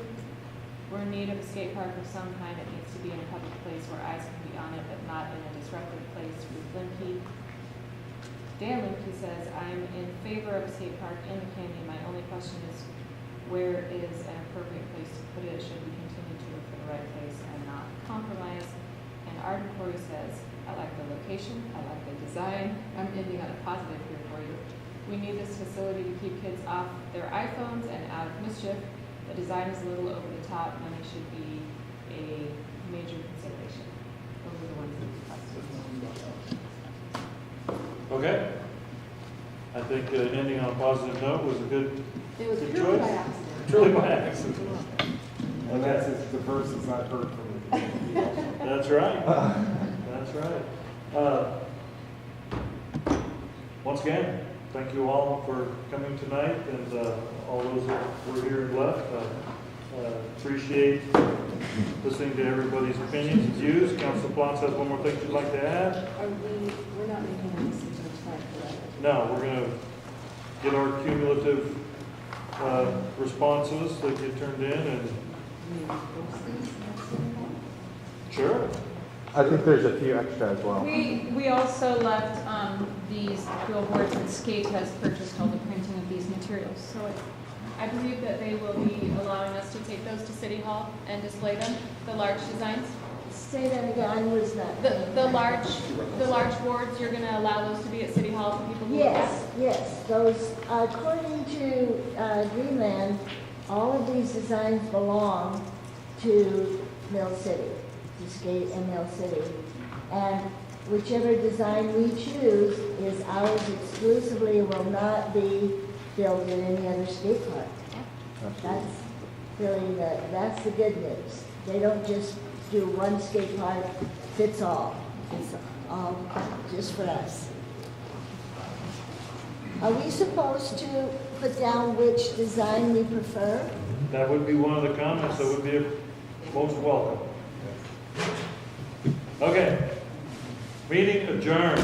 We're in need of a skate park of some kind. It needs to be in a public place where eyes can be on it, but not in a disruptive place. Ruth Limke. Dan Limke says, I'm in favor of a skate park in the canyon. My only question is, where is an appropriate place to put it? Should we continue to look for the right place and not compromise? And Arden Corey says, I like the location, I like the design. I'm ending on a positive here for you. We need this facility to keep kids off their iPhones and out of mischief. The design is a little over the top. Money should be a major consideration. Those are the ones that we discussed. Okay. I think ending on a positive note was a good, It was good purely choice. by accident. Truly by accident. And that's the person's not heard from the community also. That's right. That's right. Once again, thank you all for coming tonight, and all those that were here and left. Appreciate listening to everybody's opinions and views. Council Plotz has one more thing she'd like to add. We're not making a decision tonight, correct? No, we're going to get our cumulative responses that get turned in, and sure. I think there's a few extra as well. We also left these billboards that Skate has purchased all the printing of these materials. So I believe that they will be allowing us to take those to City Hall and display them, the large designs. Say that again, I was not. The large boards, you're going to allow those to be at City Hall for people who Yes, yes, those, according to Greenland, all of these designs belong to Mill City, to Skate and Mill City. And whichever design we choose is ours exclusively, will not be built in any other skate park. That's really that's the good news. They don't just do one skate park, fits all. It's all just for us. Are we supposed to put down which design we prefer? That would be one of the comments that would be most welcome. Okay. Meeting adjourned.